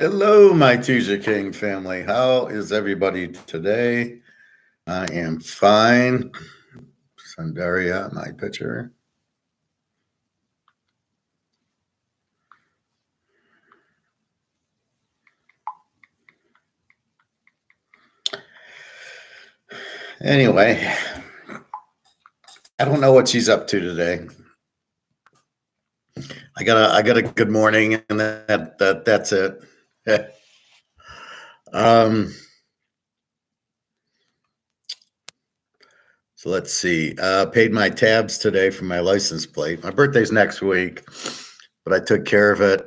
Hello, my Teaserking family. How is everybody today? I am fine. Sandaria, my picture. Anyway, I don't know what she's up to today. I got a good morning, and that's it. um, so let's see. Paid my tabs today for my license plate. My birthday's next week, but I took care of it.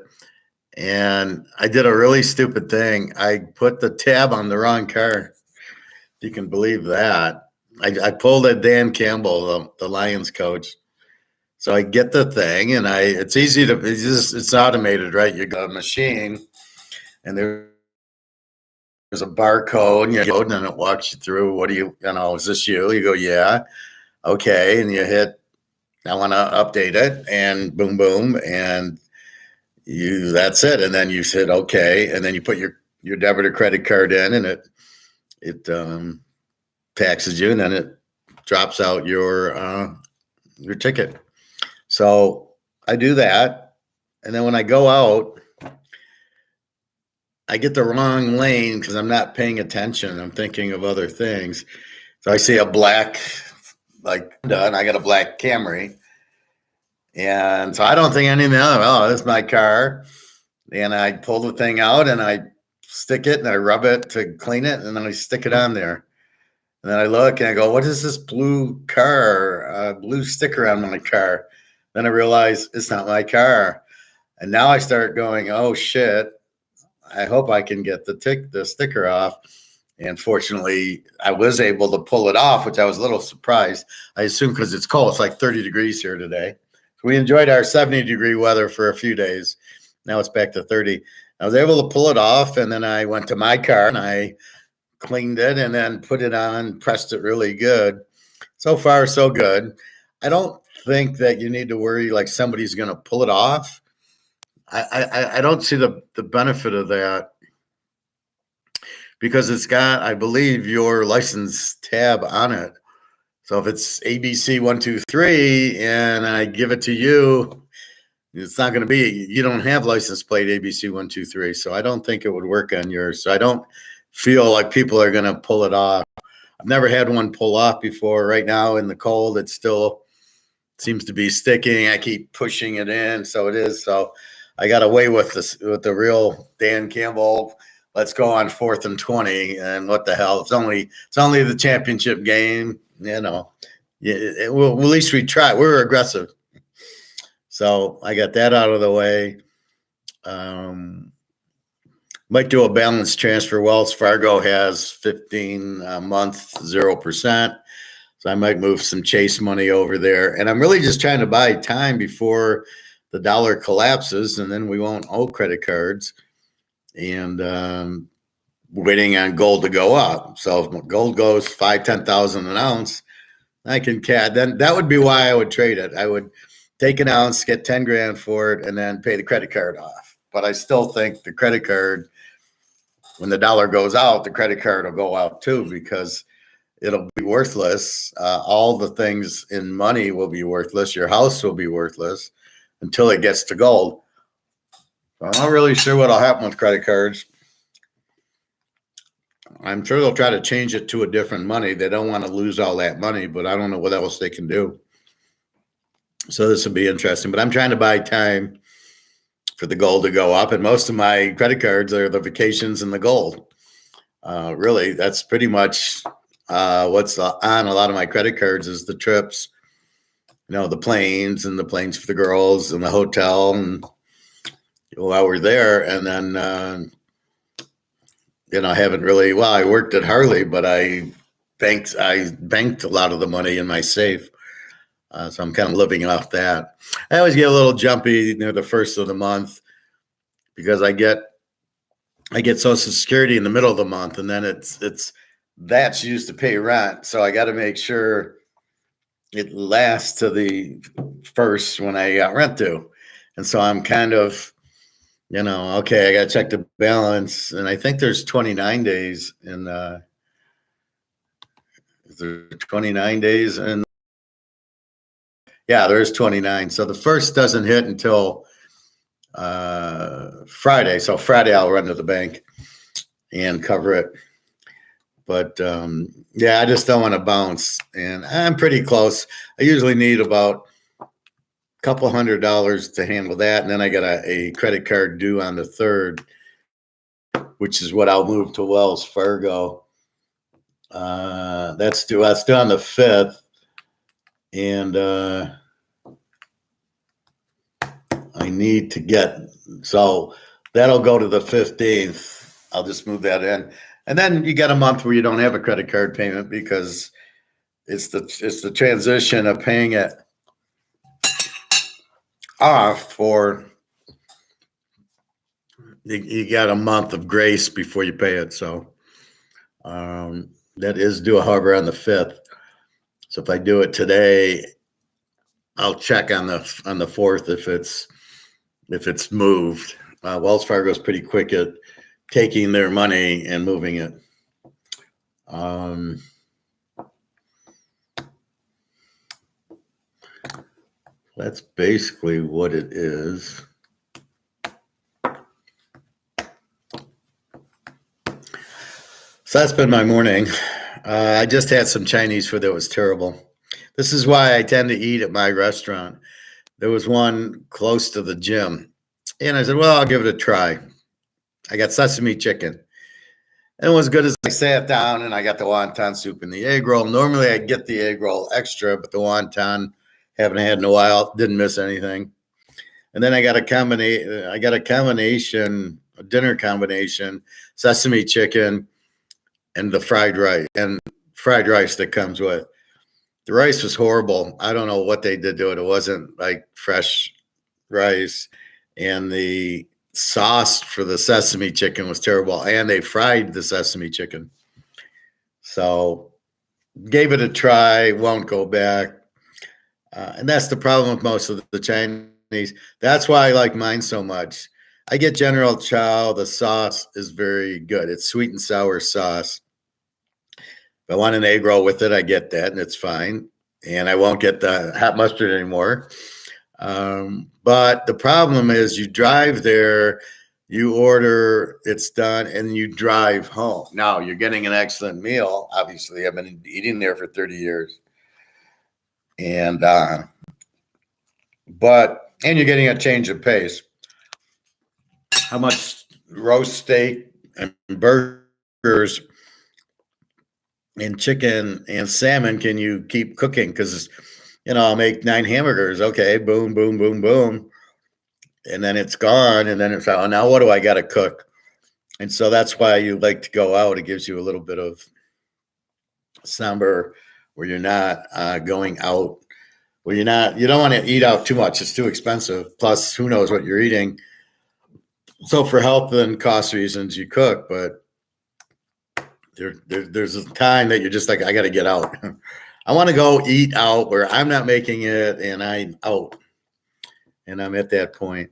And I did a really stupid thing. I put the tab on the wrong car. You can believe that. I pulled a Dan Campbell, the Lions coach. So I get the thing, and it's easy to it's automated, right? You got a machine, and there's a barcode, and you code, and it walks you through. What do you know? Is this you? You go, yeah, okay, and you hit. I want to update it, and boom, boom, and that's it. And then you hit okay, and then you put your debit or credit card in, and it taxes you, and then it drops out your ticket. So I do that, and then when I go out, I get the wrong lane because I'm not paying attention. I'm thinking of other things. So I see a black, done. I got a black Camry, and so I don't think anything of it. Oh, this is my car, and I pull the thing out and I stick it and I rub it to clean it, and then I stick it on there. And then I look and I go, what is this blue sticker on my car? Then I realize it's not my car. And now I start going, oh shit, I hope I can get the sticker off. And fortunately, I was able to pull it off, which I was a little surprised. I assume because it's cold. It's like 30 degrees here today. So we enjoyed our 70-degree weather for a few days. Now it's back to 30. I was able to pull it off, and then I went to my car and I cleaned it and then put it on, pressed it really good. So far, so good. I don't think that you need to worry like somebody's going to pull it off. I don't see the benefit of that because it's got, I believe, your license tab on it. So if it's ABC 123 and I give it to you, it's not going to be, you don't have license plate ABC 123. So I don't think it would work on yours. So I don't feel like people are going to pull it off. I've never had one pull off before. Right now in the cold, it still seems to be sticking. I keep pushing it in. So it is. So I got away with this, with the real Dan Campbell. Let's go on 4th and 20. And what the hell? It's only the championship game. Well, at least we try. We're aggressive. So I got that out of the way. Might do a balance transfer. Wells Fargo has 15 month 0%. So I might move some Chase money over there. And I'm really just trying to buy time before the dollar collapses, and then we won't owe credit cards. And waiting on gold to go up. So if gold goes 5,000-10,000 an ounce, I can then that would be why I would trade it. I would take an ounce, get 10 grand for it, and then pay the credit card off. But I still think the credit card, when the dollar goes out, the credit card will go out too, because it'll be worthless. All the things in money will be worthless. Your house will be worthless until it gets to gold. So I'm not really sure what'll happen with credit cards. I'm sure they'll try to change it to a different money. They don't want to lose all that money, but I don't know what else they can do. So this will be interesting. But I'm trying to buy time for the gold to go up. And most of my credit cards are the vacations and the gold. Really, that's pretty much what's on a lot of my credit cards is the trips, the planes and the planes for the girls and the hotel and while we're there. And then, I haven't really, I worked at Harley, but I banked a lot of the money in my safe. So I'm kind of living off that. I always get a little jumpy near the first of the month because I get Social Security in the middle of the month, and then that's used to pay rent. So I got to make sure it lasts to the first when I got rent due. And so I'm kind of Okay, I got to check the balance. And I think there's 29 days in, is there 29 days? And yeah, there's 29. So the first doesn't hit until Friday. So Friday I'll run to the bank and cover it. But yeah, I just don't want to bounce. And I'm pretty close. I usually need about a couple $100 to handle that. And then I got a credit card due on the 3rd, which is what I'll move to Wells Fargo. That's due on the 5th. And I need to get, so that'll go to the 15th. I'll just move that in. And then you get a month where you don't have a credit card payment because it's the transition of paying it off for, you got a month of grace before you pay it. So that is due, however, on the 5th. So if I do it today, I'll check on the 4th if it's moved. Wells Fargo is pretty quick at taking their money and moving it. That's basically what it is. So that's been my morning. I just had some Chinese food that was terrible. This is why I tend to eat at my restaurant. There was one close to the gym. And I said, well, I'll give it a try. I got sesame chicken. And it was good as I sat down and I got the wonton soup and the egg roll. Normally I'd get the egg roll extra, but the wonton, haven't had in a while, didn't miss anything. And then I got a dinner combination, sesame chicken and the fried rice that comes with. The rice was horrible. I don't know what they did to it. It wasn't like fresh rice. And the sauce for the sesame chicken was terrible. And they fried the sesame chicken. So gave it a try, won't go back. And that's the problem with most of the Chinese. That's why I like mine so much. I get General Chow. The sauce is very good. It's sweet and sour sauce. If I want an egg roll with it, I get that, and it's fine. And I won't get the hot mustard anymore. But the problem is you drive there, you order, it's done, and you drive home. Now, you're getting an excellent meal. Obviously, I've been eating there for 30 years. And you're getting a change of pace. How much roast steak and burgers and chicken and salmon can you keep cooking? Because, I'll make 9 hamburgers. Okay, boom, boom, boom, boom. And then it's gone. And then it's out. Now what do I got to cook? And so that's why you like to go out. It gives you a little bit of slumber where you're not going out. Well, you don't want to eat out too much. It's too expensive. Plus, who knows what you're eating. So for health and cost reasons, you cook, but there's a time that you're just like, I got to get out. I want to go eat out where I'm not making it and I'm out. And I'm at that point.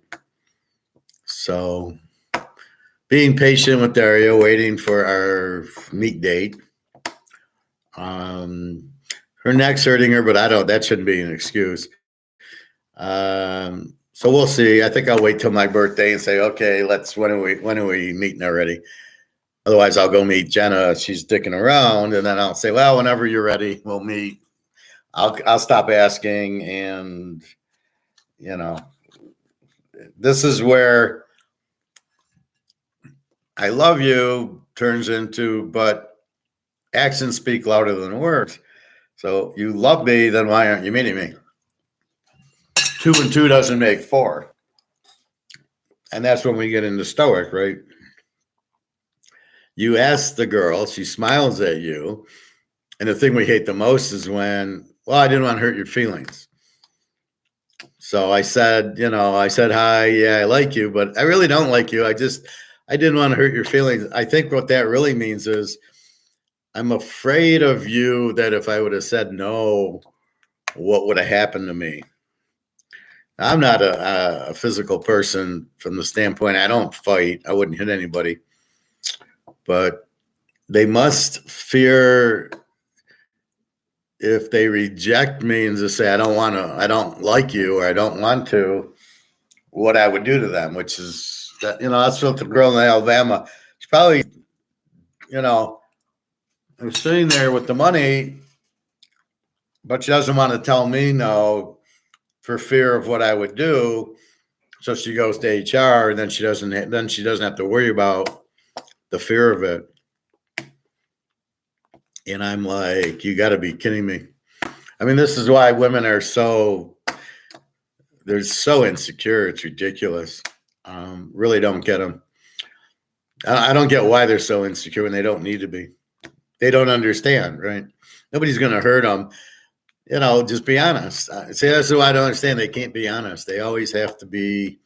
So being patient with Daria, waiting for our meet date. Her neck's hurting her, but that shouldn't be an excuse. So we'll see. I think I'll wait till my birthday and say, okay, when are we meeting already? Otherwise, I'll go meet Jenna. She's dicking around, and then I'll say, well, whenever you're ready, we'll meet. I'll stop asking, and this is where I love you turns into, but actions speak louder than words. So you love me, then why aren't you meeting me? 2 and 2 doesn't make 4. And that's when we get into stoic, right? You ask the girl, she smiles at you. And the thing we hate the most is when, well, I didn't want to hurt your feelings. So I said, hi, yeah, I like you, but I really don't like you. I didn't want to hurt your feelings. I think what that really means is I'm afraid of you, that if I would have said no, what would have happened to me? I'm not a physical person from the standpoint I don't fight. I wouldn't hit anybody. But they must fear if they reject me and just say, I don't like you, or I don't want to, what I would do to them, which is that, that's what the girl in Alabama, she probably, I'm sitting there with the money, but she doesn't want to tell me no for fear of what I would do. So she goes to HR, and then she doesn't have to worry about the fear of it. And I'm like, you got to be kidding me. I mean, this is why women are they're so insecure. It's ridiculous. Really don't get them. I don't get why they're so insecure when they don't need to be. They don't understand, right? Nobody's going to hurt them. Just be honest. See, that's why I don't understand. They can't be honest. They always have to be,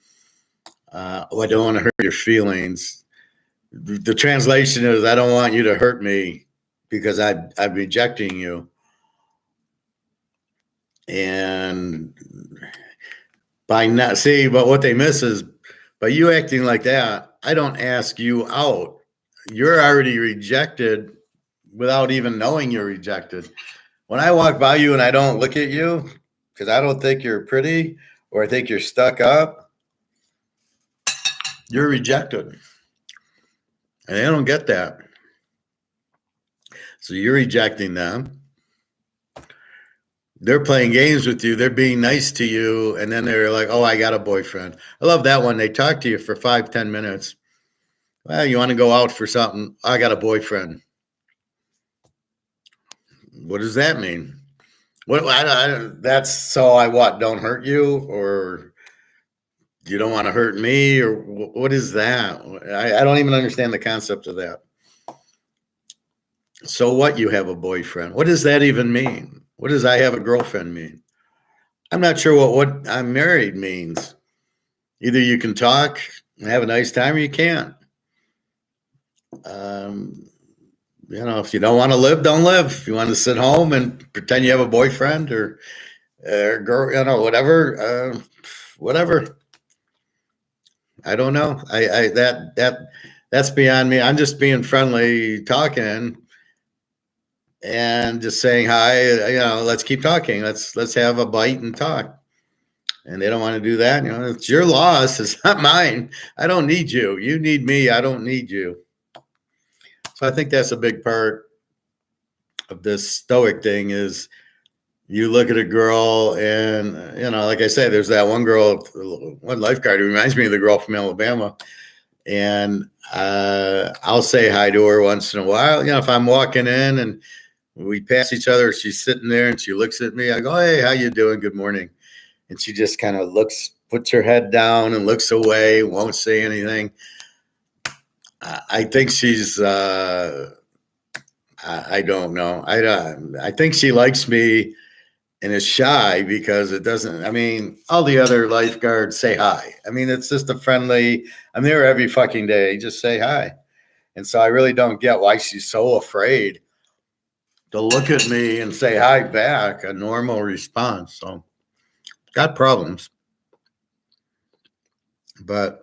I don't want to hurt your feelings. The translation is, I don't want you to hurt me because I'm rejecting you. And but what they miss is, by you acting like that, I don't ask you out. You're already rejected without even knowing you're rejected. When I walk by you and I don't look at you because I don't think you're pretty or I think you're stuck up, you're rejected. And they don't get that. So you're rejecting them. They're playing games with you. They're being nice to you. And then they're like, oh, I got a boyfriend. I love that one. They talk to you for 5-10 minutes. Well, you want to go out for something? I got a boyfriend. What does that mean? That's so I what? Don't hurt you, or you don't want to hurt me, or what is that? I don't even understand the concept of that. So what? You have a boyfriend? What does that even mean? What does I have a girlfriend mean? I'm not sure what I'm married means. Either you can talk and have a nice time, or you can't. If you don't want to live, don't live. If you want to sit home and pretend you have a boyfriend or girl, whatever, whatever. I don't know. That's beyond me. I'm just being friendly, talking, and just saying hi. Let's keep talking. Let's have a bite and talk. And they don't want to do that. It's your loss. It's not mine. I don't need you. You need me. I don't need you. So I think that's a big part of this stoic thing is you look at a girl and, like I say, there's that one girl, one lifeguard who reminds me of the girl from Alabama. And I'll say hi to her once in a while. If I'm walking in and we pass each other, she's sitting there and she looks at me. I go, hey, how you doing? Good morning. And she just kind of puts her head down and looks away, won't say anything. I think she's, I don't know. I think she likes me and is shy because all the other lifeguards say hi. It's just a friendly, I'm there every fucking day. Just say hi. And so I really don't get why she's so afraid to look at me and say hi back, a normal response. So got problems. But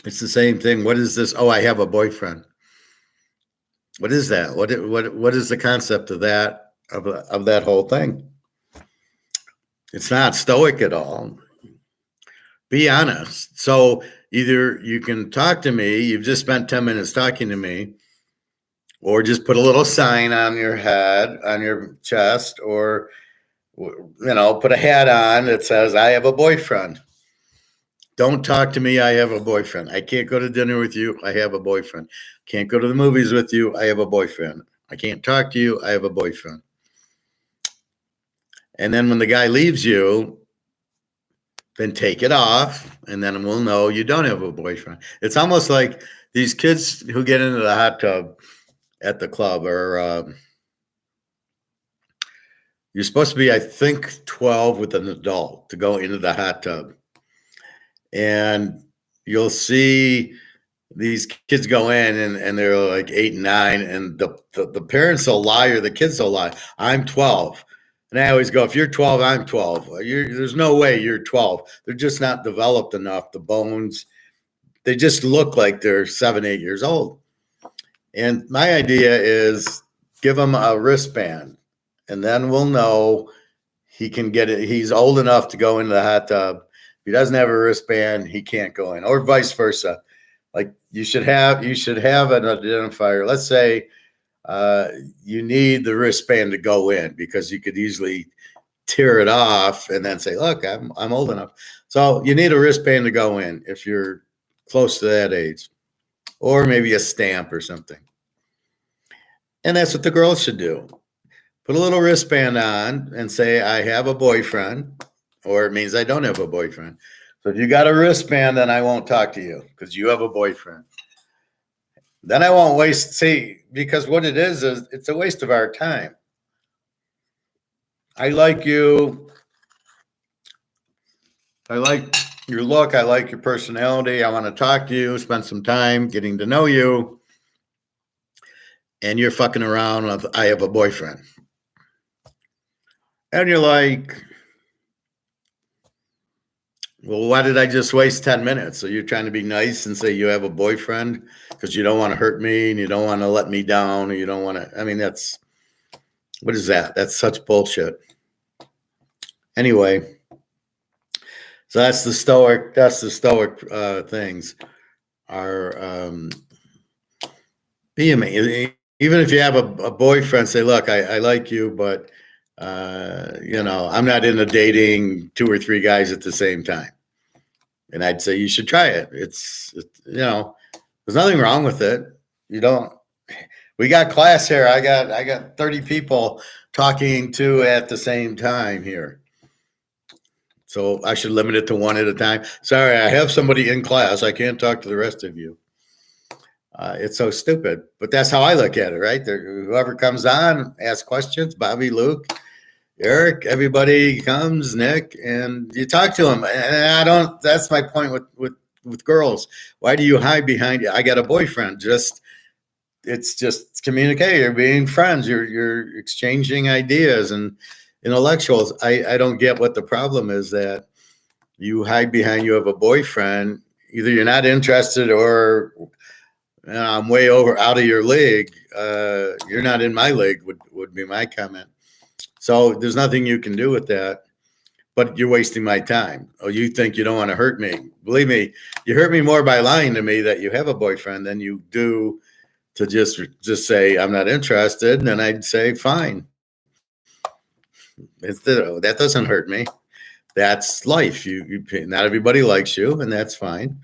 it's the same thing. What is this? Oh, I have a boyfriend. What is that? What is the concept of that, of that whole thing? It's not stoic at all. Be honest. So either you can talk to me, you've just spent 10 minutes talking to me, or just put a little sign on your head, on your chest, or, put a hat on that says, I have a boyfriend. Don't talk to me. I have a boyfriend. I can't go to dinner with you. I have a boyfriend. Can't go to the movies with you. I have a boyfriend. I can't talk to you. I have a boyfriend. And then when the guy leaves you, then take it off, and then we'll know you don't have a boyfriend. It's almost like these kids who get into the hot tub at the club or you're supposed to be, I think, 12 with an adult to go into the hot tub. And you'll see these kids go in and they're like 8 and 9, and the parents will lie or the kids will lie. I'm 12. And I always go, if you're 12, I'm 12. There's no way you're 12. They're just not developed enough. The bones, they just look like they're 7, 8 years old. And my idea is give them a wristband, and then we'll know he can get it. He's old enough to go into the hot tub. If he doesn't have a wristband, he can't go in, or vice versa. Like you should have an identifier. Let's say you need the wristband to go in because you could easily tear it off and then say, look, I'm old enough. So you need a wristband to go in if you're close to that age, or maybe a stamp or something. And that's what the girls should do. Put a little wristband on and say, I have a boyfriend, or it means I don't have a boyfriend. So if you got a wristband, then I won't talk to you because you have a boyfriend. Then I won't because what it is it's a waste of our time. I like you. I like your look. I like your personality. I want to talk to you, spend some time getting to know you. And you're fucking around with, I have a boyfriend. And you're like, well, why did I just waste 10 minutes? So you're trying to be nice and say you have a boyfriend because you don't want to hurt me and you don't want to let me down, or you don't want to, I mean, what is that? That's such bullshit. Anyway, so that's the stoic things are, be amazing. Even if you have a boyfriend, say, look, I like you, but I'm not into dating 2 or 3 guys at the same time. And I'd say you should try it. It's there's nothing wrong with it. We got class here. I got 30 people talking to at the same time here. So I should limit it to 1 at a time. Sorry, I have somebody in class. I can't talk to the rest of you. It's so stupid, but that's how I look at it, right? Whoever comes on, ask questions, Bobby, Luke, Eric, everybody comes, Nick, and you talk to them. And that's my point with girls. Why do you hide behind it? I got a boyfriend. It's just communicate. You're being friends. You're exchanging ideas and intellectuals. I don't get what the problem is that you hide behind you have a boyfriend. Either you're not interested or I'm way out of your league. You're not in my league would be my comment. So there's nothing you can do with that, but you're wasting my time. Oh, you think you don't want to hurt me? Believe me, you hurt me more by lying to me that you have a boyfriend than you do to just say I'm not interested. And then I'd say fine. That doesn't hurt me. That's life. You not everybody likes you, and that's fine.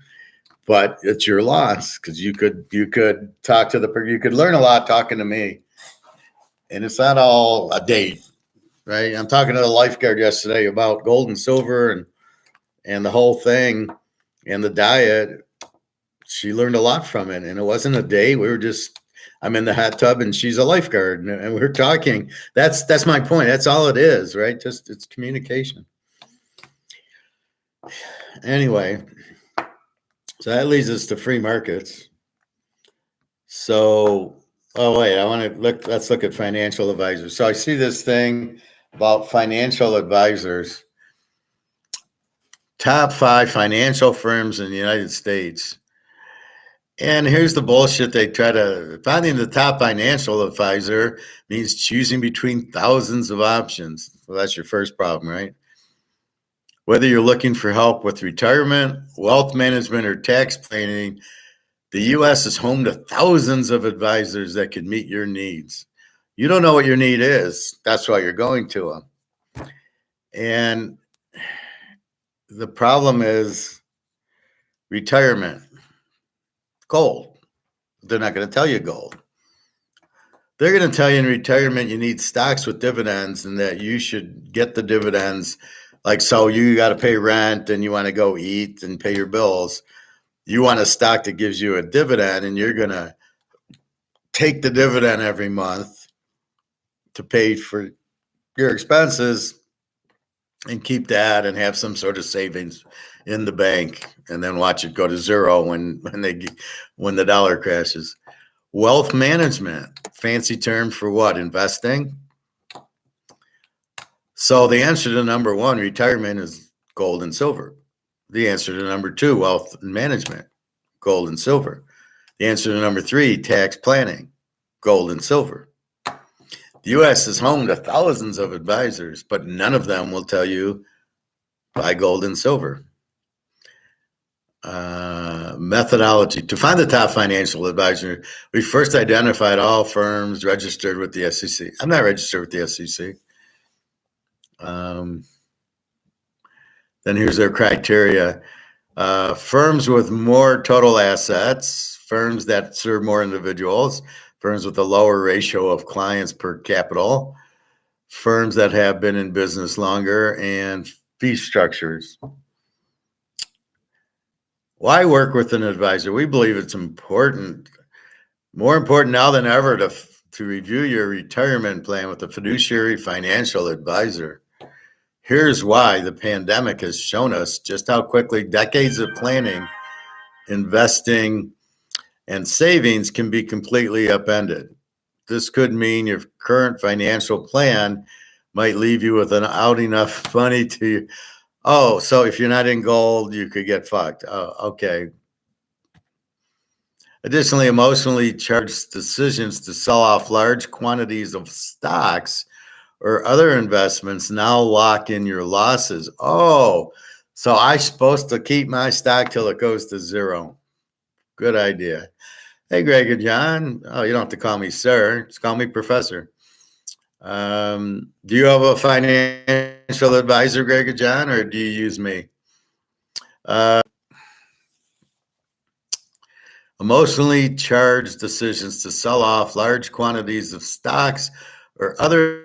But it's your loss because you could talk to you could learn a lot talking to me, and it's not all a date, right? I'm talking to the lifeguard yesterday about gold and silver and the whole thing and the diet. She learned a lot from it, and it wasn't a date. I'm in the hot tub and she's a lifeguard, and we're talking. That's my point. That's all it is, right? Just it's communication. Anyway. So that leads us to free markets. So, let's look at financial advisors. So I see this thing about financial advisors, top 5 financial firms in the United States. And here's the bullshit finding the top financial advisor means choosing between thousands of options. Well, that's your first problem, right? Whether you're looking for help with retirement, wealth management, or tax planning, the U.S. is home to thousands of advisors that can meet your needs. You don't know what your need is. That's why you're going to them. And the problem is retirement, gold. They're not going to tell you gold. They're going to tell you in retirement you need stocks with dividends and that you should get the dividends. Like, so you got to pay rent and you want to go eat and pay your bills. You want a stock that gives you a dividend, and you're going to take the dividend every month to pay for your expenses and keep that and have some sort of savings in the bank and then watch it go to zero when the dollar crashes. Wealth management, fancy term for what? Investing. So the answer to number one, retirement, is gold and silver. The answer to number two, wealth management, gold and silver. The answer to number three, tax planning, gold and silver. The U.S. is home to thousands of advisors, but none of them will tell you buy gold and silver. Methodology. To find the top financial advisor, we first identified all firms registered with the SEC. I'm not registered with the SEC. Then here's their criteria. Firms with more total assets, firms that serve more individuals, firms with a lower ratio of clients per capital, firms that have been in business longer, and fee structures. Why work with an advisor? We believe it's important, more important now than ever, to review your retirement plan with a fiduciary financial advisor. Here's why. The pandemic has shown us just how quickly decades of planning, investing, and savings can be completely upended. This could mean your current financial plan might leave you without enough money to, so if you're not in gold, you could get fucked. Okay. Additionally, emotionally charged decisions to sell off large quantities of stocks or other investments now lock in your losses. So I'm supposed to keep my stock till it goes to zero. Good idea. Hey, Greg and John. Oh, you don't have to call me sir. Just call me professor. Do you have a financial advisor, Greg and John, or do you use me? Emotionally charged decisions to sell off large quantities of stocks or other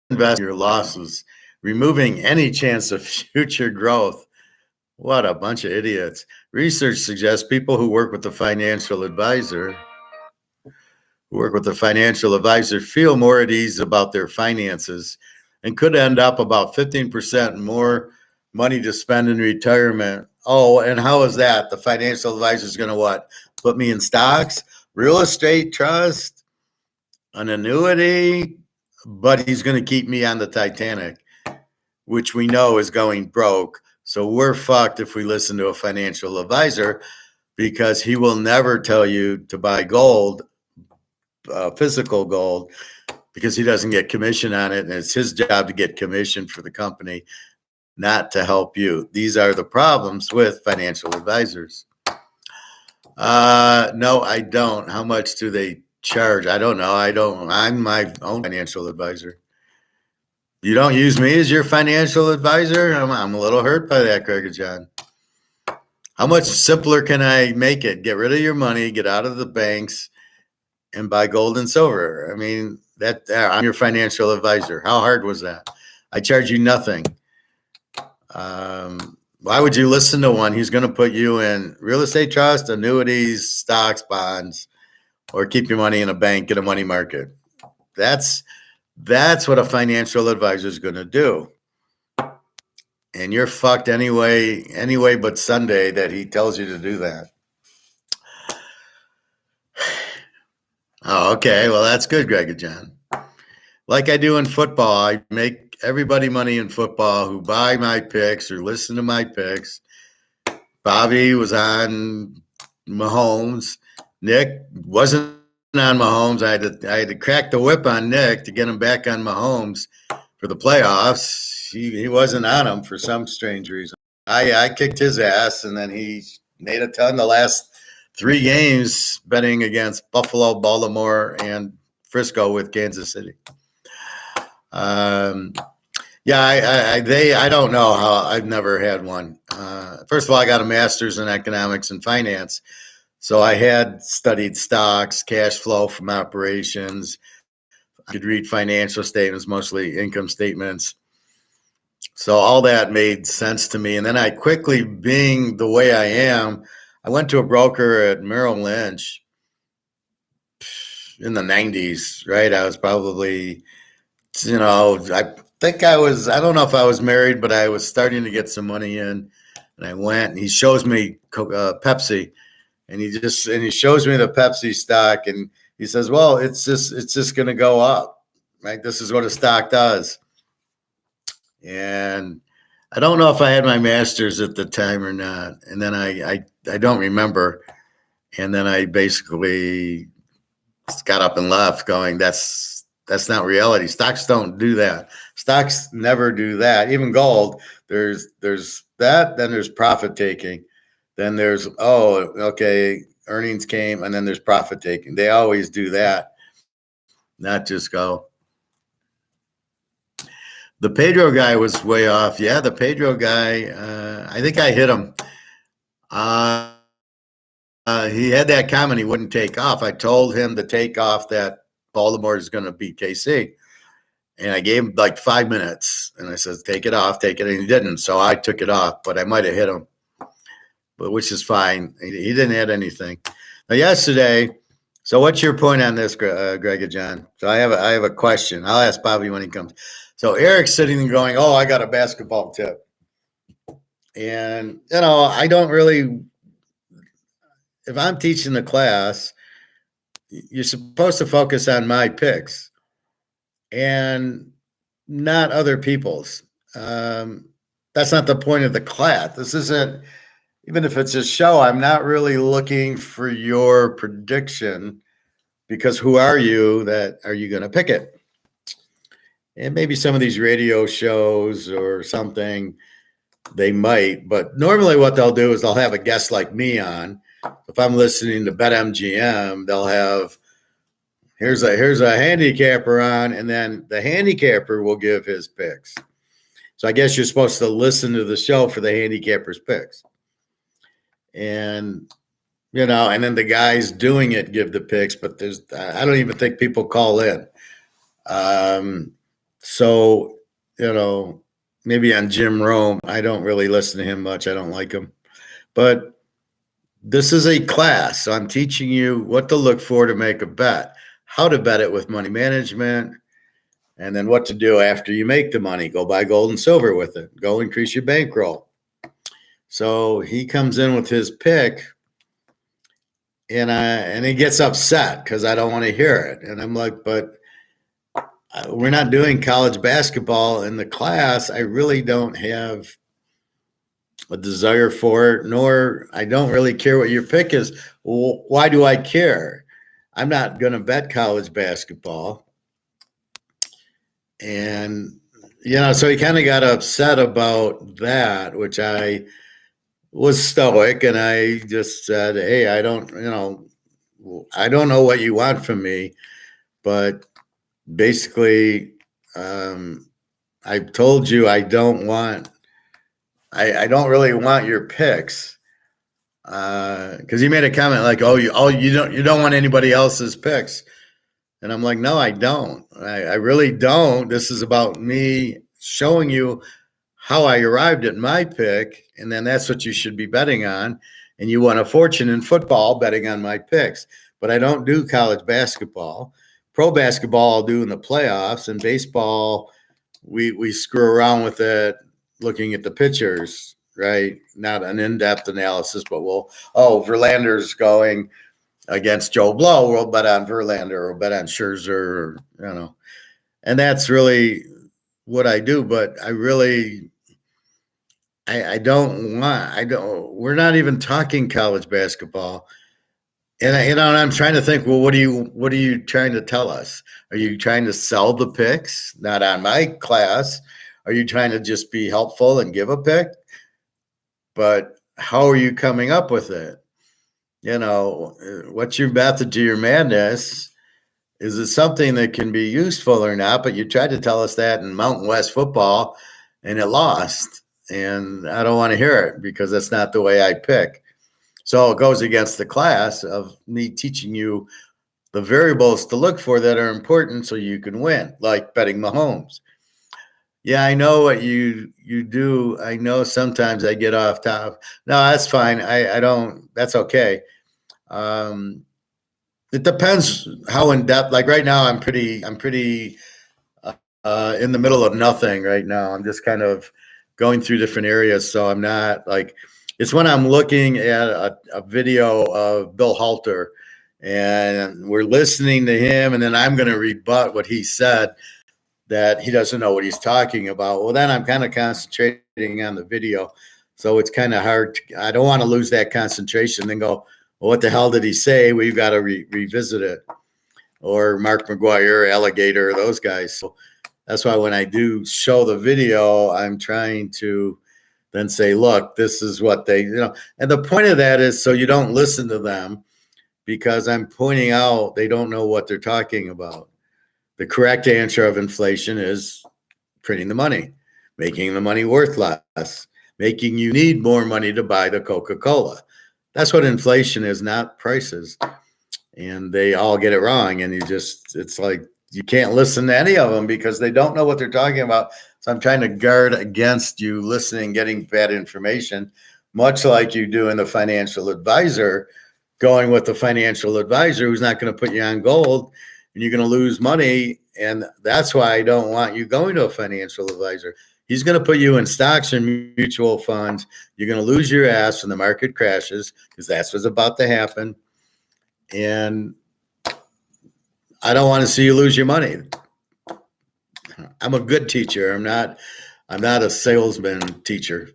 investments, your losses, removing any chance of future growth. What a bunch of idiots. Research suggests people who work with a financial advisor feel more at ease about their finances and could end up about 15% more money to spend in retirement. And how is that? The financial advisor is going to what? Put me in stocks, real estate trust, an annuity, but he's going to keep me on the Titanic, which we know is going broke. So we're fucked if we listen to a financial advisor, because he will never tell you to buy gold, physical gold, because he doesn't get commission on it. And it's his job to get commission for the company, not to help you. These are the problems with financial advisors. No, I don't. How much do they charge? I don't know. I'm my own financial advisor. You don't use me as your financial advisor? I'm a little hurt by that, Greg and John. How much simpler can I make it? Get rid of your money, get out of the banks, and buy gold and silver. I mean, I'm your financial advisor. How hard was that? I charge you nothing. Why would you listen to one who's going to put you in real estate trust, annuities, stocks, bonds, or keep your money in a bank in a money market? That's what a financial advisor is going to do. And you're fucked anyway but Sunday that he tells you to do that. Okay. Well, that's good, Greg and John. Like I do in football, I make everybody money in football who buy my picks or listen to my picks. Bobby was on Mahomes. Nick wasn't on Mahomes. I had to crack the whip on Nick to get him back on Mahomes for the playoffs. He wasn't on him for some strange reason. I kicked his ass, and then he made a ton the last 3 games betting against Buffalo, Baltimore, and Frisco with Kansas City. I don't know how. I've never had one. First of all, I got a master's in economics and finance. So I had studied stocks, cash flow from operations. I could read financial statements, mostly income statements. So all that made sense to me. And then I quickly, being the way I am, I went to a broker at Merrill Lynch in the 90s, right? I was probably, I don't know if I was married, but I was starting to get some money in. And I went, and he shows me Pepsi. And he shows me the Pepsi stock, and he says, "Well, it's just going to go up." right? This is what a stock does. And I don't know if I had my master's at the time or not. And then I don't remember. And then I basically got up and left going, that's not reality. Stocks don't do that. Stocks never do that. Even gold, there's that, then there's profit taking. Then there's, oh, okay, earnings came, and then there's profit taking. They always do that, not just go. The Pedro guy was way off. Yeah, the Pedro guy, I think I hit him. He had that comment he wouldn't take off. I told him to take off that Baltimore is going to beat KC. And I gave him like 5 minutes. And I said, take it off, take it. And he didn't. So I took it off, but I might have hit him, but which is fine. He didn't add anything. Now, yesterday, so what's your point on this, Greg and John? So I have a question. I'll ask Bobby when he comes. So Eric's sitting and going, oh, I got a basketball tip. And, I don't really, if I'm teaching the class, you're supposed to focus on my picks and not other people's. That's not the point of the class. This isn't, even if it's a show, I'm not really looking for your prediction, because who are you that are you going to pick it? And maybe some of these radio shows or something, they might, but normally what they'll do is they'll have a guest like me on. If I'm listening to BetMGM, they'll have, here's a handicapper on, and then the handicapper will give his picks. So I guess you're supposed to listen to the show for the handicapper's picks. And, and then the guys doing it give the picks, but I don't even think people call in. So, maybe on Jim Rome, I don't really listen to him much. I don't like him. But this is a class. So I'm teaching you what to look for to make a bet, how to bet it with money management, and then what to do after you make the money. Go buy gold and silver with it. Go increase your bankroll. So he comes in with his pick, and he gets upset because I don't want to hear it. And I'm like, but we're not doing college basketball in the class. I really don't have a desire for it, nor I don't really care what your pick is. Well, why do I care? I'm not going to bet college basketball. And, so he kind of got upset about that, which I was stoic. And I just said, hey, I don't know what you want from me, but basically, I told you I don't really want your picks, because he made a comment like, "Oh, you don't want anybody else's picks," and I'm like, "No, I don't. I really don't. This is about me showing you how I arrived at my pick, and then that's what you should be betting on. And you won a fortune in football betting on my picks, but I don't do college basketball. Pro basketball I'll do in the playoffs, and baseball we screw around with it, looking at the pitchers, right? Not an in-depth analysis, but Verlander's going against Joe Blow. We'll bet on Verlander, or bet on Scherzer, and that's really what I do. But I really, we're not even talking college basketball. And I'm trying to think, well, what are you trying to tell us? Are you trying to sell the picks? Not on my class. Are you trying to just be helpful and give a pick? But how are you coming up with it? What's your method to your madness? Is it something that can be useful or not? But you tried to tell us that in Mountain West football, and it lost. And I don't want to hear it, because that's not the way I pick. So it goes against the class of me teaching you the variables to look for that are important so you can win, like betting Mahomes. Yeah, I know what you do. I know sometimes I get off top. No, that's fine. I don't. That's okay. It depends how in depth. Like right now, I'm pretty in the middle of nothing right now. I'm just kind of going through different areas, so I'm not like. It's when I'm looking at a video of Bill Halter, and we're listening to him, and then I'm going to rebut what he said, that he doesn't know what he's talking about. Well, then I'm kind of concentrating on the video. So it's kind of hard. I don't want to lose that concentration and go, well, what the hell did he say? We've got to revisit it. Or Mark McGuire, Alligator, those guys. So that's why when I do show the video, I'm trying to then say, look, this is what they, and the point of that is so you don't listen to them, because I'm pointing out they don't know what they're talking about. The correct answer of inflation is printing the money, making the money worth less, making you need more money to buy the Coca-Cola. That's what inflation is, not prices. And they all get it wrong. And it's like you can't listen to any of them because they don't know what they're talking about. So I'm trying to guard against you listening, getting bad information, much like you do in the financial advisor, going with the financial advisor who's not going to put you on gold, and you're going to lose money. And that's why I don't want you going to a financial advisor. He's going to put you in stocks and mutual funds. You're going to lose your ass when the market crashes, because that's what's about to happen. And I don't want to see you lose your money. I'm a good teacher. I'm not a salesman teacher.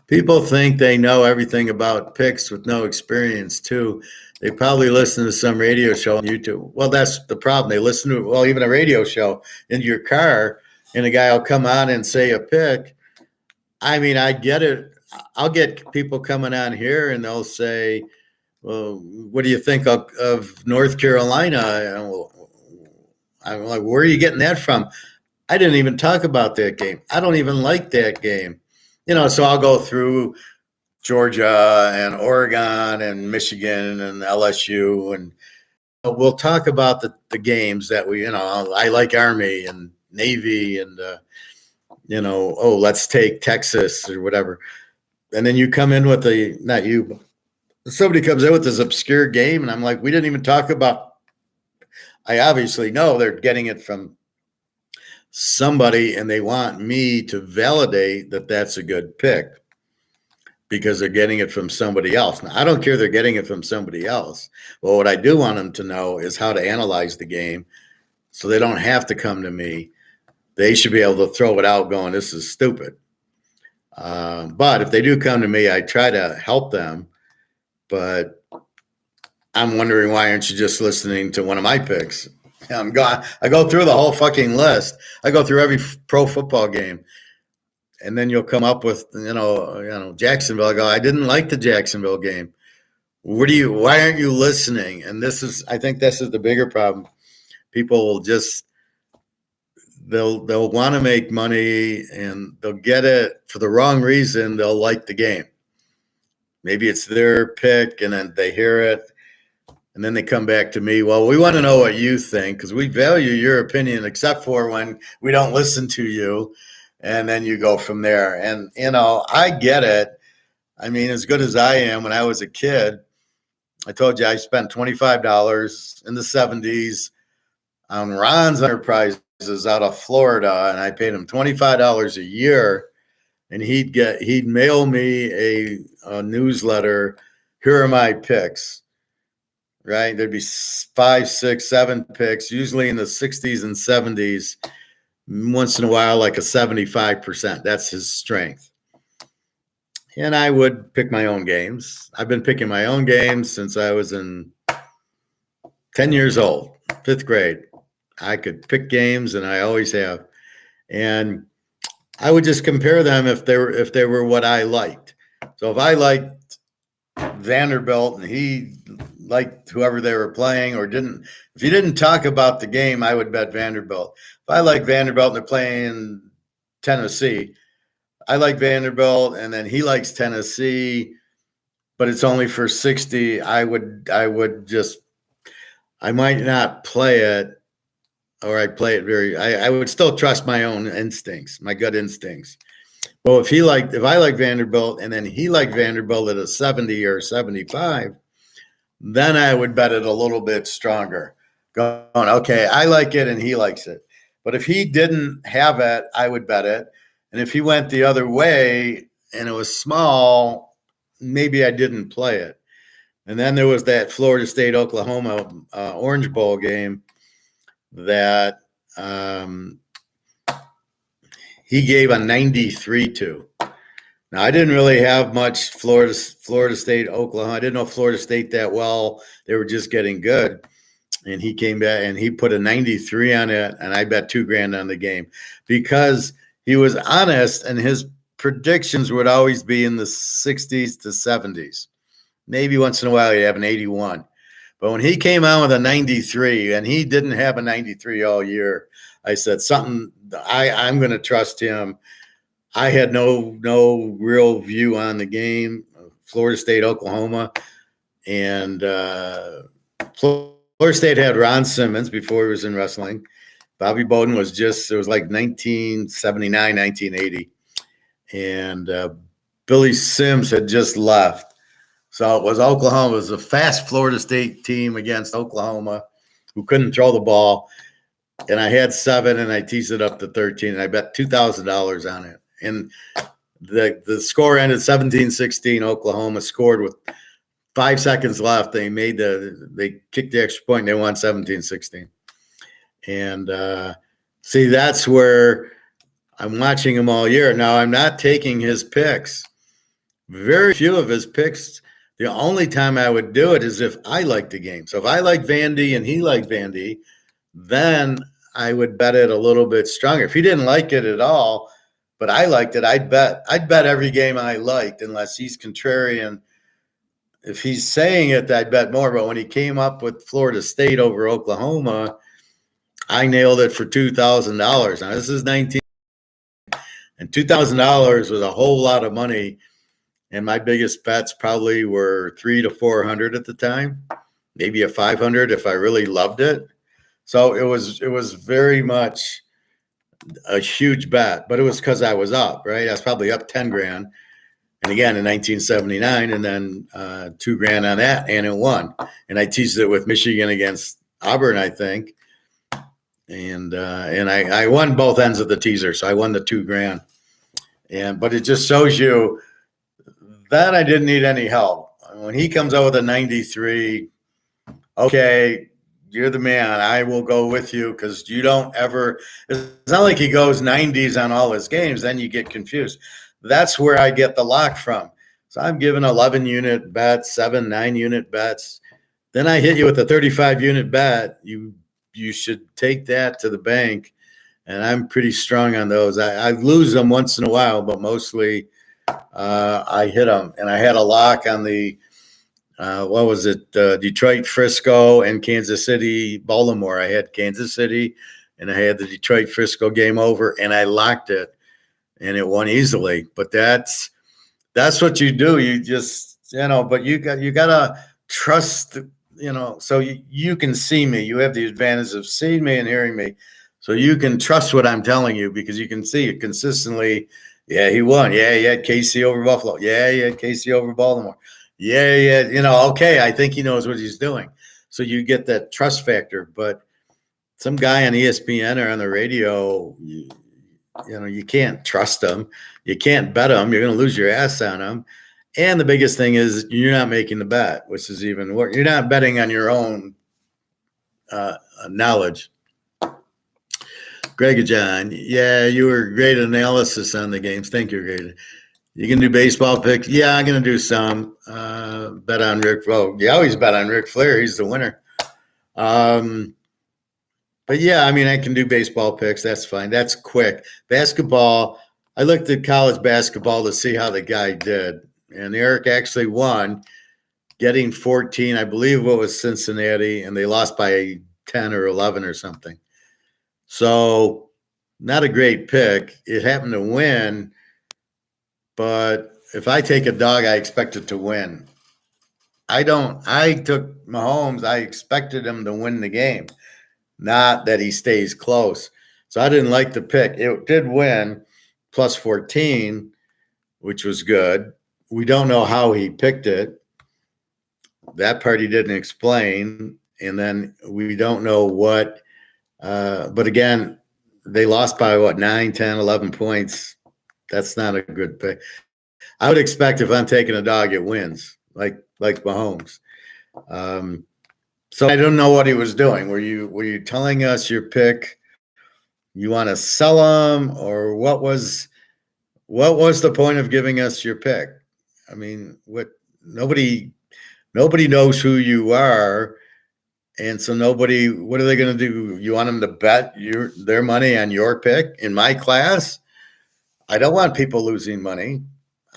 People think they know everything about picks with no experience too. They probably listen to some radio show on YouTube. Well, that's the problem. They listen to, well, even a radio show in your car, and a guy will come on and say a pick. I mean, I get it. I'll get people coming on here and they'll say, well, what do you think of North Carolina? I'm like, where are you getting that from? I didn't even talk about that game. I don't even like that game. So I'll go through Georgia and Oregon and Michigan and LSU, and we'll talk about the games that I like Army and Navy and, let's take Texas or whatever. And then you come in with not you, but somebody comes in with this obscure game, and I'm like, we didn't even talk about, I obviously know they're getting it from somebody, and they want me to validate that that's a good pick because they're getting it from somebody else. Now, I don't care they're getting it from somebody else. Well, what I do want them to know is how to analyze the game so they don't have to come to me. They should be able to throw it out going, this is stupid. But if they do come to me, I try to help them. But I'm wondering, why aren't you just listening to one of my picks? I go through the whole fucking list. I go through every pro football game. And then you'll come up with, Jacksonville. I go, I didn't like the Jacksonville game. Why aren't you listening? And I think this is the bigger problem. People will just, they'll want to make money, and they'll get it for the wrong reason. They'll like the game. Maybe it's their pick, and then they hear it, and then they come back to me. Well, we want to know what you think, because we value your opinion, except for when we don't listen to you. And then you go from there. And, I get it. I mean, as good as I am, when I was a kid, I told you I spent $25 in the 70s on Ron's Enterprises out of Florida, and I paid him $25 a year, and he'd mail me a newsletter. Here are my picks, right? There'd be 5, 6, 7 picks, usually in the 60s and 70s. Once in a while, like a 75%. That's his strength. And I would pick my own games. I've been picking my own games since I was 10 years old, 5th grade. I could pick games, and I always have. And I would just compare them if they were what I liked. So if I liked Vanderbilt and he liked whoever they were playing, or didn't, if you didn't talk about the game, I would bet Vanderbilt. If I like Vanderbilt and they're playing Tennessee, I like Vanderbilt, and then he likes Tennessee, but it's only for 60. I might not play it, or I play it I would still trust my own instincts, my gut instincts. Well, if I like Vanderbilt and then he liked Vanderbilt at a 70 or 75, then I would bet it a little bit stronger. Going, okay, I like it and he likes it. But if he didn't have it, I would bet it. And if he went the other way and it was small, maybe I didn't play it. And then there was that Florida State Oklahoma Orange Bowl game that he gave a 93 to. Now, I didn't really have much Florida State, Oklahoma. I didn't know Florida State that well. They were just getting good. And he came back and he put a 93 on it, and I bet $2,000 on the game because he was honest, and his predictions would always be in the 60s to 70s. Maybe once in a while he'd have an 81. But when he came out with a 93, and he didn't have a 93 all year, I said I'm going to trust him. I had no real view on the game, Florida State, Oklahoma, and Florida State had Ron Simmons before he was in wrestling. Bobby Bowden was it was like 1979, 1980. And Billy Sims had just left. So it was Oklahoma. It was a fast Florida State team against Oklahoma who couldn't throw the ball. And I had 7, and I teased it up to 13, and I bet $2,000 on it. And the score ended 17-16. Oklahoma scored with 5 seconds left. They kicked the extra point, and they won 17-16. And see, that's where I'm watching him all year. Now, I'm not taking his picks. Very few of his picks. The only time I would do it is if I like the game. So if I like Vandy and he liked Vandy, then I would bet it a little bit stronger. If he didn't like it at all, but I liked it, I'd bet every game I liked unless he's contrarian. If he's saying it, I'd bet more. But when he came up with Florida State over Oklahoma, I nailed it for $2,000. Now, this is 19, and $2,000 was a whole lot of money. And my biggest bets probably were 300 to 400 at the time, maybe a 500 if I really loved it. So it was very much a huge bet, but it was because I was up, right? I was probably up $10,000. And again, in 1979, and then $2,000 on that, and it won. And I teased it with Michigan against Auburn, I think. And I won both ends of the teaser, so I won the $2,000. But it just shows you that I didn't need any help. When he comes out with a 93, okay, you're the man. I will go with you because you don't ever – it's not like he goes 90s on all his games. Then you get confused. That's where I get the lock from. So I'm giving 11-unit bets, 7, 9-unit bets. Then I hit you with a 35-unit bet. You should take that to the bank, and I'm pretty strong on those. I lose them once in a while, but mostly I hit them. And I had a lock on the Detroit, Frisco, and Kansas City, Baltimore. I had Kansas City, and I had the Detroit, Frisco game over, and I locked it, and it won easily. But that's what you do. You just, but you got to trust, so you can see me. You have the advantage of seeing me and hearing me. So you can trust what I'm telling you because you can see it consistently. Yeah, he won. Yeah, he had KC over Buffalo. Yeah, he had KC over Baltimore. Yeah. Okay, I think he knows what he's doing. So you get that trust factor. But some guy on ESPN or on the radio, you can't trust him. You can't bet him. You're going to lose your ass on him. And the biggest thing is you're not making the bet, which is even worse. You're not betting on your own knowledge. Greg John, yeah, you were great analysis on the games. Thank you, Greg. You can do baseball picks. Yeah, I'm going to do some. Bet on Rick. Well, you always bet on Ric Flair. He's the winner. But yeah, I can do baseball picks. That's fine. That's quick. Basketball, I looked at college basketball to see how the guy did. And Eric actually won, getting 14. I believe it was Cincinnati, and they lost by 10 or 11 or something. So not a great pick. It happened to win, but if I take a dog, I expect it to win. I took Mahomes. I expected him to win the game, not that he stays close. So I didn't like the pick. It did win plus 14, which was good. We don't know how he picked it. That part he didn't explain. And then we don't know what. But again, they lost by 9, 10, 11 points. That's not a good pick. I would expect if I'm taking a dog, it wins, like Mahomes. Um, so I don't know what he was doing. Were you telling us your pick? You want to sell them, or what was the point of giving us your pick? I mean, what nobody nobody knows who you are, and so nobody. What are they going to do? You want them to bet their money on your pick in my class? I don't want people losing money.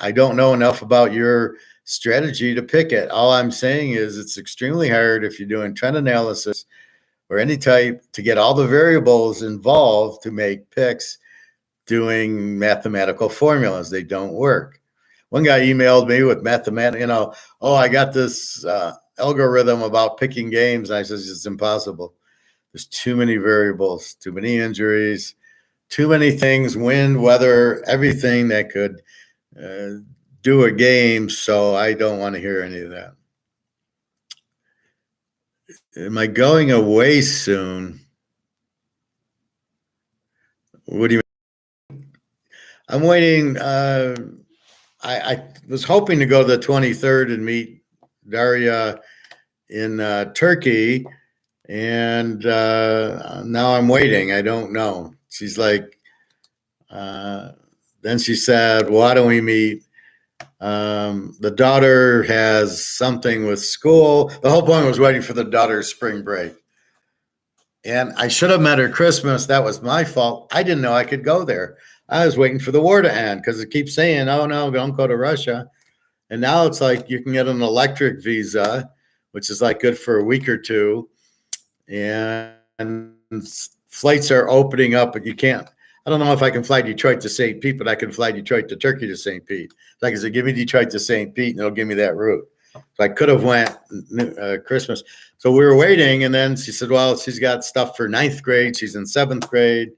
I don't know enough about your strategy to pick it. All I'm saying is it's extremely hard if you're doing trend analysis or any type to get all the variables involved to make picks doing mathematical formulas. They don't work. One guy emailed me with mathematical, oh, I got this algorithm about picking games. And I says, it's impossible. There's too many variables, too many injuries, too many things, wind, weather, everything that could do a game. So I don't want to hear any of that. Am I going away soon? What do you mean? I'm waiting. I was hoping to go to the 23rd and meet Daria in Turkey, and now I'm waiting. I don't know. She's like, then she said, why don't we meet? The daughter has something with school. The whole point was waiting for the daughter's spring break. And I should have met her Christmas. That was my fault. I didn't know I could go there. I was waiting for the war to end because it keeps saying, oh, no, don't go to Russia. And now it's like you can get an electric visa, which is like good for a week or two. And flights are opening up, but you can't. I don't know if I can fly Detroit to St. Pete, but I can fly Detroit to Turkey to St. Pete. Like I said, give me Detroit to St. Pete, and it'll give me that route. So I could have went Christmas. So we were waiting, and then she said, well, she's got stuff for ninth grade. She's in seventh grade.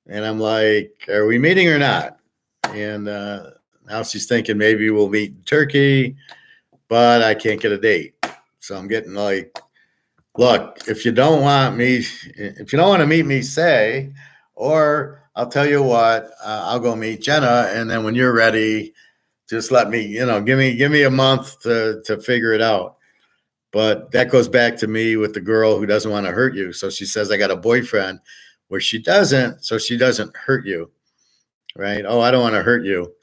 And I'm like, are we meeting or not? And now she's thinking maybe we'll meet in Turkey, but I can't get a date. So I'm getting like, look, if you don't want to meet me, say, or I'll tell you what, I'll go meet Jenna, and then when you're ready, just let me, give me a month to figure it out. But that goes back to me with the girl who doesn't want to hurt you. So she says, I got a boyfriend, where she doesn't, so she doesn't hurt you, right? Oh, I don't want to hurt you.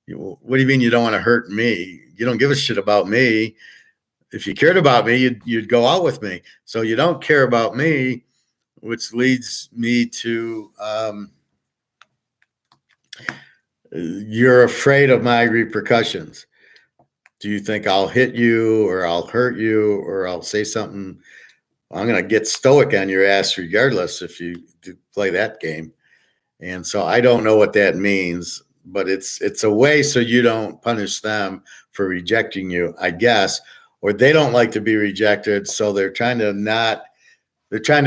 What do you mean you don't want to hurt me? You don't give a shit about me. If you cared about me, you'd go out with me. So you don't care about me, which leads me to you're afraid of my repercussions. Do you think I'll hit you or I'll hurt you or I'll say something? I'm going to get stoic on your ass regardless if you play that game. And so I don't know what that means, but it's a way so you don't punish them for rejecting you, I guess, or they don't like to be rejected. So they're trying to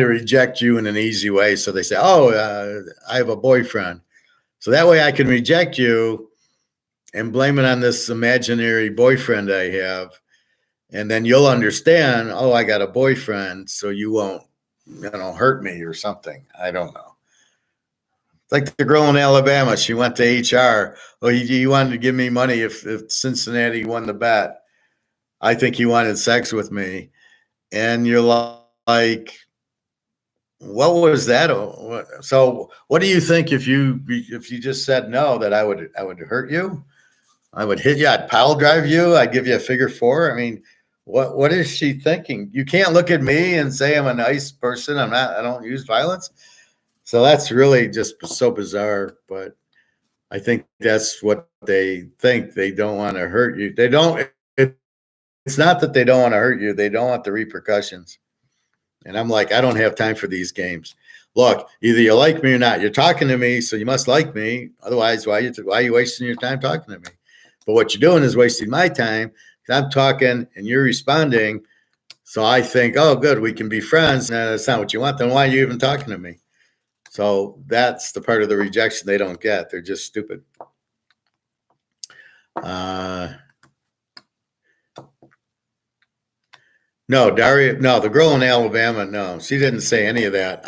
reject you in an easy way. So they say, oh, I have a boyfriend. So that way I can reject you and blame it on this imaginary boyfriend I have. And then you'll understand, oh, I got a boyfriend, so you won't, hurt me or something. I don't know. It's like the girl in Alabama. She went to HR. Oh, you wanted to give me money if Cincinnati won the bet. I think he wanted sex with me. And you're like, what was that? So what do you think if you just said no, that I would hurt you? I would hit you. I'd pile drive you. I'd give you a figure four. I mean, what is she thinking? You can't look at me and say I'm a nice person. I don't use violence. So that's really just so bizarre. But I think that's what they think. They don't want to hurt you. They don't. It's not that they don't want to hurt you. They don't want the repercussions. And I'm like, I don't have time for these games. Look, either you like me or not. You're talking to me, so you must like me. Otherwise, why are you wasting your time talking to me? But what you're doing is wasting my time because I'm talking and you're responding. So I think, oh, good, we can be friends. No, that's not what you want. Then why are you even talking to me? So that's the part of the rejection they don't get. They're just stupid. No, Daria, no, the girl in Alabama, no, she didn't say any of that.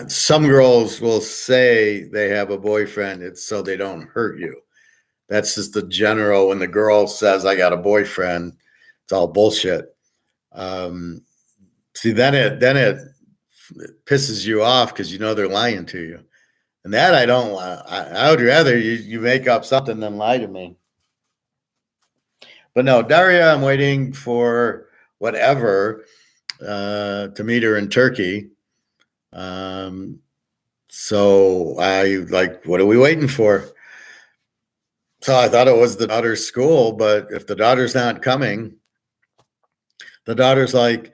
Some girls will say they have a boyfriend. It's so they don't hurt you. That's just the general. When the girl says, I got a boyfriend, it's all bullshit. See, then it pisses you off because you know they're lying to you. And that I don't want. I would rather you make up something than lie to me. But no, Daria, I'm waiting for whatever to meet her in Turkey. So I like, what are we waiting for? So I thought it was the daughter's school, but if the daughter's not coming, the daughter's like,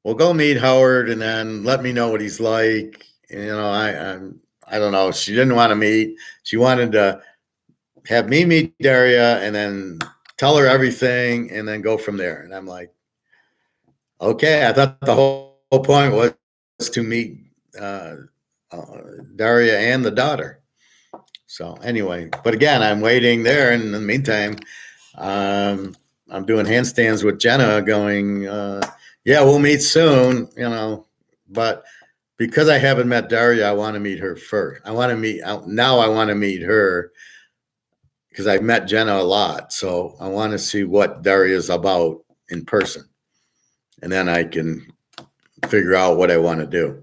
well, go meet Howard and then let me know what he's like. You know, I don't know. She didn't want to meet. She wanted to have me meet Daria and then tell her everything and then go from there. And I'm like, okay. I thought the whole point was to meet Daria and the daughter. So anyway, but again, I'm waiting there. And in the meantime, I'm doing handstands with Jenna going, yeah, we'll meet soon, you know, but because I haven't met Daria, I want to meet her first. I want to meet her because I've met Jenna a lot. So I want to see what Daria's about in person. And then I can figure out what I want to do.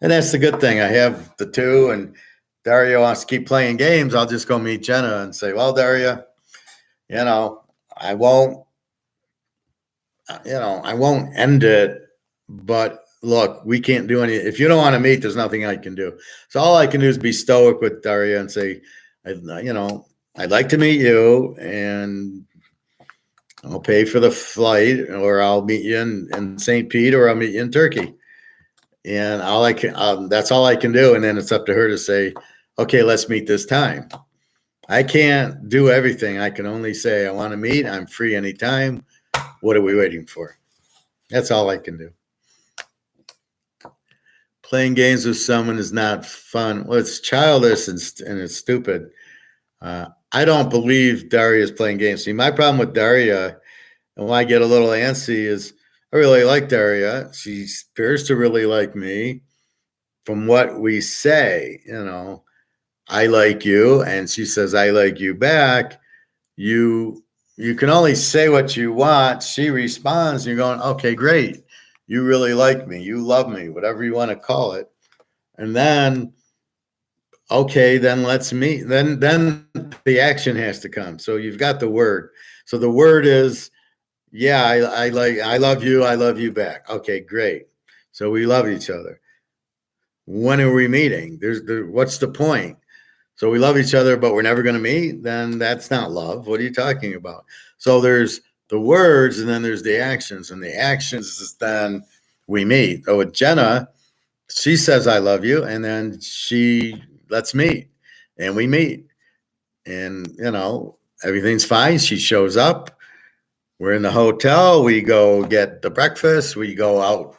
And that's the good thing. I have the two, and Daria wants to keep playing games. I'll just go meet Jenna and say, well, Daria, you know, I won't end it, but look, we can't do any. If you don't want to meet, there's nothing I can do. So all I can do is be stoic with Daria and say, I'd like to meet you, and I'll pay for the flight, or I'll meet you in St. Pete, or I'll meet you in Turkey. And that's all I can do. And then it's up to her to say, okay, let's meet this time. I can't do everything. I can only say, I want to meet. I'm free anytime. What are we waiting for? That's all I can do. Playing games with someone is not fun. Well, it's childish and it's stupid. I don't believe Daria is playing games. See, my problem with Daria, and why I get a little antsy, is I really like Daria. She appears to really like me. From what we say, I like you, and she says, I like you back. You can only say what you want. She responds, and you're going, okay, great. You really like me. You love me, whatever you want to call it. And then, okay, then let's meet. Then the action has to come. So you've got the word. So the word is, yeah, I love you. I love you back. Okay, great. So we love each other. When are we meeting? What's the point? So we love each other, but we're never going to meet? Then that's not love. What are you talking about? So there's the words, and then there's the actions. And the actions is then we meet. Oh, with Jenna, she says, I love you. And then she lets meet. And we meet. And, everything's fine. She shows up. We're in the hotel. We go get the breakfast. We go out,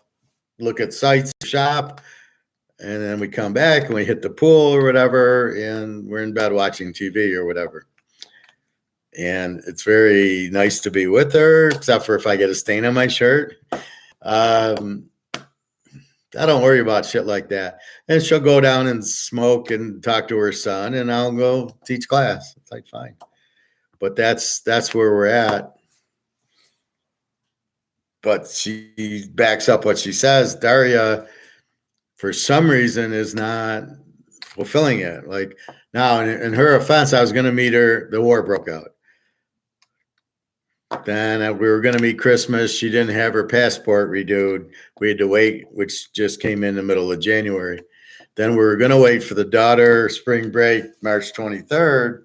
look at sites, shop. And then we come back and we hit the pool or whatever, and we're in bed watching TV or whatever. And it's very nice to be with her, except for if I get a stain on my shirt. I don't worry about shit like that. And she'll go down and smoke and talk to her son, and I'll go teach class. It's like, fine. But that's where we're at. But she backs up what she says. Daria, for some reason, is not fulfilling it. Like, now, in her offense, I was going to meet her. The war broke out. Then we were going to meet Christmas. She didn't have her passport renewed. We had to wait, which just came in the middle of January. Then we were going to wait for the daughter spring break, March 23rd.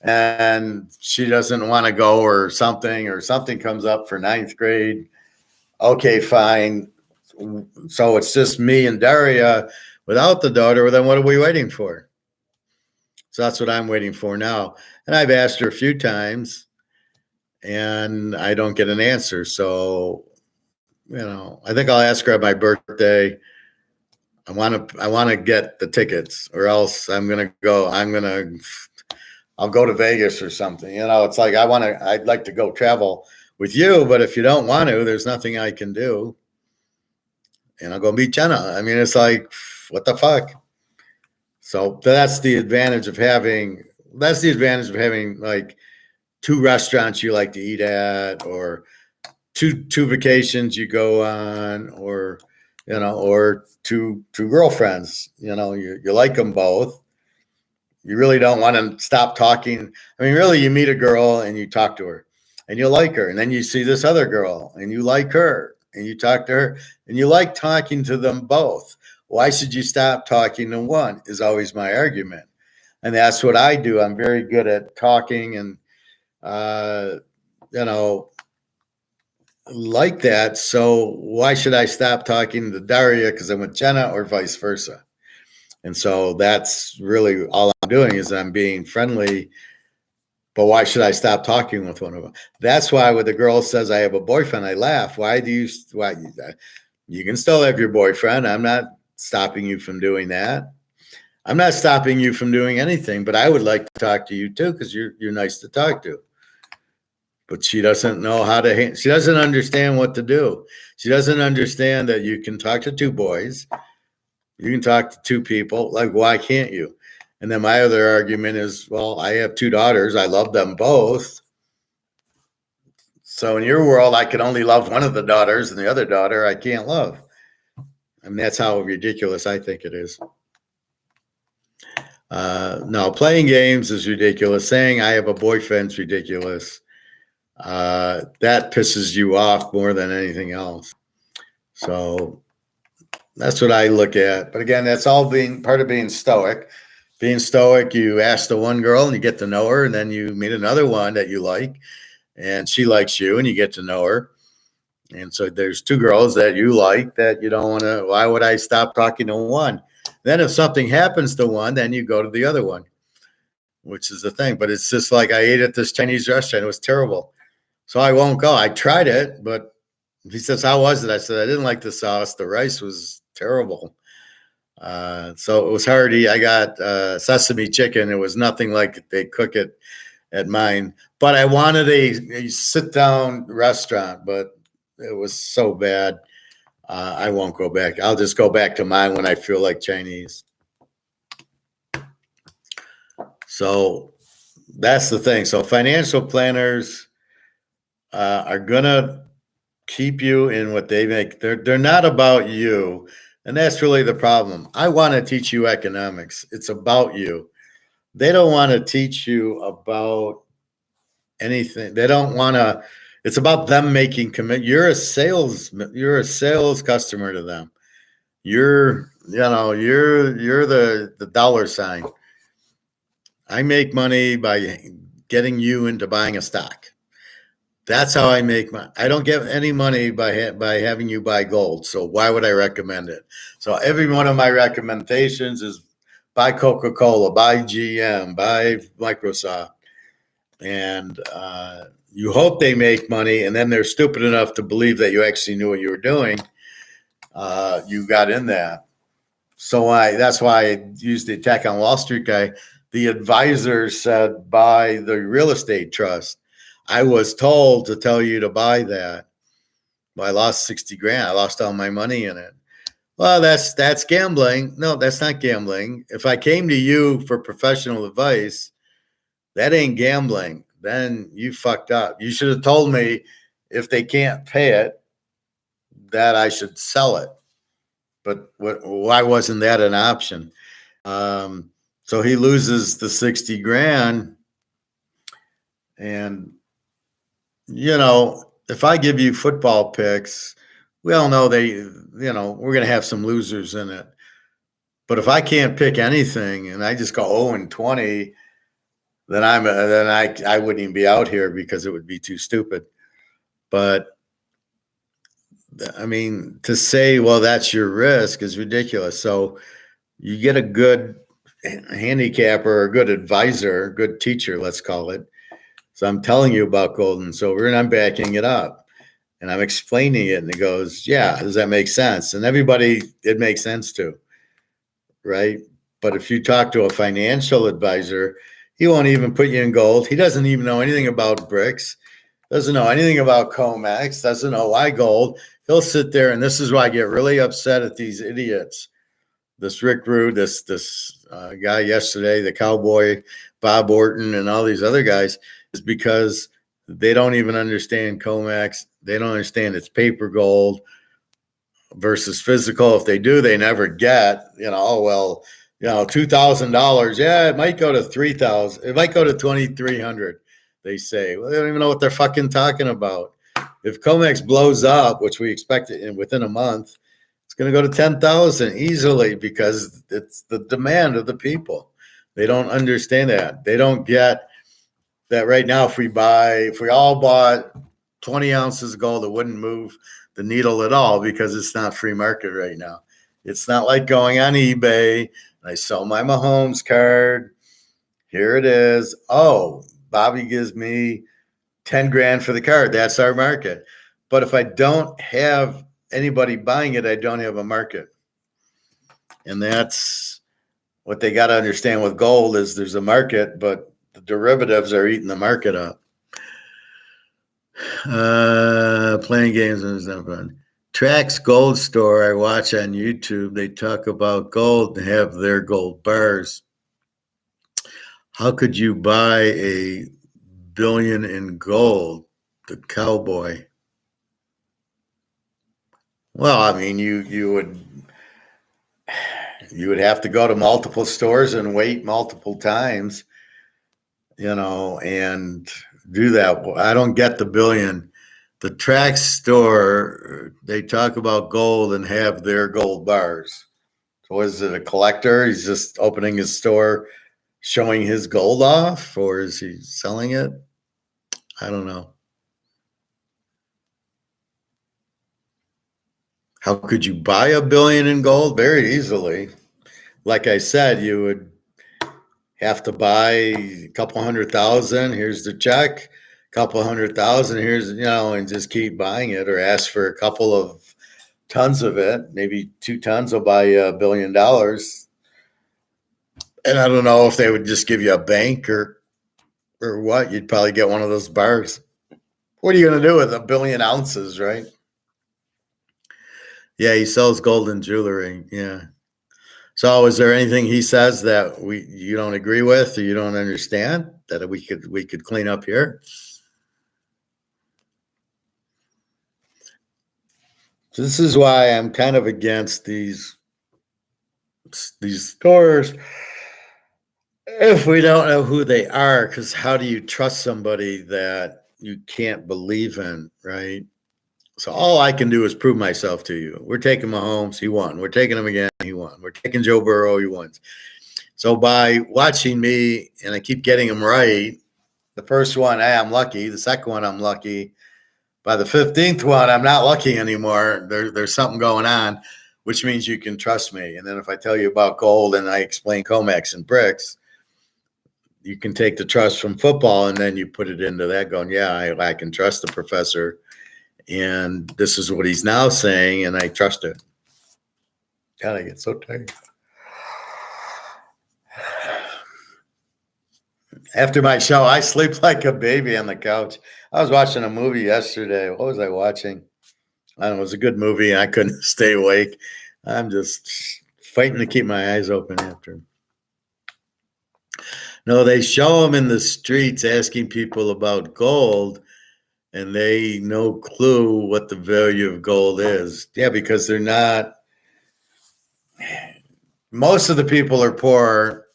And she doesn't want to go, or something comes up for ninth grade. Okay, fine. So it's just me and Daria without the daughter. Then what are we waiting for? So that's what I'm waiting for now. And I've asked her a few times, and I don't get an answer. So, I think I'll ask her at my birthday. I want to get the tickets, or else I'll go to Vegas or something. It's like, I'd like to go travel with you, but if you don't want to, there's nothing I can do. And I'll go meet Jenna. I mean, it's like, what the fuck? So that's the advantage of having that's the advantage of having like two restaurants you like to eat at, or two vacations you go on, or or two girlfriends. You like them both. You really don't want to stop talking. I mean, really, you meet a girl and you talk to her and you like her. And then you see this other girl and you like her and you talk to her and you like talking to them both. Why should you stop talking to one is always my argument. And that's what I do. I'm very good at talking and, you know, like that. So why should I stop talking to Daria because I'm with Jenna, or vice versa? And so that's really all I'm doing is I'm being friendly. But why should I stop talking with one of them? That's why when the girl says I have a boyfriend, I laugh. Why you can still have your boyfriend. I'm not stopping you from doing that. I'm not stopping you from doing anything, but I would like to talk to you too because you're nice to talk to. But she doesn't know how to. She doesn't understand what to do. She doesn't understand that you can talk to two boys. You can talk to two people. Like, why can't you? And then my other argument is, well, I have two daughters. I love them both. So in your world, I can only love one of the daughters, and the other daughter I can't love. I mean, that's how ridiculous I think it is. No, playing games is ridiculous. Saying I have a boyfriend's ridiculous. That pisses you off more than anything else. So that's what I look at. But again, that's all being part of being stoic. Being stoic, you ask the one girl and you get to know her, and then you meet another one that you like, and she likes you, and you get to know her. And so there's two girls that you like that you don't want to. Why would I stop talking to one? Then if something happens to one, then you go to the other one, which is the thing. But it's just like I ate at this Chinese restaurant. It was terrible. So I won't go. I tried it, but he says, how was it? I said, I didn't like the sauce. The rice was terrible. So it was hard to eat. I got sesame chicken. It was nothing like they cook it at mine. But I wanted a sit-down restaurant, but it was so bad. I won't go back. I'll just go back to mine when I feel like Chinese. So that's the thing. So financial planners are going to keep you in what they make. They're not about you. And that's really the problem. I want to teach you economics. It's about you. They don't want to teach you about anything. They don't want to. It's about them making commit. You're a sales customer to them. You're the dollar sign. I make money by getting you into buying a stock. That's how I make money. I don't get any money by having you buy gold. So why would I recommend it? So every one of my recommendations is buy Coca-Cola, buy GM, buy Microsoft. And you hope they make money, and then they're stupid enough to believe that you actually knew what you were doing. You got in that. So that's why I used the Attack on Wall Street guy. The advisor said buy the real estate trust. I was told to tell you to buy that. Well, I lost 60 grand. I lost all my money in it. Well, that's gambling. No, that's not gambling. If I came to you for professional advice, that ain't gambling. Then you fucked up. You should have told me if they can't pay it, that I should sell it. But why wasn't that an option? So he loses the 60 grand. And, if I give you football picks, we all know we're going to have some losers in it. But if I can't pick anything and I just go 0-20, then I wouldn't even be out here because it would be too stupid. But I mean, to say, well, that's your risk is ridiculous. So you get a good handicapper, a good advisor, a good teacher, let's call it. So I'm telling you about gold and silver, and I'm backing it up. And I'm explaining it, and it goes, yeah, does that make sense? And everybody, it makes sense to, right? But if you talk to a financial advisor, he won't even put you in gold. He doesn't even know anything about brics, doesn't know anything about COMEX, doesn't know why gold. He'll sit there, and this is why I get really upset at these idiots. This Rick Rude, this guy yesterday, the cowboy, Bob Orton, and all these other guys, is because they don't even understand COMEX. They don't understand it's paper gold versus physical. If they do, they never get, oh, well, $2,000. Yeah, it might go to 3,000. It might go to 2,300. They say, well, they don't even know what they're fucking talking about. If COMEX blows up, which we expect it within a month, it's going to go to 10,000 easily because it's the demand of the people. They don't understand that. They don't get that right now. If we all bought 20 ounces of gold, it wouldn't move the needle at all because it's not free market right now. It's not like going on eBay. I sell my Mahomes card. Here it is. Oh, Bobby gives me 10 grand for the card. That's our market. But if I don't have anybody buying it, I don't have a market. And that's what they got to understand with gold is there's a market, but the derivatives are eating the market up. Playing games is not fun. Trax Gold Store I watch on YouTube. They talk about gold and have their gold bars. How could you buy $1 billion in gold? The cowboy. Well, I mean, you would have to go to multiple stores and wait multiple times, and do that. I don't get the $1 billion. The Trax store, they talk about gold and have their gold bars. So is it a collector? He's just opening his store, showing his gold off, or is he selling it? I don't know. How could you buy $1 billion in gold? Very easily. Like I said, you would have to buy a couple 100,000. Here's the check. Couple 100,000. Here's, and just keep buying it, or ask for a couple of tons of it. Maybe 2 tons will buy you $1 billion. And I don't know if they would just give you a bank or what. You'd probably get one of those bars. What are you going to do with 1 billion ounces, right? Yeah, he sells gold and jewelry. Yeah. So is there anything he says that you don't agree with or you don't understand that we could clean up here? So this is why I'm kind of against these stores if we don't know who they are, because how do you trust somebody that you can't believe in, right? So all I can do is prove myself to you. We're taking Mahomes, he won. We're taking him again, he won. We're taking Joe Burrow, he won. So by watching me, and I keep getting him right, the first one, I'm lucky. The second one, I'm lucky. By the 15th one, I'm not lucky anymore. There's something going on, which means you can trust me. And then if I tell you about gold and I explain COMEX and brics, you can take the trust from football and then you put it into that going, yeah, I can trust the professor. And this is what he's now saying, and I trust it. God, I get so tired. After my show, I sleep like a baby on the couch. I was watching a movie yesterday. What was I watching? I don't know, it was a good movie, and I couldn't stay awake. I'm just fighting to keep my eyes open after. No, they show them in the streets asking people about gold, and they no clue what the value of gold is. Yeah, because they're not. Most of the people are poor,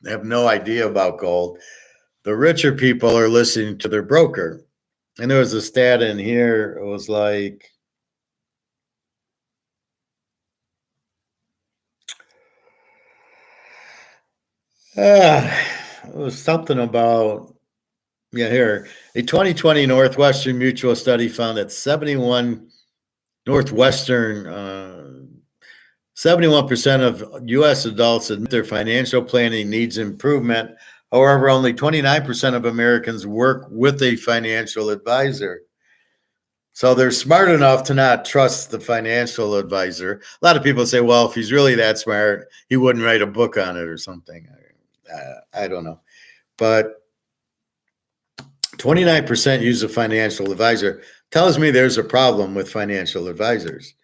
have no idea about gold. The richer people are listening to their broker. And there was a stat in here. It was like, it was something about, here. A 2020 Northwestern Mutual study found that 71% of U.S. adults admit their financial planning needs improvement. However, only 29% of Americans work with a financial advisor. So they're smart enough to not trust the financial advisor. A lot of people say, well, if he's really that smart, he wouldn't write a book on it or something. I don't know. But 29% use a financial advisor. Tells me there's a problem with financial advisors.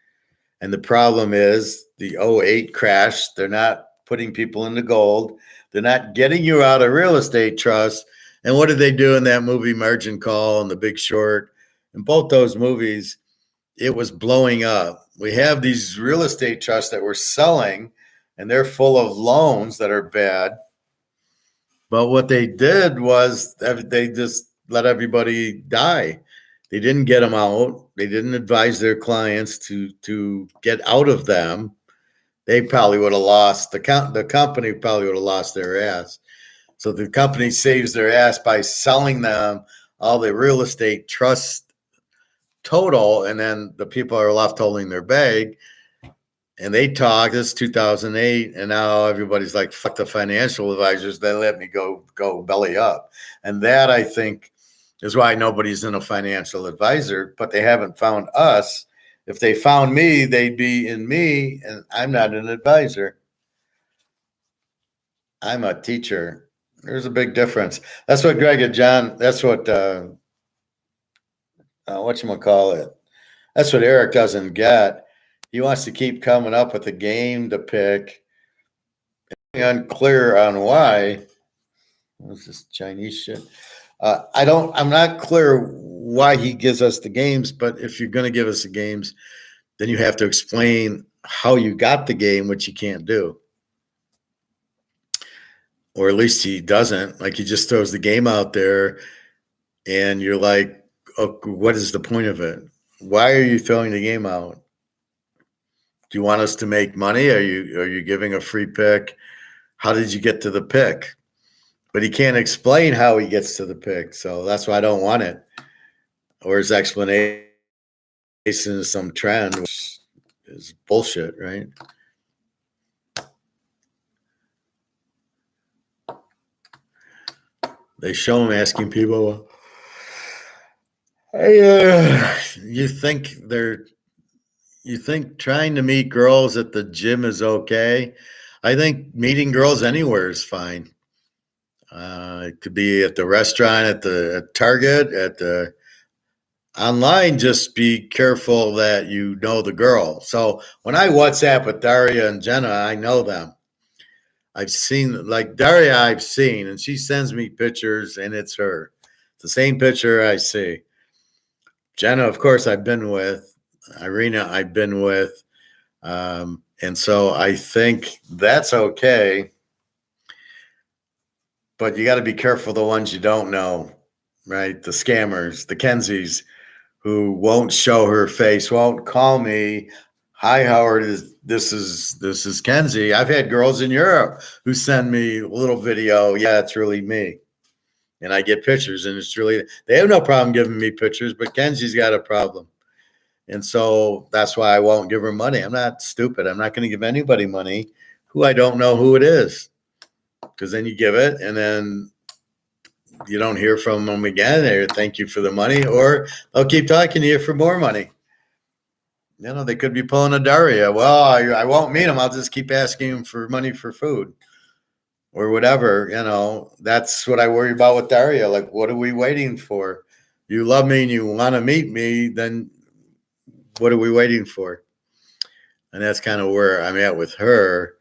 And the problem is the 2008 crash. They're not putting people into gold. They're not getting you out of real estate trust. And what did they do in that movie, Margin Call and The Big Short? In both those movies, it was blowing up. We have these real estate trusts that we're selling, and they're full of loans that are bad. But what they did was they just let everybody die. They didn't get them out. They didn't advise their clients to get out of them. They probably would have lost the company probably would have lost their ass. So the company saves their ass by selling them all the real estate trust total, and then the people are left holding their bag. And they talk. This is 2008, and now everybody's like, "Fuck the financial advisors. They let me go belly up." And that, I think, is why nobody's in a financial advisor. But they haven't found us. If they found me, they'd be in me, and I'm not an advisor. I'm a teacher. There's a big difference. That's what Greg and John. That's what whatchamacallit. That's what Eric doesn't get. He wants to keep coming up with a game to pick. Unclear on why. What's this Chinese shit? I'm not clear why he gives us the games, but if you're going to give us the games, then you have to explain how you got the game, which you can't do. Or at least he doesn't. Like, he just throws the game out there, and you're like, oh, what is the point of it? Why are you throwing the game out? Do you want us to make money? Are you giving a free pick? How did you get to the pick? But he can't explain how he gets to the pick, so that's why I don't want it. Or his explanation is some trend, which is bullshit, right? They show him asking people, "Hey, you think trying to meet girls at the gym is okay?" I think meeting girls anywhere is fine. It could be at the restaurant, at Target, at the online. Just be careful that you know the girl. So when I WhatsApp with Daria and Jenna, I know them. I've seen, like Daria, and she sends me pictures, and it's her. It's the same picture I see. Jenna, of course, I've been with. Irina, I've been with. And so I think that's okay. But you got to be careful the ones you don't know, right? The scammers, the Kenzies, who won't show her face, won't call me. Hi, Howard. This is Kenzie. I've had girls in Europe who send me a little video. Yeah, it's really me. And I get pictures, and it's really, they have no problem giving me pictures, but Kenzie's got a problem. And so that's why I won't give her money. I'm not stupid. I'm not going to give anybody money who I don't know who it is. Because then you give it, and then you don't hear from them again. They thank you for the money, or they'll keep talking to you for more money. You know, they could be pulling a Daria. Well, I won't meet them. I'll just keep asking them for money for food or whatever. You know, that's what I worry about with Daria. Like, what are we waiting for? You love me and you want to meet me, then what are we waiting for? And that's kind of where I'm at with her.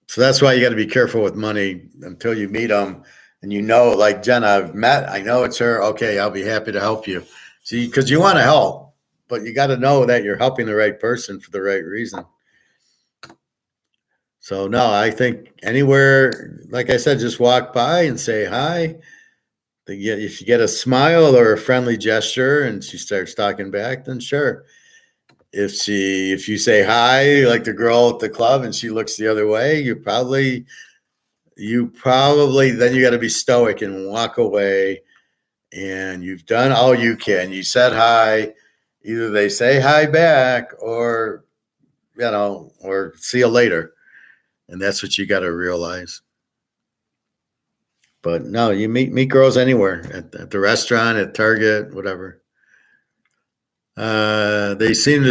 So that's why you got to be careful with money until you meet them, and you know, like Jenna, I've met. I know it's her. Okay, I'll be happy to help you. See, because you want to help, but you got to know that you're helping the right person for the right reason. So no, I think anywhere, like I said, just walk by and say hi. If you get a smile or a friendly gesture and she starts talking back, then sure. If you say hi, like the girl at the club, and she looks the other way, you probably then you got to be stoic and walk away. And you've done all you can. You said hi. Either they say hi back, or or see you later. And that's what you got to realize. But no, you meet girls anywhere, at the restaurant, at Target, whatever. They seem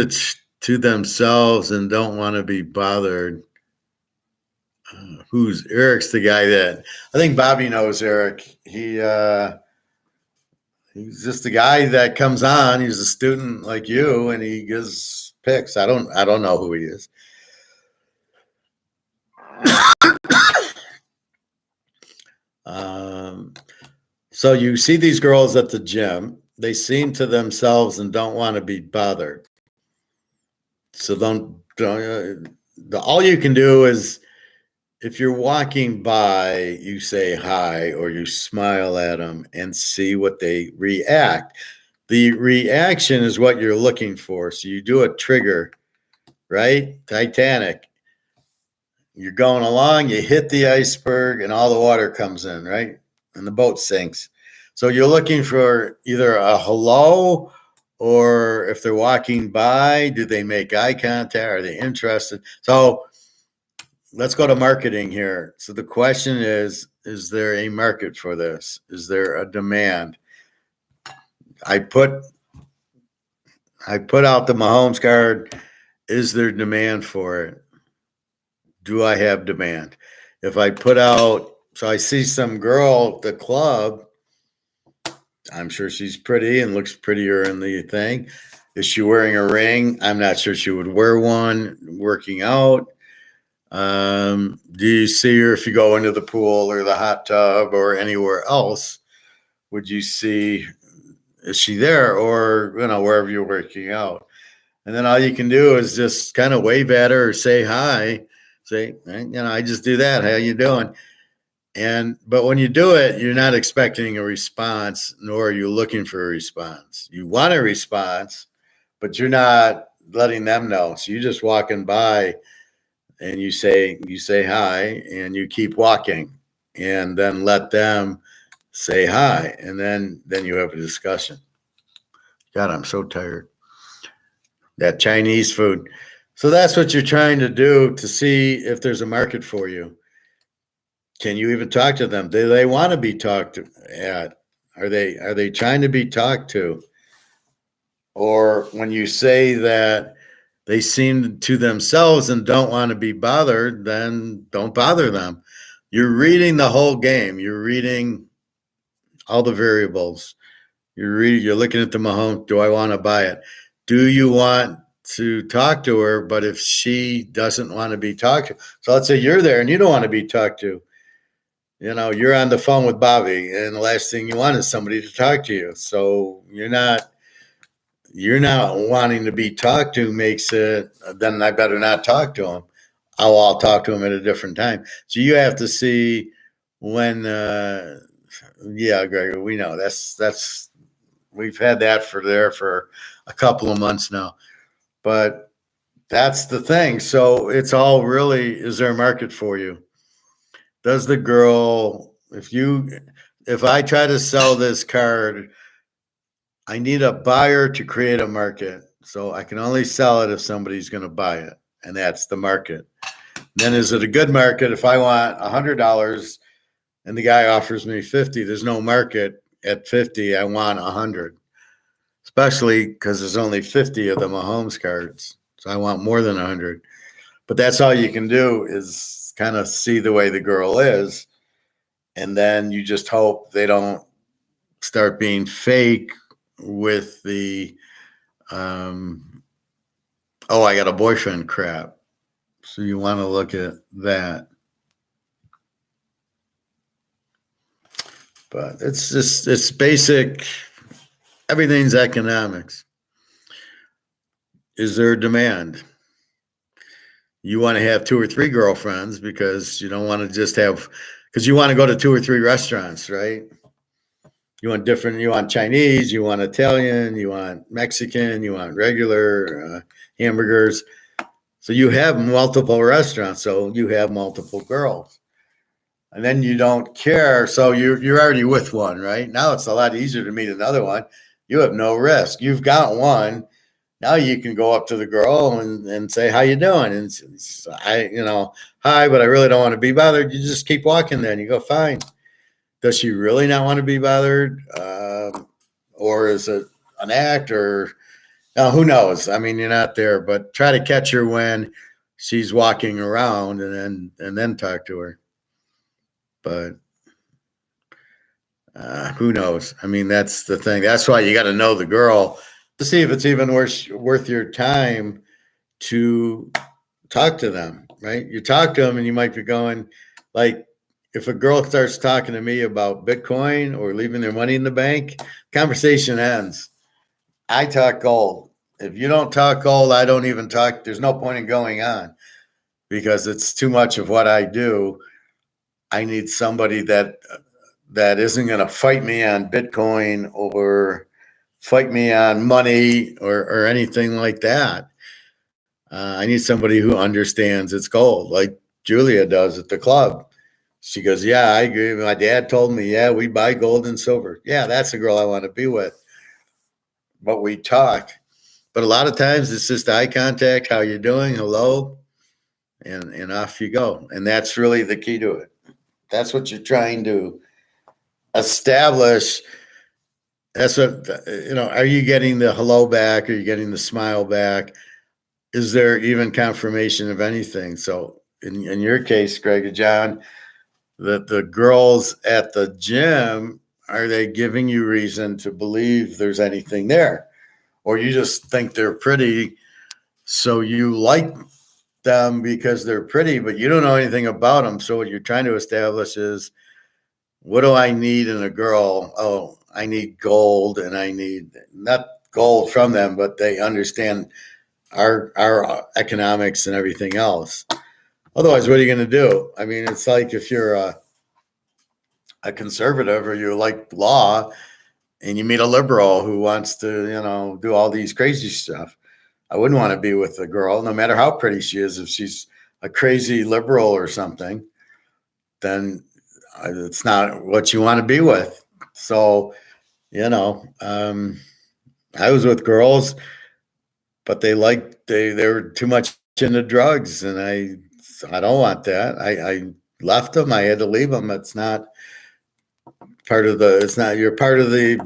to themselves and don't want to be bothered. Who's Eric's the guy that I think Bobby knows Eric. He's just the guy that comes on. He's a student like you, and he gives picks. I don't know who he is. So you see these girls at the gym. They seem to themselves and don't want to be bothered. So all you can do is if you're walking by, you say hi or you smile at them and see what they react. The reaction is what you're looking for. So you do a trigger, right? Titanic. You're going along, you hit the iceberg, and all the water comes in, right? And the boat sinks. So you're looking for either a hello, or if they're walking by, do they make eye contact? Are they interested? So let's go to marketing here. So the question is there a market for this? Is there a demand? I put out the Mahomes card. Is there demand for it? Do I have demand? If I put out, so I see some girl at the club, I'm sure she's pretty and looks prettier in the thing. Is she wearing a ring? I'm not sure she would wear one working out. Do you see her if you go into the pool or the hot tub or anywhere else? Would you see, is she there, or, wherever you're working out? And then all you can do is just kind of wave at her or say hi. Say, I just do that. How you doing? But when you do it, you're not expecting a response, nor are you looking for a response. You want a response, but you're not letting them know. So you're just walking by and you say hi and you keep walking, and then let them say hi. And then you have a discussion. God, I'm so tired. That Chinese food. So that's what you're trying to do to see if there's a market for you. Can you even talk to them? Do they want to be talked at? Are they trying to be talked to? Or when you say that they seem to themselves and don't want to be bothered, then don't bother them. You're reading the whole game. You're reading all the variables. You're looking at the Mahomes. Do I want to buy it? Do you want to talk to her? But if she doesn't want to be talked to, so let's say you're there and you don't want to be talked to. You're on the phone with Bobby, and the last thing you want is somebody to talk to you. So you're not wanting to be talked to, makes it, then I better not talk to him. I'll talk to him at a different time. So you have to see when, yeah, Gregor, we know that's we've had that for a couple of months now, but that's the thing. So it's all really, is there a market for you? Does the girl, if I try to sell this card, I need a buyer to create a market. So I can only sell it if somebody's going to buy it. And that's the market. Then is it a good market? If I want $100 and the guy offers me 50, there's no market at 50. I want 100, especially because there's only 50 of the Mahomes cards. So I want more than 100. But that's all you can do is kind of see the way the girl is. And then you just hope they don't start being fake with the, oh, I got a boyfriend crap. So you want to look at that. But it's basic. Everything's economics. Is there a demand? You want to have 2 or 3 girlfriends because you don't want to just have, because you want to go to 2 or 3 restaurants, right? You want Chinese, you want Italian, you want Mexican, you want regular hamburgers. So you have multiple restaurants, so you have multiple girls. And then you don't care, so you're already with one, right? Now it's a lot easier to meet another one. You have no risk. You've got one. Now you can go up to the girl and say, how you doing? And hi, but I really don't want to be bothered. You just keep walking then. You go, fine. Does she really not want to be bothered? Or is it an act? Or who knows? I mean, you're not there, but try to catch her when she's walking around and then talk to her. But who knows? I mean, that's the thing. That's why you got to know the girl to see if it's even worth your time to talk to them. right? You talk to them and you might be going, like, if a girl starts talking to me about Bitcoin or leaving their money in the bank, conversation ends. I talk gold. If you don't talk gold, I don't even talk. There's no point in going on because it's too much of what I do. I need somebody that isn't going to fight me on Bitcoin or fight me on money or anything like that. I need somebody who understands it's gold, like Julia does at the club. She goes, yeah, I agree. My dad told me, yeah, we buy gold and silver. Yeah, that's the girl I want to be with. But we talk. But a lot of times it's just eye contact. How you doing? Hello. And off you go. And that's really the key to it. That's what you're trying to establish. That's what, are you getting the hello back? Are you getting the smile back? Is there even confirmation of anything? So in your case, Greg and John, the girls at the gym, are they giving you reason to believe there's anything there? Or you just think they're pretty, so you like them because they're pretty, but you don't know anything about them. So what you're trying to establish is, what do I need in a girl? Oh, I need gold, and I need not gold from them, but they understand our economics and everything else. Otherwise, what are you going to do? I mean, it's like if you're a conservative or you like law and you meet a liberal who wants to, do all these crazy stuff. I wouldn't want to be with a girl, no matter how pretty she is. If she's a crazy liberal or something, then it's not what you want to be with. So, I was with girls, but they were too much into drugs, and I don't want that. I left them. I had to leave them. It's not it's not, you're part of the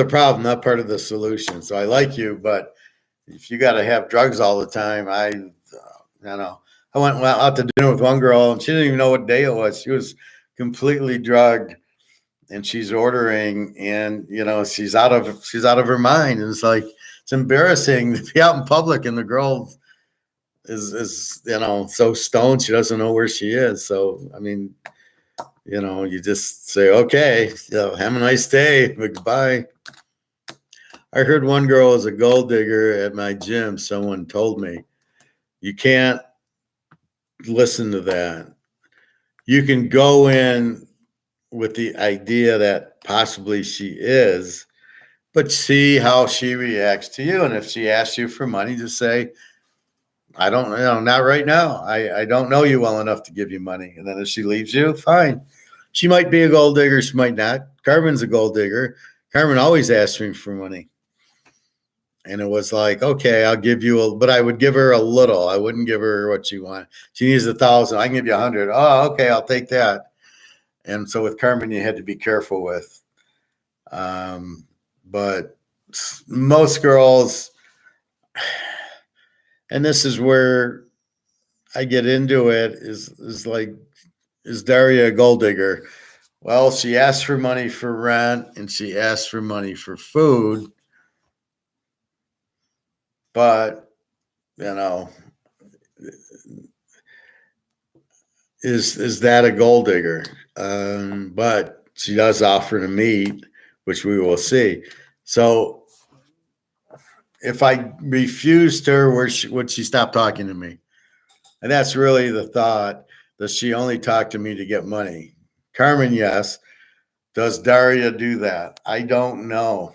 problem, not part of the solution. So I like you, but if you got to have drugs all the time, I went out to dinner with one girl and she didn't even know what day it was. She was completely drugged, and she's ordering, and she's out of her mind. And it's like, it's embarrassing to be out in public and the girl is so stoned she doesn't know where she is. So I mean, you just say, okay, have a nice day, goodbye. I heard one girl was a gold digger at my gym. Someone told me, you can't listen to that. You can go in with the idea that possibly she is, but see how she reacts to you. And if she asks you for money, just say, I don't not right now. I don't know you well enough to give you money. And then if she leaves you, fine. She might be a gold digger. She might not. Carmen's a gold digger. Carmen always asked me for money. And it was like, okay, I'll give you but I would give her a little. I wouldn't give her what she wants. She needs 1,000. I can give you 100. Oh, okay, I'll take that. And so with Carmen, you had to be careful with. But most girls, and this is where I get into it, is like, is Daria a gold digger? Well, she asked for money for rent and she asked for money for food. But, is that a gold digger? But she does offer to meet, which we will see. So if I refused her, would she stop talking to me? And that's really the thought. Does she only talk to me to get money? Carmen, yes. Does Daria do that? I don't know.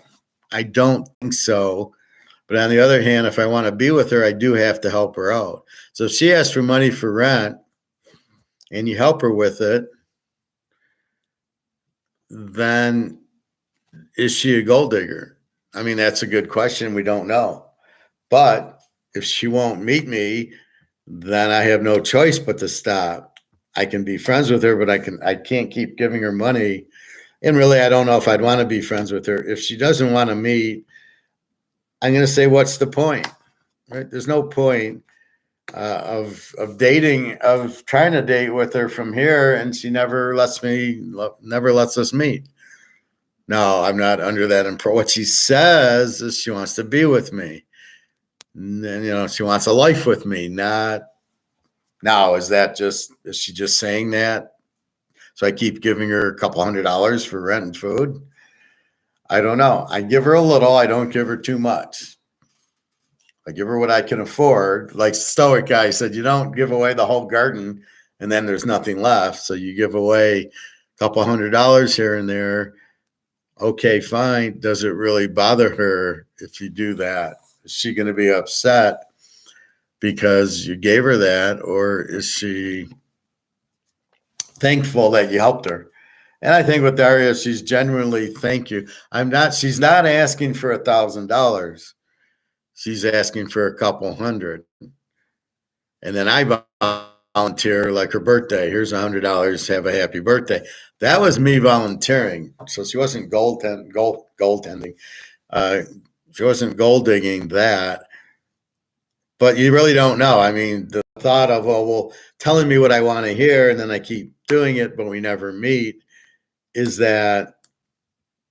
I don't think so. But on the other hand, if I want to be with her, I do have to help her out. So if she asks for money for rent and you help her with it, then is she a gold digger? I mean, that's a good question. We don't know. But if she won't meet me, then I have no choice but to stop. I can be friends with her, but I can't keep giving her money. And really, I don't know if I'd want to be friends with her. If she doesn't want to meet, I'm going to say, what's the point? Right? There's no point of dating, of trying to date with her from here, and she never lets us meet. No, I'm not under that. What she says is she wants to be with me. And, she wants a life with me, not Now, is she just saying that? So I keep giving her a couple $100 for rent and food? I don't know. I give her a little. I don't give her too much. I give her what I can afford. Like Stoic guy said, you don't give away the whole garden and then there's nothing left. So you give away a couple $100 here and there. Okay, fine. Does it really bother her if you do that? Is she going to be upset because you gave her that, or is she thankful that you helped her? And I think with Daria, she's genuinely thank you. She's not asking for $1,000. She's asking for a couple hundred. And then I volunteer, like her birthday. Here's $100. Have a happy birthday. That was me volunteering. So she wasn't goaltending. She wasn't gold digging that. But you really don't know. I mean, the thought of, oh, well, telling me what I want to hear, and then I keep doing it, but we never meet. Is that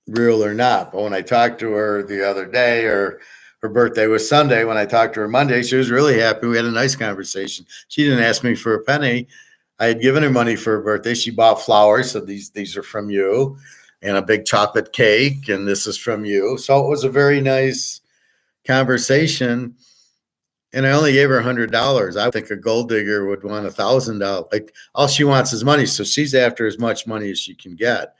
real or not? But when I talked to her the other day, or her birthday was Sunday, when I talked to her Monday, she was really happy. We had a nice conversation. She didn't ask me for a penny. I had given her money for her birthday. She bought flowers. So these are from you, and a big chocolate cake. And this is from you. So it was a very nice conversation. And I only gave her $100. I think a gold digger would want $1,000. Like, all she wants is money. So she's after as much money as she can get.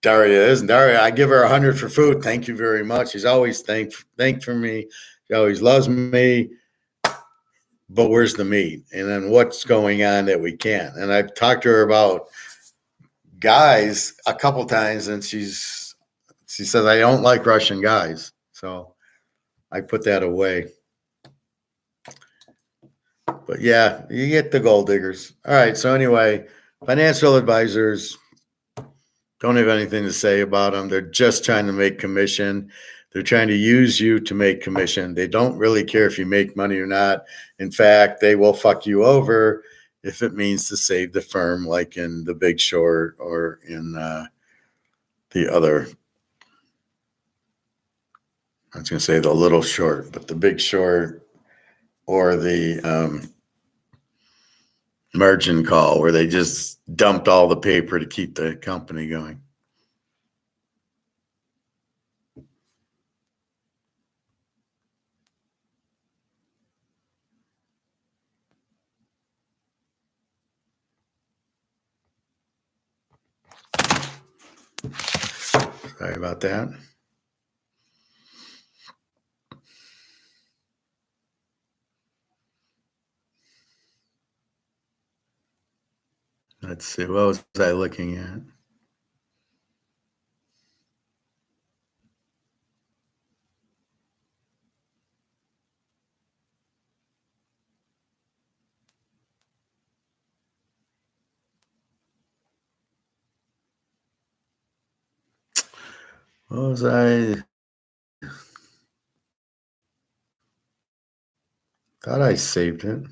Daria isn't. Daria, I give her 100 for food. Thank you very much. She's always thanked for me. She always loves me. But where's the meat? And then what's going on that we can't? And I've talked to her about guys a couple times, and she says, I don't like Russian guys. So I put that away. But yeah, you get the gold diggers. All right. So anyway, financial advisors don't have anything to say about them. They're just trying to make commission. They're trying to use you to make commission. They don't really care if you make money or not. In fact, they will fuck you over if it means to save the firm, like in The Big Short or in the other. I was going to say The Little Short, but The Big Short or the margin call, where they just dumped all the paper to keep the company going. Sorry about that. Let's see. What was I looking at? What was I? Thought I saved it.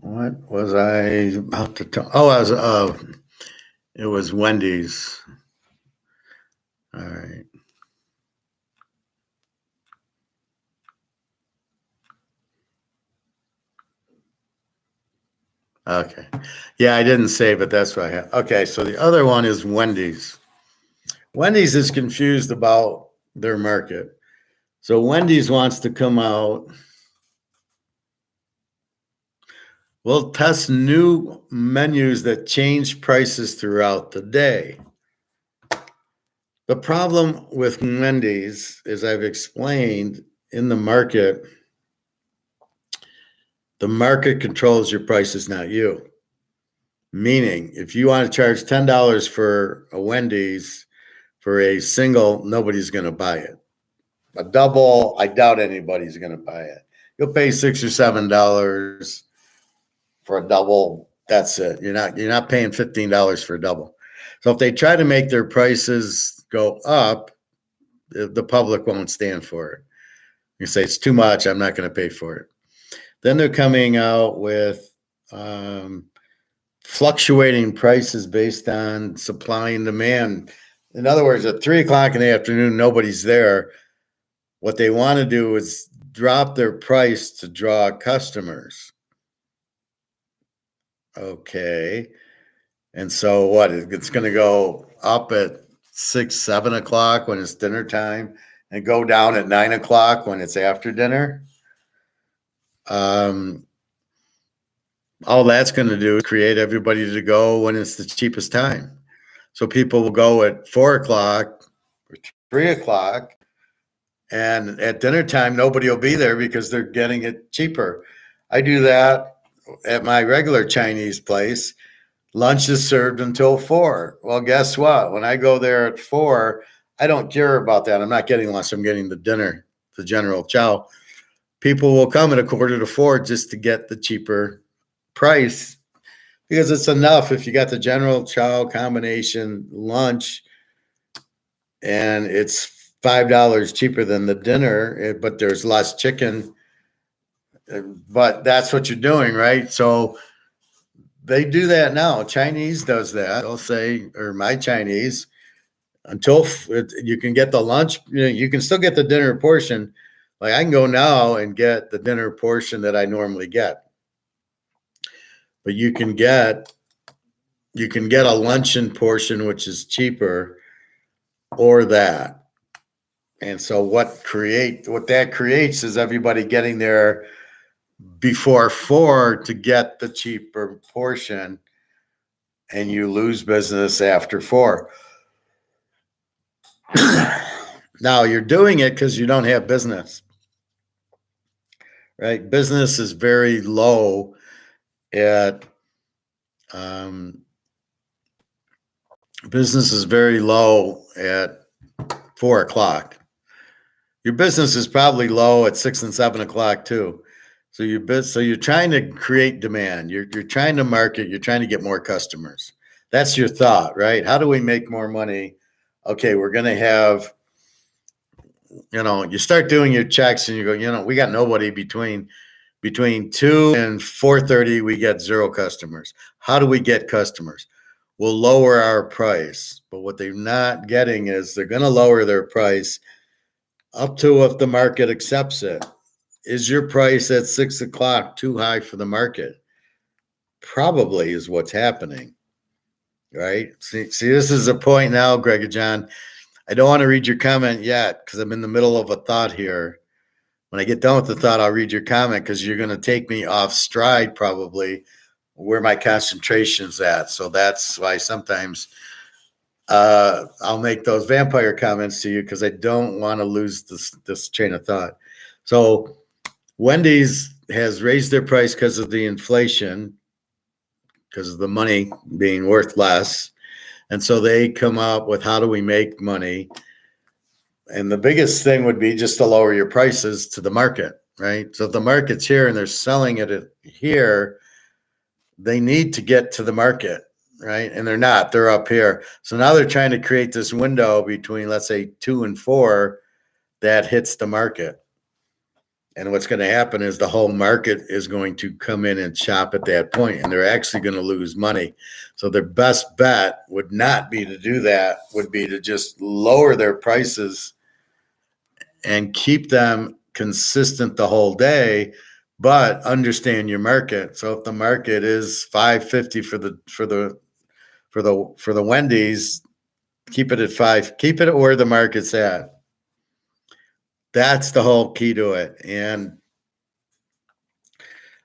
What was I about to talk? Oh, it was Wendy's. All right. Okay. Yeah, I didn't save it. That's what I have. Okay, so the other one is Wendy's. Wendy's is confused about their market. So Wendy's wants to come out. We'll test new menus that change prices throughout the day. The problem with Wendy's, as I've explained, in the market controls your prices, not you. Meaning, if you want to charge $10 for a Wendy's for a single, nobody's going to buy it. A double, I doubt anybody's going to buy it. You'll pay $6 or $7 for a double. That's it. You're not paying $15 for a double. So if they try to make their prices go up, the public won't stand for it. You say it's too much, I'm not going to pay for it. Then they're coming out with fluctuating prices based on supply and demand. In other words, at 3:00 in the afternoon, nobody's there. What they want to do is drop their price to draw customers. Okay. And so what? It's going to go up at 6, 7 o'clock when it's dinner time and go down at 9 o'clock when it's after dinner. All that's going to do is create everybody to go when it's the cheapest time. So people will go at 4 o'clock or 3 o'clock, and at dinner time, nobody will be there because they're getting it cheaper. I do that at my regular Chinese place. Lunch is served until 4. Well, guess what? When I go there at 4, I don't care about that. I'm not getting lunch. I'm getting the dinner, the general chow. People will come at 3:45 just to get the cheaper price because it's enough if you got the general chow combination lunch and it's $5 cheaper than the dinner, but there's less chicken. But that's what you're doing, right? So they do that now. Chinese does that. They'll say, or my Chinese, until you can get the lunch, you can still get the dinner portion. Like I can go now and get the dinner portion that I normally get. But you can get a luncheon portion, which is cheaper, or that. And so what that creates is everybody getting there before 4 to get the cheaper portion, and you lose business after 4. Now you're doing it because you don't have business, right? Business is very low at 4 o'clock. Your business is probably low at 6 and 7 o'clock too. So you're trying to create demand. You're trying to market. You're trying to get more customers. That's your thought, right? How do we make more money? Okay, we're going to have, you start doing your checks and you go, we got nobody between 2 and 4:30. We get 0 customers. How do we get customers? We'll lower our price. But what they're not getting is they're going to lower their price up to if the market accepts it. Is your price at 6 o'clock too high for the market? Probably is what's happening, right? See, this is a point now, Greg and John. I don't want to read your comment yet because I'm in the middle of a thought here. When I get done with the thought, I'll read your comment because you're going to take me off stride probably where my concentration's at. So that's why sometimes I'll make those vampire comments to you because I don't want to lose this train of thought. So Wendy's has raised their price because of the inflation, because of the money being worth less. And so they come up with how do we make money? And the biggest thing would be just to lower your prices to the market, right? So if the market's here and they're selling it here, they need to get to the market, right? And they're not, they're up here. So now they're trying to create this window between, let's say, 2 and 4 that hits the market. And what's going to happen is the whole market is going to come in and shop at that point, and they're actually going to lose money. So their best bet would not be to do that, would be to just lower their prices and keep them consistent the whole day, but understand your market. So if the market is $5.50 for the Wendy's, keep it at $5. Keep it at where the market's at. That's the whole key to it. And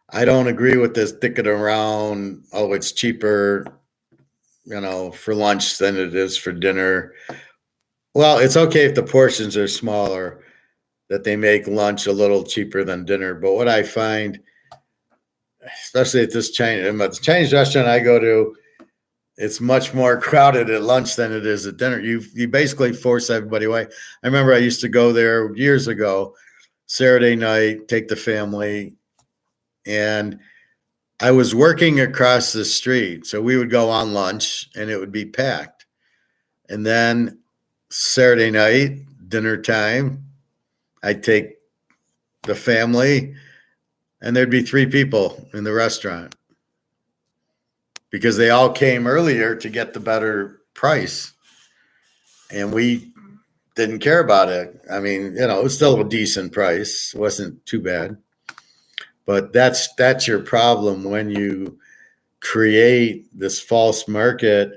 I don't agree with this dicking around, oh, it's cheaper, for lunch than it is for dinner. Well, it's okay if the portions are smaller, that they make lunch a little cheaper than dinner. But what I find, especially at the Chinese restaurant I go to, it's much more crowded at lunch than it is at dinner. You basically force everybody away. I remember I used to go there years ago, Saturday night, take the family, and I was working across the street. So we would go on lunch and it would be packed. And then Saturday night, dinner time, I'd take the family, and there'd be 3 people in the restaurant because they all came earlier to get the better price. And we didn't care about it. I mean, it was still a decent price. It wasn't too bad. But that's your problem when you create this false market,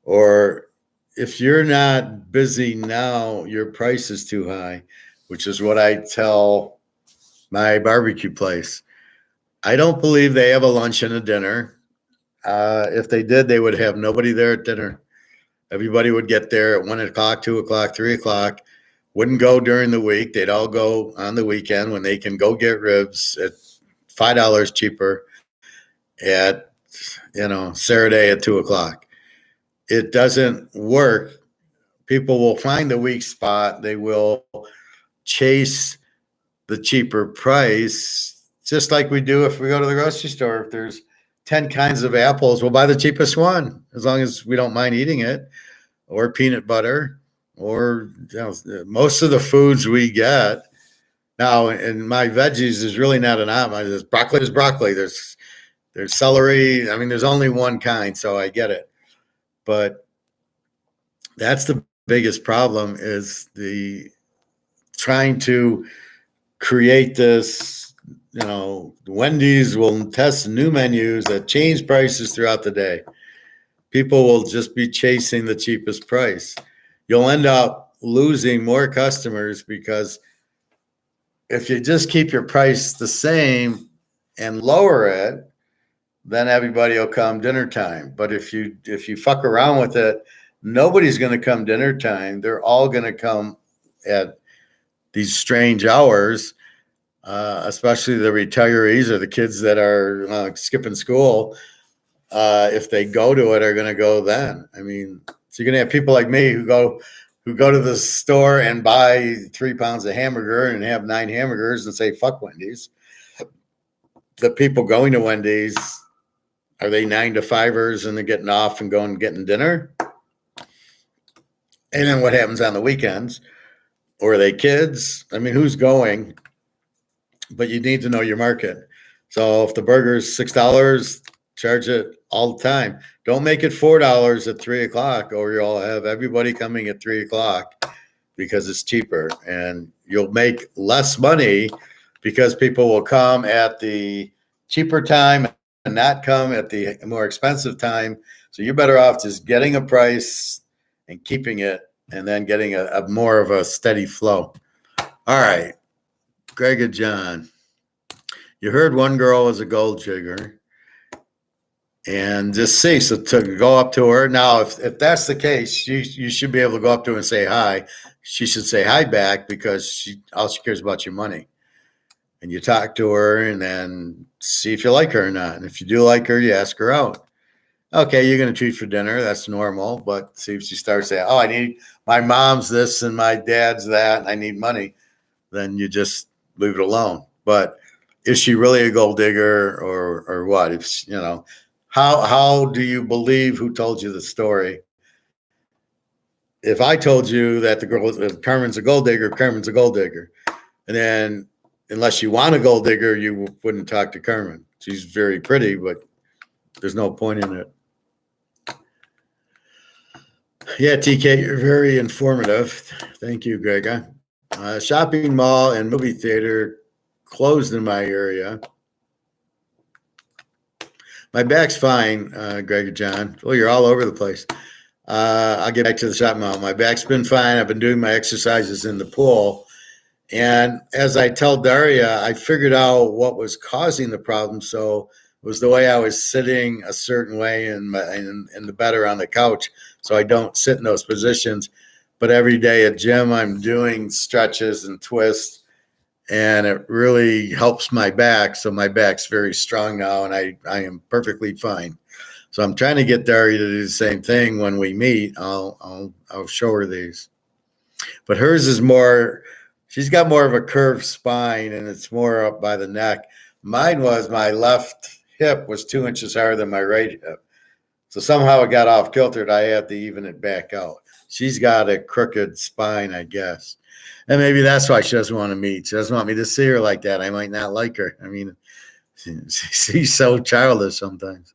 or if you're not busy now, your price is too high, which is what I tell my barbecue place. I don't believe they have a lunch and a dinner. If they did, they would have nobody there at dinner. Everybody would get there at 1 o'clock, 2 o'clock, 3 o'clock. Wouldn't go during the week. They'd all go on the weekend when they can go get ribs at $5 cheaper at Saturday at 2 o'clock. It doesn't work. People will find the weak spot. They will chase the cheaper price, just like we do if we go to the grocery store. If there's 10 kinds of apples, we'll buy the cheapest one, as long as we don't mind eating it, or peanut butter, or most of the foods we get. Now, in my veggies, there's really not an option. There's broccoli. There's celery. I mean, there's only one kind, so I get it. But that's the biggest problem, is the trying to create this. Wendy's will test new menus that change prices throughout the day. People will just be chasing the cheapest price. You'll end up losing more customers, because if you just keep your price the same and lower it, then everybody will come dinner time. But if you fuck around with it, nobody's going to come dinner time. They're all going to come at these strange hours, especially the retirees or the kids that are skipping school. If they go to it, are going to go then. I mean, so you're going to have people like me who go to the store and buy 3 pounds of hamburger and have 9 hamburgers and say, fuck Wendy's. The people going to Wendy's, are they 9 to 5ers and they're getting off and going and getting dinner? And then what happens on the weekends? Or are they kids? I mean, who's going? But you need to know your market. So if the burger's $6, charge it all the time. Don't make it $4 at 3 o'clock, or you'll have everybody coming at 3 o'clock because it's cheaper. And you'll make less money because people will come at the cheaper time and not come at the more expensive time. So you're better off just getting a price and keeping it, and then getting a more of a steady flow. All right, Greg and John, you heard one girl was a gold digger, and just see, so to go up to her. Now, if that's the case, you should be able to go up to her and say hi. She should say hi back, because all she cares about your money. And you talk to her and then see if you like her or not. And if you do like her, you ask her out. Okay, you're going to treat for dinner. That's normal. But see if she starts saying, oh, I need my mom's this and my dad's that, and I need money, then you just leave it alone. But is she really a gold digger, or what? If how do you believe who told you the story? If I told you that if Carmen's a gold digger, Carmen's a gold digger. And then, unless you want a gold digger, you wouldn't talk to Carmen. She's very pretty, but there's no point in it. Yeah, TK, you're very informative. Thank you, Greg. Shopping mall and movie theater closed in my area. My back's fine, Greg and John. Well, you're all over the place. I'll get back to the shopping mall. My back's been fine. I've been doing my exercises in the pool. And as I tell Daria, I figured out what was causing the problem. So it was the way I was sitting a certain way in the bed or on the couch. So I don't sit in those positions. But every day at gym, I'm doing stretches and twists, and it really helps my back. So my back's very strong now, and I am perfectly fine. So I'm trying to get Daria to do the same thing when we meet. I'll show her these. But hers is more, she's got more of a curved spine, and it's more up by the neck. Mine was, my left hip was 2 inches higher than my right hip. So somehow it got off kiltered. I had to even it back out. she's got a crooked spine, I guess. And maybe that's why she doesn't want to meet. She doesn't want me to see her like that. I might not like her. I mean, she's so childish sometimes.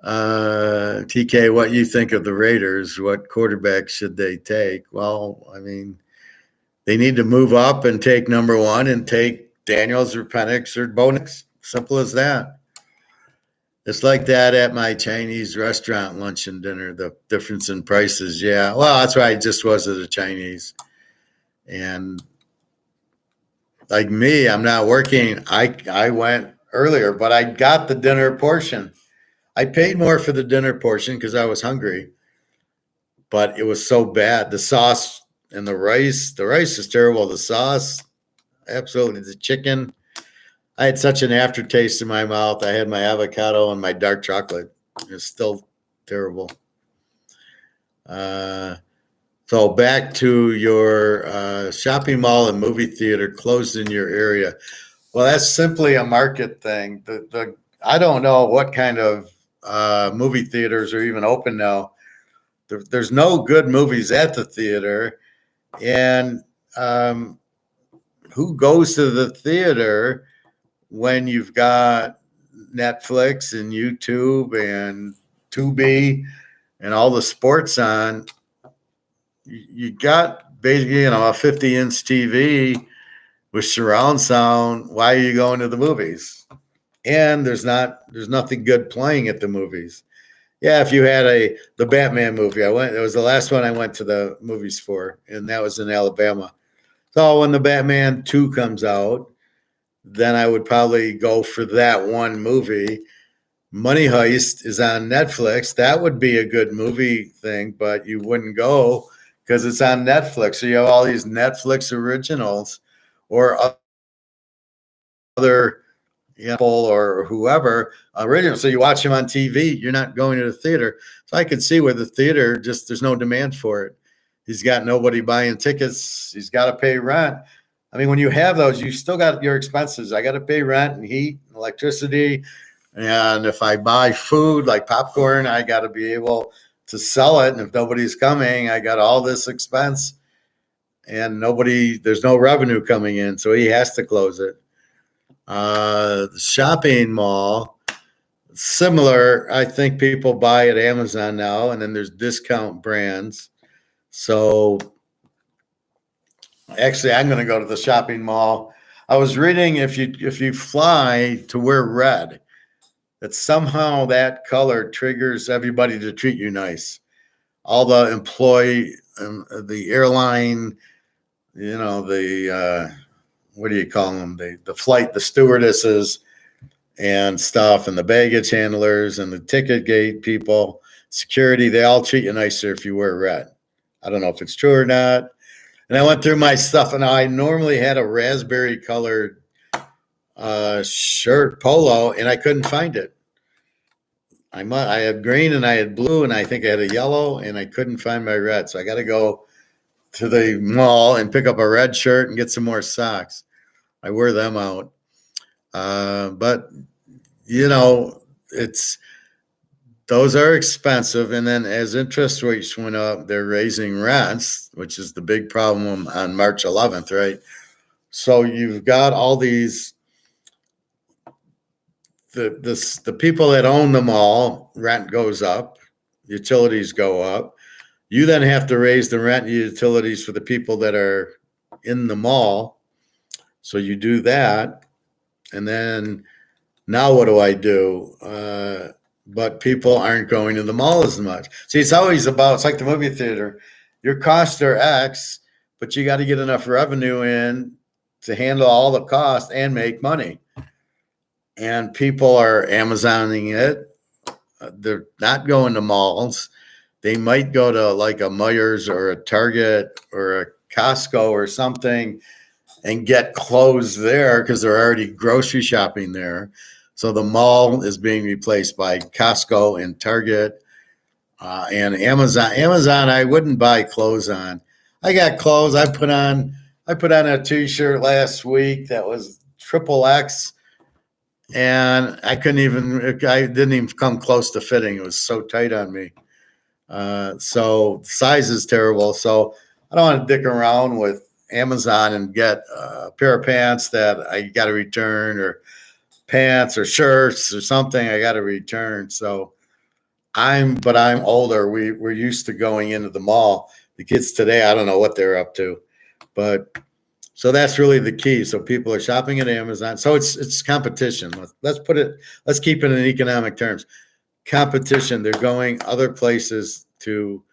TK, what you think of the Raiders? What quarterback should they take? Well, I mean, they need to move up and take number one and take Daniels or Penix or Bo Nix. Simple as that. It's like that at my Chinese restaurant lunch and dinner, the difference in prices. Yeah, well, that's why I just was at a Chinese. And like me, I'm not working. I went earlier, but I got the dinner portion. I paid more for the dinner portion because I was hungry, but it was so bad. The sauce and the rice is terrible. The sauce, absolutely. The chicken, I had such an aftertaste in my mouth. I had my avocado and my dark chocolate. It's still terrible. So back to your shopping mall and movie theater closed in your area. Well, that's simply a market thing. I don't know what kind of movie theaters are even open now. There's no good movies at the theater, and who goes to the theater when you've got Netflix and YouTube and Tubi and all the sports on? You got basically, a 50-inch TV with surround sound. Why are you going to the movies? And there's nothing good playing at the movies. Yeah, if you had the Batman movie, it was the last one I went to the movies for, and that was in Alabama. So when the Batman 2 comes out, then I would probably go for that one movie. Money Heist is on Netflix. That would be a good movie thing, but you wouldn't go because it's on Netflix. So you have all these Netflix originals or other or whoever original. So you watch them on TV. You're not going to the theater. So I could see where the theater there's no demand for it. He's got nobody buying tickets. He's got to pay rent. I mean, when you have those, you still got your expenses. I got to pay rent and heat and electricity. And if I buy food like popcorn, I got to be able to sell it. And if nobody's coming, I got all this expense and there's no revenue coming in. So he has to close it. The shopping mall, similar. I think people buy at Amazon now, and then there's discount brands. So actually, I'm going to go to the shopping mall. I was reading if you fly to wear red, that somehow that color triggers everybody to treat you nice. All the employee, the airline, what do you call them? The flight, the stewardesses and stuff, and the baggage handlers and the ticket gate people, security, they all treat you nicer if you wear red. I don't know if it's true or not. And I went through my stuff, and I normally had a raspberry colored shirt polo, and I couldn't find it. I had green and I had blue, and I think I had a yellow, and I couldn't find my red. So I got to go to the mall and pick up a red shirt and get some more socks. I wear them out. But those are expensive. And then as interest rates went up, they're raising rents, which is the big problem on March 11th, right? So you've got all these, the people that own the mall, rent goes up, utilities go up. You then have to raise the rent and utilities for the people that are in the mall. So you do that. And then now what do I do? But people aren't going to the mall as much. See, it's like the movie theater. Your costs are X, but you got to get enough revenue in to handle all the costs and make money. And people are Amazoning it. They're not going to malls. They might go to like a Meijer's or a Target or a Costco or something and get clothes there because they're already grocery shopping there. So the mall is being replaced by Costco and Target and Amazon. Amazon, I wouldn't buy clothes on. I got clothes. I put on a T-shirt last week that was XXX, and I didn't even come close to fitting. It was so tight on me. So size is terrible. So I don't want to dick around with Amazon and get a pair of pants that I got to return, or pants or shirts or something I got to return. So but I'm older. We're used to going into the mall. The kids today, I don't know what they're up to, but so that's really the key. So people are shopping at Amazon. So it's competition. Let's keep it in economic terms. Competition. They're going other places to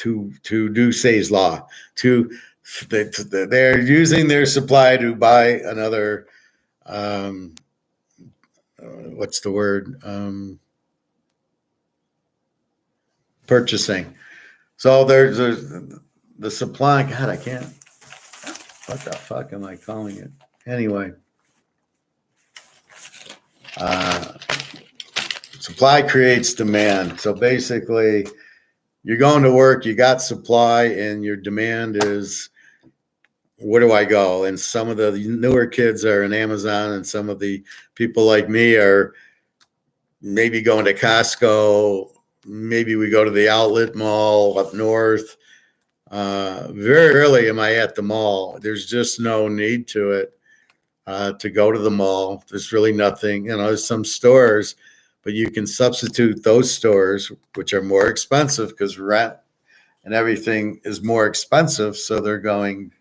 do Say's law. They're using their supply to buy another. What's the word? Purchasing. So there's the supply. God, I can't. What the fuck am I calling it? Anyway, supply creates demand. So basically, you're going to work, you got supply, and your demand is, where do I go? And some of the newer kids are in Amazon, and some of the people like me are maybe going to Costco. Maybe we go to the outlet mall up north. Very rarely am I at the mall. There's just no need to it to go to the mall. There's really nothing. There's some stores, but you can substitute those stores, which are more expensive because rent and everything is more expensive. So they're going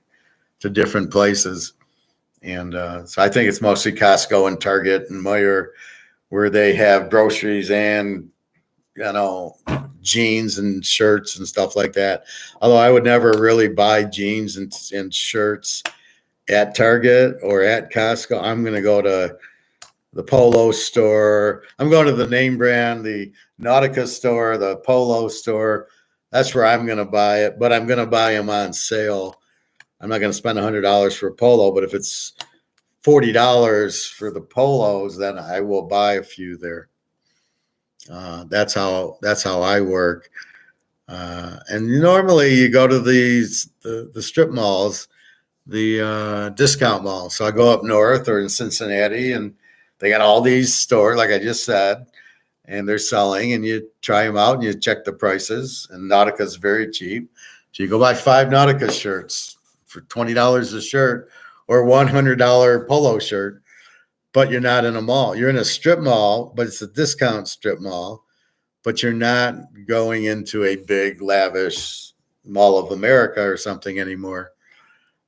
to different places. And so I think it's mostly Costco and Target and Meijer, where they have groceries and, jeans and shirts and stuff like that. Although I would never really buy jeans and shirts at Target or at Costco. I'm going to go to the Polo store. I'm going to the name brand, the Nautica store, the Polo store. That's where I'm going to buy it, but I'm going to buy them on sale. I'm not going to spend $100 for a Polo, but if it's $40 for the Polos, then I will buy a few there. That's how I work. And normally you go to the strip malls, the discount malls. So I go up north or in Cincinnati, and they got all these stores, like I just said, and they're selling, and you try them out and you check the prices. And Nautica's very cheap. So you go buy 5 Nautica shirts for $20 a shirt, or $100 polo shirt, but you're not in a mall. You're in a strip mall, but it's a discount strip mall, but you're not going into a big, lavish Mall of America or something anymore.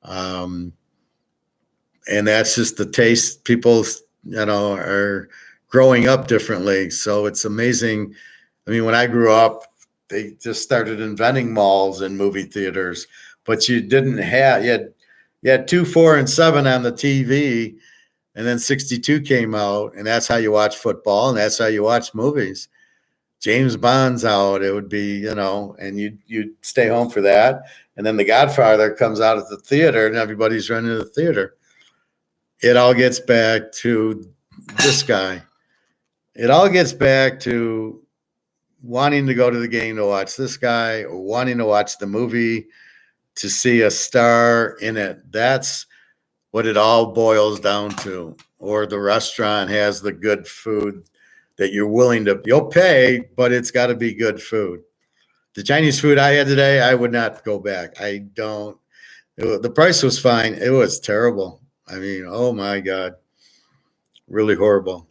And that's just the taste. People, are growing up differently. So it's amazing. I mean, when I grew up, they just started inventing malls and movie theaters, but you had 2, 4, and 7 on the TV, and then 62 came out, and that's how you watch football, and that's how you watch movies. James Bond's out, it would be, and you'd stay home for that. And then The Godfather comes out at the theater, and everybody's running to the theater. It all gets back to this guy. It all gets back to wanting to go to the game to watch this guy, or wanting to watch the movie to see a star in it. That's what it all boils down to. Or the restaurant has the good food that you'll pay, but it's got to be good food. The Chinese food I had today, I would not go back. The price was fine. It was terrible. I mean, oh my God, really horrible.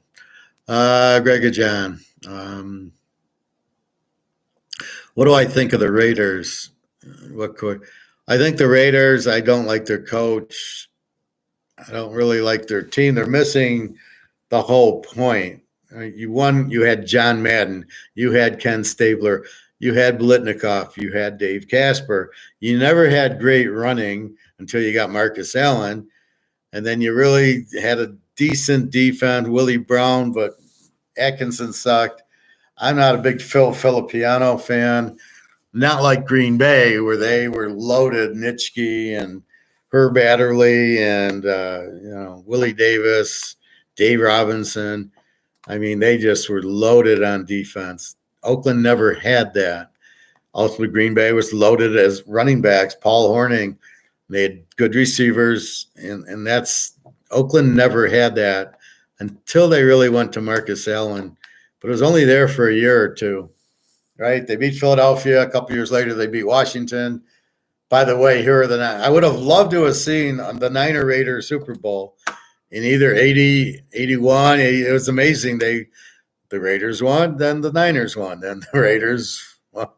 Greg and John, what do I think of the Raiders? I think the Raiders, I don't like their coach. I don't really like their team. They're missing the whole point. You had John Madden, you had Ken Stabler, you had Blitnikoff, you had Dave Casper. You never had great running until you got Marcus Allen. And then you really had a decent defense, Willie Brown, but Atkinson sucked. I'm not a big Phil Filippiano fan. Not like Green Bay, where they were loaded, Nitschke and Herb Adderley and Willie Davis, Dave Robinson. I mean, they just were loaded on defense. Oakland never had that. Also, Green Bay was loaded as running backs. Paul Hornung, they had good receivers, and that's Oakland never had that until they really went to Marcus Allen. But it was only there for a year or two. right? They beat Philadelphia. A couple years later, they beat Washington. By the way, here are the nine. I would have loved to have seen the Niner Raiders Super Bowl in either 80, 81. It was amazing. The Raiders won, then the Niners won, then the Raiders won,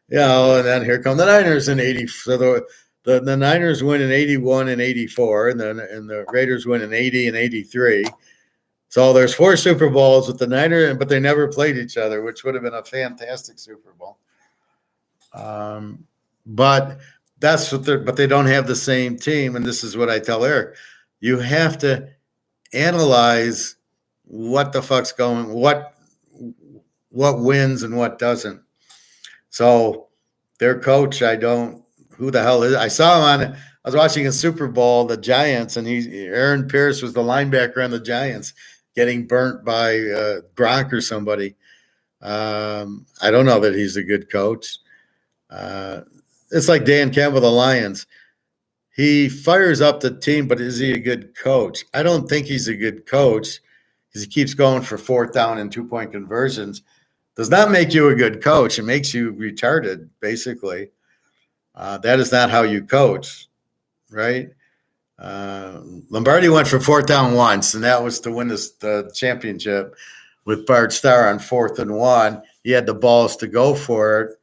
and then here come the Niners in 80. So the Niners win in 81 and 84, and the Raiders win in 80 and 83. So there's 4 Super Bowls with the Niners, but they never played each other, which would have been a fantastic Super Bowl. But that's what but they don't have the same team. And this is what I tell Eric. You have to analyze what the fuck's going, what wins and what doesn't. So their coach, who the hell is it? I saw him I was watching a Super Bowl, the Giants, and Aaron Pierce was the linebacker on the Giants getting burnt by Gronk or somebody. I don't know that he's a good coach. It's like Dan Campbell, the Lions. He fires up the team, but is he a good coach? I don't think he's a good coach because he keeps going for 4th down and 2-point conversions. Does not make you a good coach. It makes you retarded, basically. That is not how you coach, right? Lombardi went for 4th down once, and that was to win the championship with Bart Starr on 4th and 1. He had the balls to go for it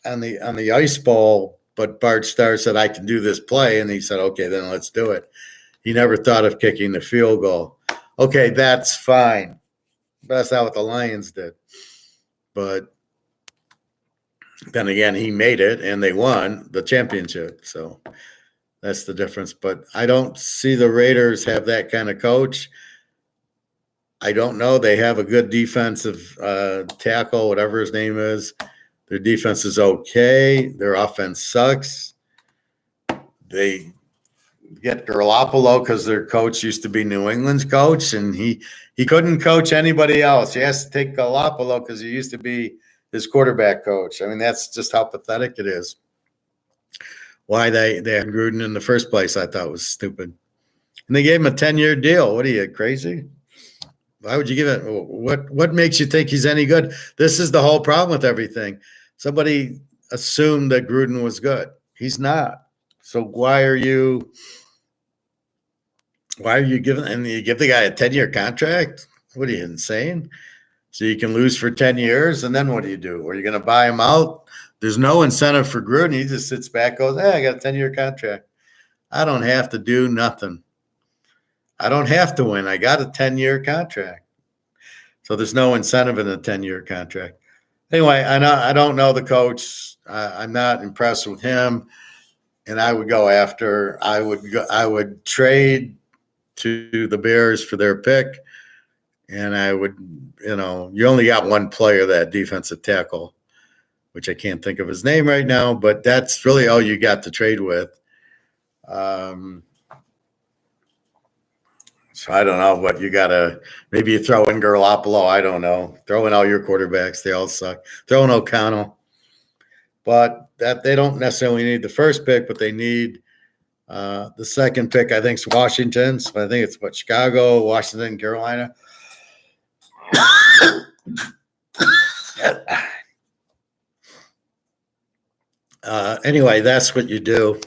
on the ice bowl, but Bart Starr said, I can do this play. And he said, okay, then let's do it. He never thought of kicking the field goal. Okay, that's fine. But that's not what the Lions did. But then again, he made it, and they won the championship. So that's the difference. But I don't see the Raiders have that kind of coach. I don't know. They have a good defensive tackle, whatever his name is. Their defense is okay. Their offense sucks. They get Garoppolo because their coach used to be New England's coach, and he couldn't coach anybody else. He has to take Garoppolo because he used to be his quarterback coach. I mean, that's just how pathetic it is. Why they had Gruden in the first place, I thought was stupid. And they gave him a 10-year deal. What are you, crazy? Why would you give it? What makes you think he's any good? This is the whole problem with everything. Somebody assumed that Gruden was good. He's not. So why are you giving, and you give the guy a 10-year contract? What are you, insane? So you can lose for 10 years, and then what do you do? Are you going to buy him out? There's no incentive for Gruden. He just sits back, goes, I got a 10-year contract. I don't have to do nothing. I don't have to win. I got a 10-year contract. So there's no incentive in a 10-year contract. Anyway, I don't know the coach. I'm not impressed with him. And I would go after, I would trade to the Bears for their pick. And I would, you only got one player, that defensive tackle, which I can't think of his name right now, but that's really all you got to trade with. So I don't know what you got to, maybe you throw in Garoppolo. I don't know. Throw in all your quarterbacks. They all suck. Throw in O'Connell. But that they don't necessarily need the first pick, but they need the second pick. I think it's Washington. So I think it's Chicago, Washington, Carolina. Anyway, that's what you do.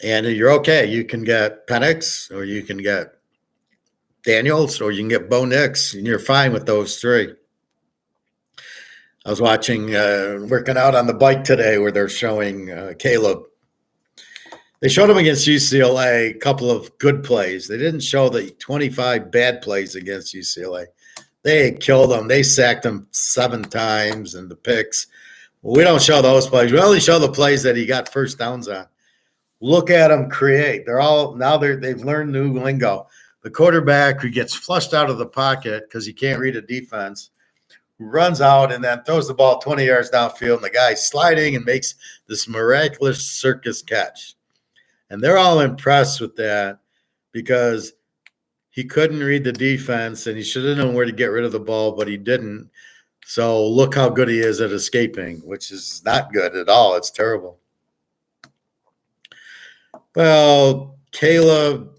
And you're okay. You can get Penix, or you can get Daniels, or you can get Bo Nix, and you're fine with those 3. I was watching, working out on the bike today, where they're showing Caleb. They showed him against UCLA, a couple of good plays. They didn't show the 25 bad plays against UCLA. They killed them. They sacked him 7 times, and the picks. We don't show those plays. We only show the plays that he got first downs on. Look at them create. They've learned new lingo. The quarterback who gets flushed out of the pocket because he can't read a defense, who runs out and then throws the ball 20 yards downfield, and the guy's sliding and makes this miraculous circus catch. And they're all impressed with that because he couldn't read the defense, and he should have known where to get rid of the ball, but he didn't. So look how good he is at escaping, which is not good at all. It's terrible. Well, Caleb,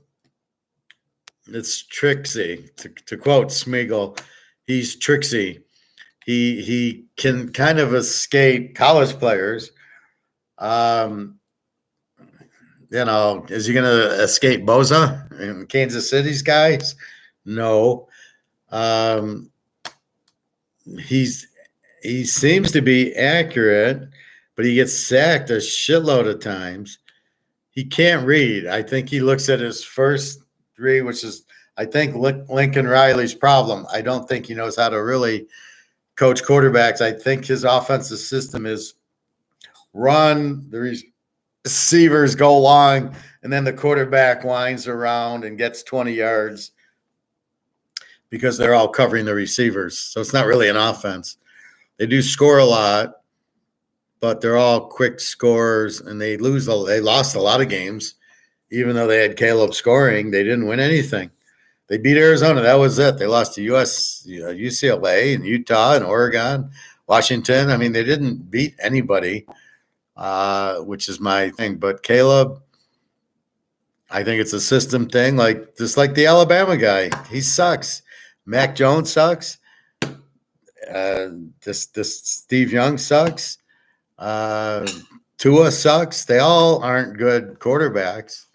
it's tricksy. To quote Smeagol, he's tricksy. He can kind of escape college players. Is he going to escape Boza and Kansas City's guys? No. Um, he seems to be accurate, but he gets sacked a shitload of times. He can't read. I think he looks at his first three, which is, I think, Lincoln Riley's problem. I don't think he knows how to really coach quarterbacks. I think his offensive system is run, the receivers go long, and then the quarterback winds around and gets 20 yards because they're all covering the receivers. So it's not really an offense. They do score a lot, but they're all quick scores, and they lost a lot of games. Even though they had Caleb scoring, they didn't win anything. They beat Arizona. That was it. They lost to UCLA and Utah and Oregon, Washington. I mean, they didn't beat anybody, which is my thing. But Caleb, I think it's a system thing, just like the Alabama guy. He sucks. Mac Jones sucks. This Steve Young sucks. Tua sucks. They all aren't good quarterbacks.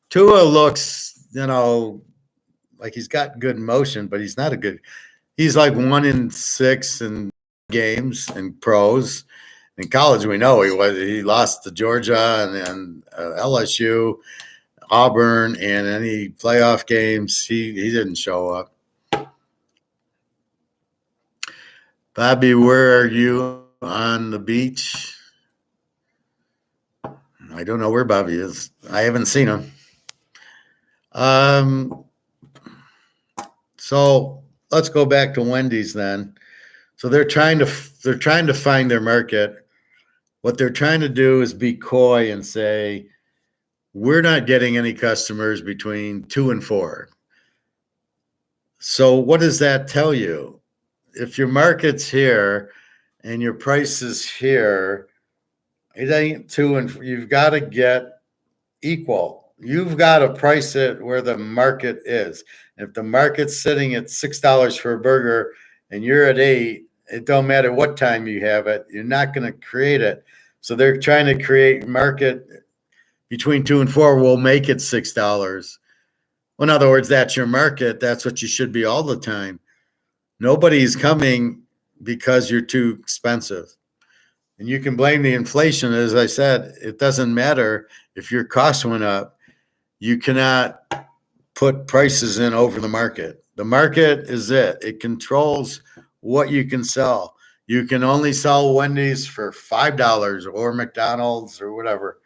Tua looks, like he's got good motion, but he's not he's like 1 in 6 in games and pros. In college, we know he lost to Georgia and LSU, Auburn, and any playoff games, he didn't show up. Bobby, where are you on the beach? I don't know where Bobby is. I haven't seen him. So let's go back to Wendy's then. So they're trying to find their market. What they're trying to do is be coy and say, we're not getting any customers between 2 and 4. So what does that tell you? If your market's here and your price is here, it ain't 2 and 4. You've got to get equal. You've got to price it where the market is. If the market's sitting at $6 for a burger and you're at 8, it don't matter what time you have it. You're not going to create it. So they're trying to create market between 2 and 4. We'll make it $6. Well, in other words, that's your market. That's what you should be all the time. Nobody's coming because you're too expensive. And you can blame the inflation. As I said, it doesn't matter if your costs went up. You cannot put prices in over the market. The market is it. It controls what you can sell. You can only sell Wendy's for $5 or McDonald's or whatever.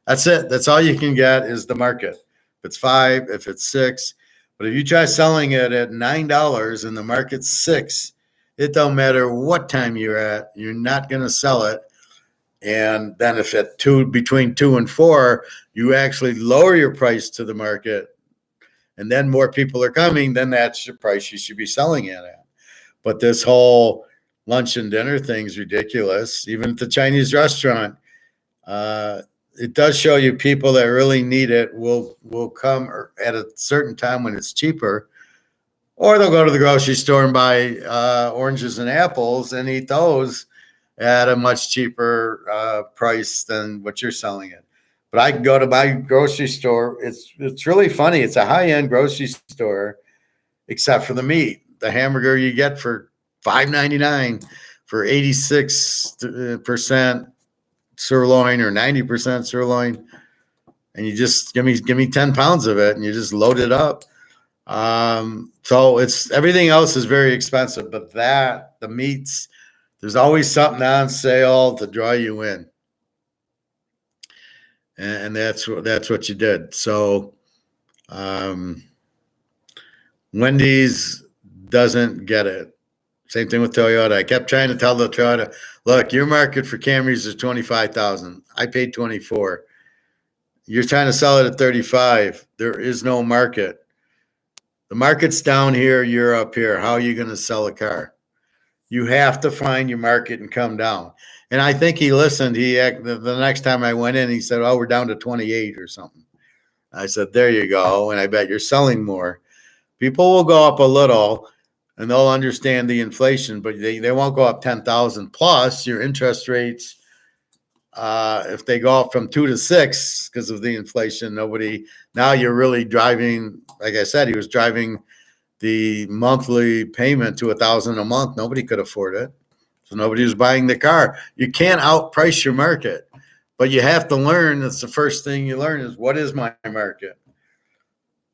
That's it. That's all you can get is the market. If it's 5, if it's 6. But if you try selling it at $9 and the market's 6, it don't matter what time you're at, you're not going to sell it. And then if at between 2 and 4, you actually lower your price to the market, and then more people are coming, then that's the price you should be selling it at. But this whole lunch and dinner thing's ridiculous. Even at the Chinese restaurant, it does show you people that really need it will come at a certain time when it's cheaper, or they'll go to the grocery store and buy oranges and apples and eat those at a much cheaper price than what you're selling it. But I can go to my grocery store. It's really funny. It's a high-end grocery store, except for the meat. The hamburger you get for $5.99 for 86% sirloin or 90% sirloin, and you just give me 10 pounds of it, and you just load it up. So it's everything else is very expensive, but the meats, there's always something on sale to draw you in, and that's what you did. So Wendy's doesn't get it. Same thing with Toyota. I kept trying to tell the Toyota, look, your market for Camrys is $25,000. I paid $24,000. You're trying to sell it at $35,000. There is no market. The market's down here. You're up here. How are you going to sell a car? You have to find your market and come down. And I think he listened. The next time I went in, he said, oh, we're down to 28 or something. I said, there you go. And I bet you're selling more. People will go up a little. and they'll understand the inflation, but they won't go up 10,000 plus your interest rates. If they go up from 2 to 6 because of the inflation, now you're really driving, like I said, he was driving the monthly payment to 1,000 a month. Nobody could afford it. So nobody was buying the car. You can't outprice your market, but you have to learn. That's the first thing you learn is, what is my market?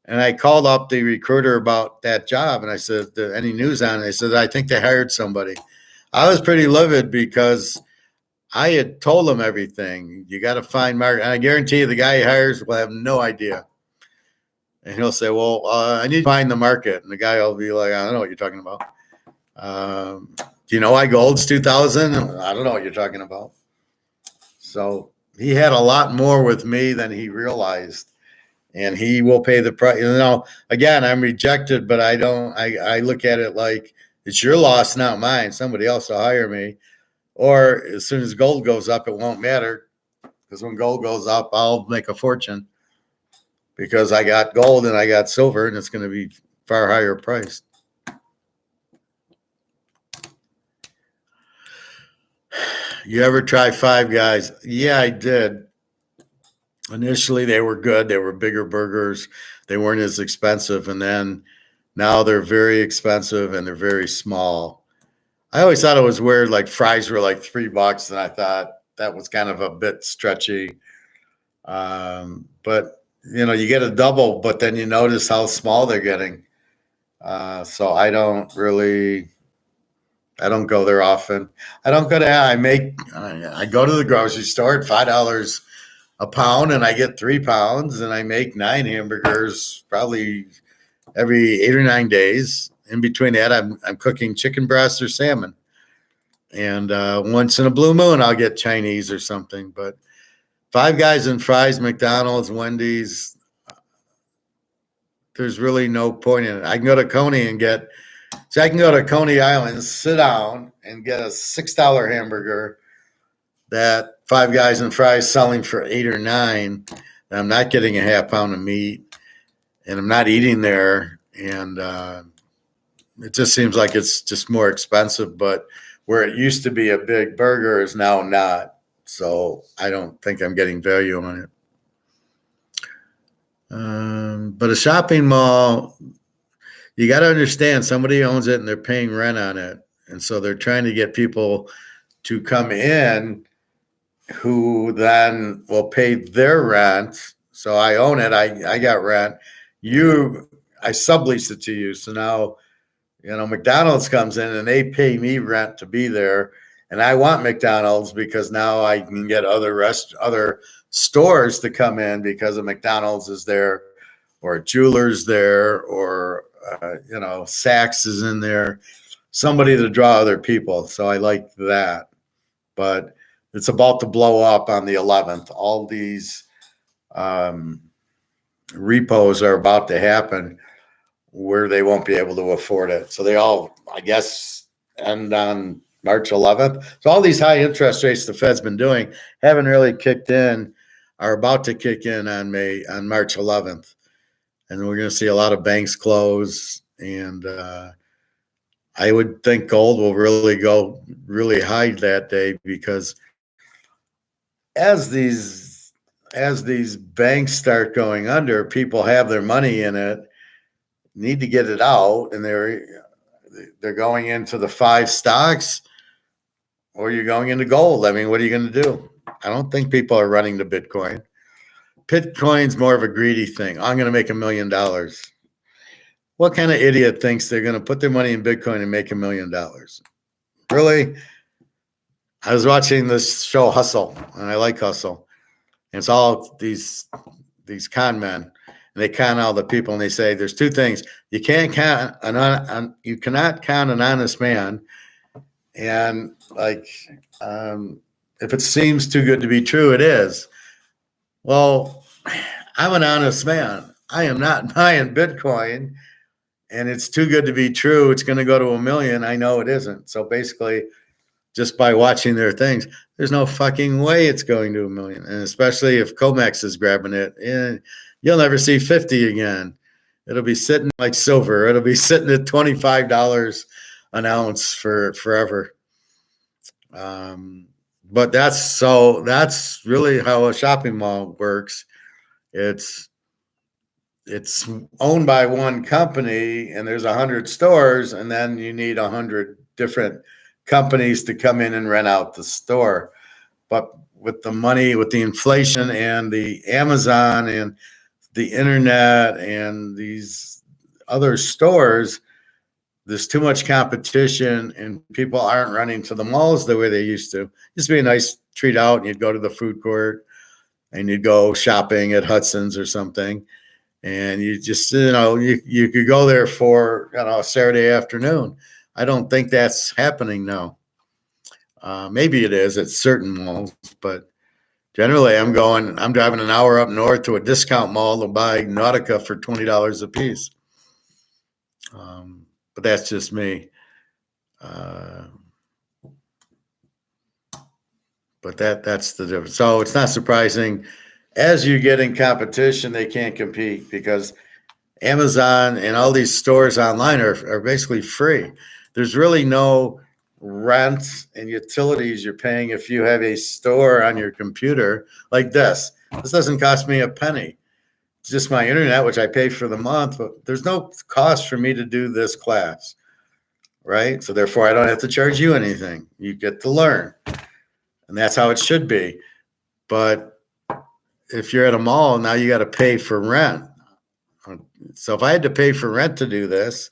And I called up the recruiter about that job, and I said, any news on it? They said, I think they hired somebody. I was pretty livid because I had told them everything. You got to find market. And I guarantee you the guy he hires will have no idea. And he'll say, well, I need to find the market. And the guy will be like, I don't know what you're talking about. Do you know why gold's 2,000? I don't know what you're talking about. So he had a lot more with me than he realized. And he will pay the price. Again, I'm rejected, but I look at it like it's your loss, not mine. Somebody else will hire me. Or as soon as gold goes up, it won't matter, because when gold goes up, I'll make a fortune because I got gold and I got silver, and it's going to be far higher priced. You ever try Five Guys? Yeah, I did. Initially, they were good. They were bigger burgers. They weren't as expensive. And then now they're very expensive and they're very small. I always thought it was weird. Like fries were like $3, and I thought that was kind of a bit stretchy. But you get a double, but then you notice how small they're getting. So I don't go there often. I don't go to. I go to the grocery store at $5 a pound, and I get 3 pounds, and I make 9 hamburgers probably every 8 or 9 days. In between that, I'm cooking chicken breast or salmon, and once in a blue moon, I'll get Chinese or something. But Five Guys and fries, McDonald's, Wendy's, there's really no point in it. I can go to Coney Island, sit down, and get a $6 hamburger that Five Guys and fries selling for 8 or 9. And I'm not getting a half pound of meat, and I'm not eating there. And it just seems like it's just more expensive. But where it used to be a big burger is now not. So I don't think I'm getting value on it. But a shopping mall, you got to understand, somebody owns it and they're paying rent on it. And so they're trying to get people to come in who then will pay their rent. So I own it. I got rent. I sublease it to you. So now, McDonald's comes in and they pay me rent to be there. And I want McDonald's because now I can get other stores to come in because a McDonald's is there, or a jeweler's there, or Saks is in there, somebody to draw other people. So I like that. But it's about to blow up on the 11th. All these repos are about to happen where they won't be able to afford it. So they all, I guess, end on March 11th. So all these high interest rates the Fed's been doing haven't really kicked in, are about to kick in on March 11th. And we're going to see a lot of banks close. And I would think gold will really go really high that day, because as these banks start going under, people have their money in it, need to get it out, and they're going into the 5 stocks, or you're going into gold. I mean, what are you going to do? I don't think people are running to Bitcoin. Bitcoin's more of a greedy thing. I'm going to make $1 million. What kind of idiot thinks they're going to put their money in Bitcoin and make $1 million? Really? I was watching this show Hustle, and I like Hustle. And it's all these con men, and they con all the people, and they say there's 2 things. You cannot con an honest man, and if it seems too good to be true, it is. Well, I'm an honest man. I am not buying Bitcoin, and it's too good to be true. It's going to go to $1 million. I know it isn't. So basically, just by watching their things, there's no fucking way it's going to $1 million. And especially if COMEX is grabbing it, you'll never see 50 again. It'll be sitting like silver. It'll be sitting at $25 an ounce for forever. But that's really how a shopping mall works. It's owned by one company, and there's 100 stores, and then you need 100 different companies to come in and rent out the store. But with the money, with the inflation and the Amazon and the internet and these other stores, there's too much competition, and people aren't running to the malls the way they used to. It used to be a nice treat out, and you'd go to the food court and you'd go shopping at Hudson's or something. And you just, you could go there for, a Saturday afternoon. I don't think that's happening now. Maybe it is at certain malls, but generally I'm driving an hour up north to a discount mall to buy Nautica for $20 a piece. But that's just me. But that's the difference. So it's not surprising. As you get in competition, they can't compete because Amazon and all these stores online are basically free. There's really no rent and utilities you're paying if you have a store on your computer like this. This doesn't cost me a penny. It's just my internet, which I pay for the month, but there's no cost for me to do this class, right? So therefore, I don't have to charge you anything. You get to learn, and that's how it should be. But if you're at a mall, now you got to pay for rent. So if I had to pay for rent to do this,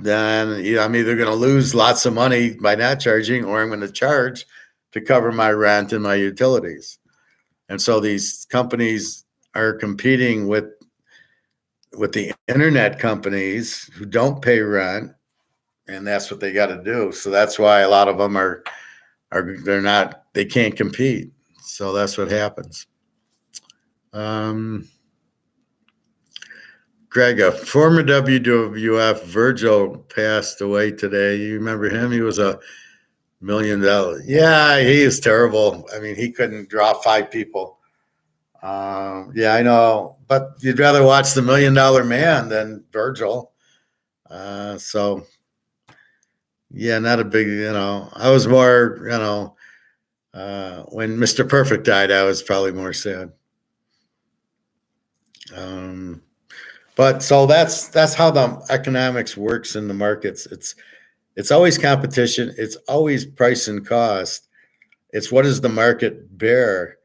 then I'm either going to lose lots of money by not charging, or I'm going to charge to cover my rent and my utilities. And so these companies are competing with the internet companies who don't pay rent, and that's what they got to do. So that's why a lot of them they can't compete. So that's what happens. Greg, a former WWF Virgil passed away today. You remember him? He was $1 million. Yeah, he is terrible. I mean, he couldn't draw 5 people. Yeah, I know, but you'd rather watch the $1 Million Man than Virgil. So yeah, not a big, I was more, when Mr. Perfect died, I was probably more sad. But so that's how the economics works in the markets. It's always competition. It's always price and cost. It's what does the market bear?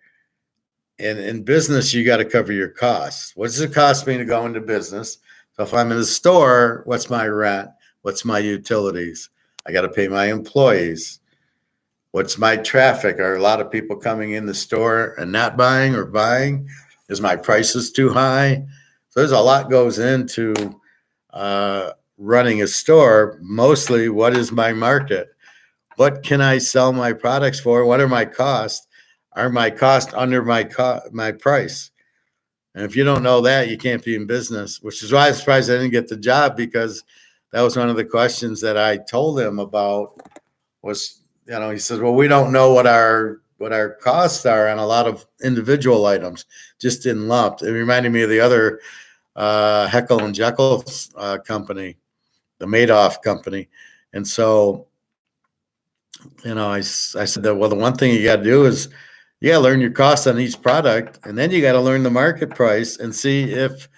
And in business, you got to cover your costs. What does it cost me to go into business? So if I'm in a store, what's my rent? What's my utilities? I got to pay my employees. What's my traffic? Are a lot of people coming in the store and not buying or buying? Is my prices too high? So there's a lot goes into running a store. Mostly, what is my market? What can I sell my products for? What are my costs? Are my costs under my price? And if you don't know that, you can't be in business, which is why I'm surprised I didn't get the job, because that was one of the questions that I told him about was, he says, well, we don't know what our costs are on a lot of individual items, just in lump. It reminded me of the other Heckle and Jekyll company, the Madoff company. And so, I said that, well, the one thing you got to do is you got to learn your costs on each product, and then you got to learn the market price and see if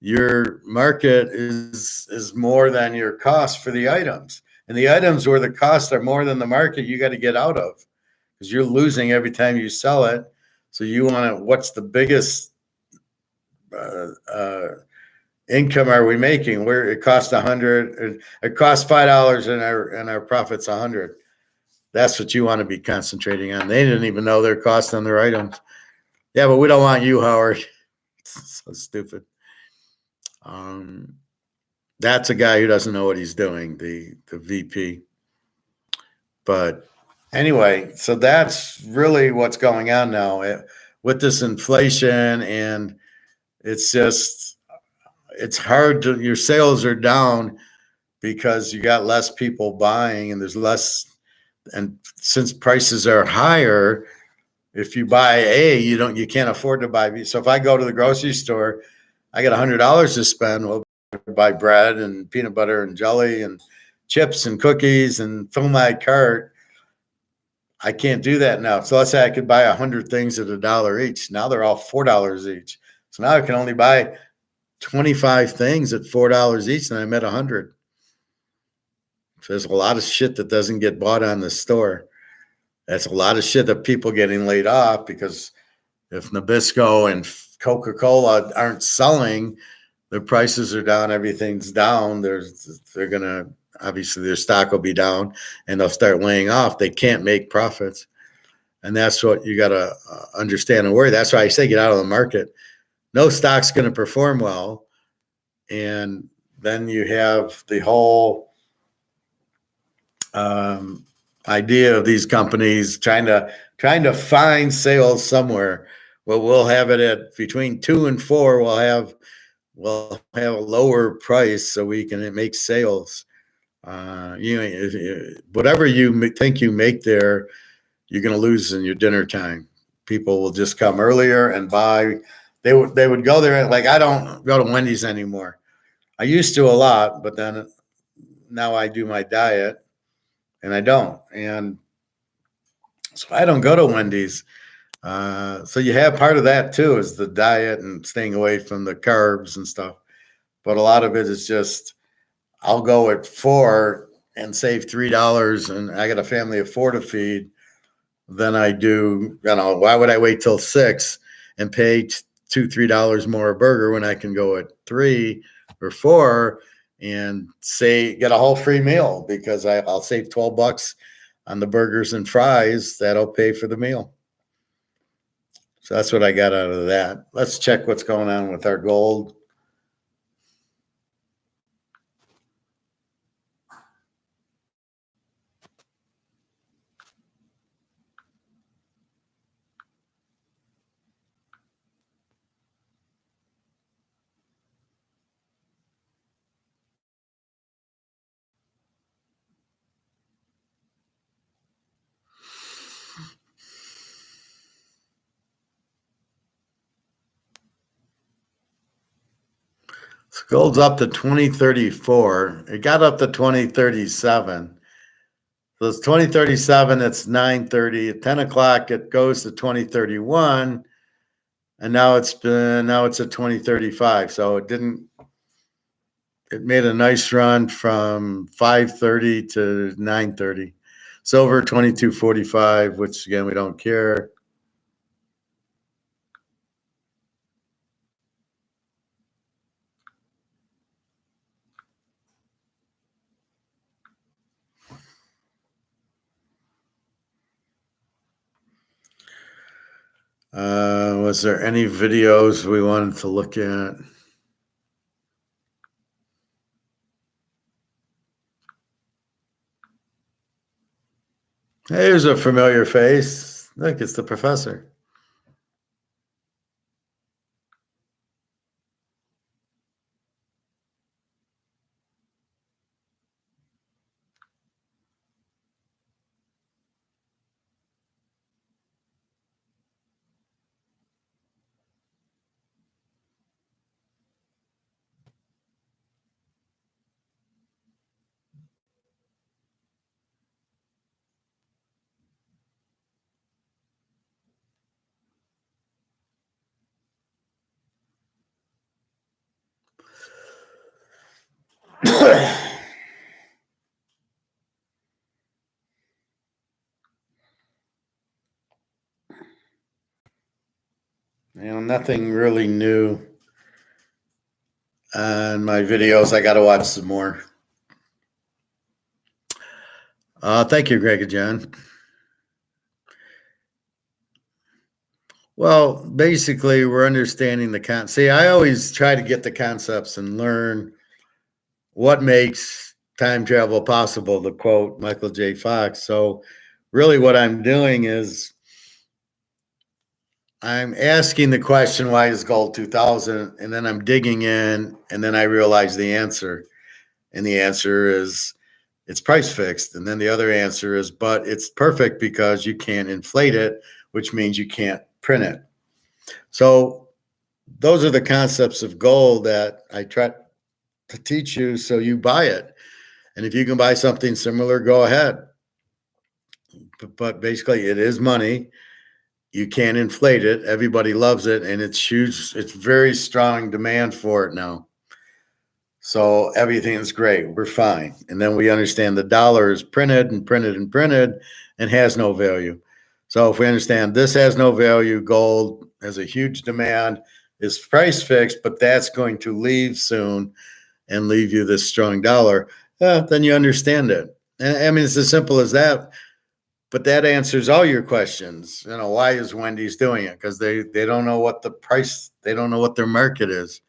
your market is more than your cost for the items. And the items where the costs are more than the market, you got to get out of, because you're losing every time you sell it. So you want to, what's the biggest income are we making? Where it costs $100, it costs $5 and our profit's $100. That's what you want to be concentrating on. They didn't even know their cost on their items. Yeah, but we don't want you, Howard. So stupid. That's a guy who doesn't know what he's doing, the VP. But anyway, so that's really what's going on now with this inflation, and it's hard to, your sales are down because you got less people buying, and there's less, and since prices are higher, if you buy A, you can't afford to buy B. So if I go to the grocery store, I got $100 to spend. Well, buy bread and peanut butter and jelly and chips and cookies and fill my cart. I can't do that now. So let's say I could buy 100 things at $1 each. Now they're all $4 each. So now I can only buy 25 things at $4 each, and I'm at 100. So there's a lot of shit that doesn't get bought on the store. That's a lot of shit that people getting laid off because if Nabisco and Coca-Cola aren't selling, their prices are down, everything's down. They're gonna obviously their stock will be down, and they'll start laying off. They can't make profits, and that's what you got to understand and worry. That's why I say get out of the market. No stock's going to perform well, and then you have the whole idea of these companies trying to find sales somewhere. Well, we'll have it at between 2 and 4. We'll have a lower price so we can make sales. Whatever you think you make there, you're going to lose in your dinner time. People will just come earlier and buy. They would go there. Like, I don't go to Wendy's anymore. I used to a lot, but then now I do my diet and I don't. And so I don't go to Wendy's. So you have part of that too, is the diet and staying away from the carbs and stuff. But a lot of it is just, I'll go at 4 and save $3, and I got a family of 4 to feed. Then I do, why would I wait till 6 and pay $2-3 more a burger when I can go at 3 or 4 and get a whole free meal, because I'll save $12 on the burgers and fries. That'll pay for the meal. So that's what I got out of that. Let's check what's going on with our gold. So gold's up to 2034. It got up to 2037. So it's 2037, it's 9:30. At 10 o'clock, it goes to 2031. And now it's at 2035. So it made a nice run from 5:30 to 9:30. Silver 22.45, which again, we don't care. Was there any videos we wanted to look at? Hey, here's a familiar face. Look, it's the professor. Nothing really new on my videos. I got to watch some more. Thank you, Greg and John. Well, basically, we're understanding the concept. See, I always try to get the concepts and learn what makes time travel possible, to quote Michael J. Fox. So really what I'm doing is I'm asking the question, why is gold 2000? And then I'm digging in, and then I realize the answer. And the answer is it's price fixed. And then the other answer is, but it's perfect because you can't inflate it, which means you can't print it. So those are the concepts of gold that I try to teach you so you buy it. And if you can buy something similar, go ahead. But basically, it is money. You can't inflate it. Everybody loves it, and it's huge. It's very strong demand for it now. So everything's great. We're fine. And then we understand the dollar is printed and printed and printed and has no value. So if we understand this has no value, gold has a huge demand, is price fixed, but that's going to leave soon and leave you this strong dollar, then you understand it. And I mean, it's as simple as that. But that answers all your questions. Why is Wendy's doing it? Because they don't know what the price, they don't know what their market is.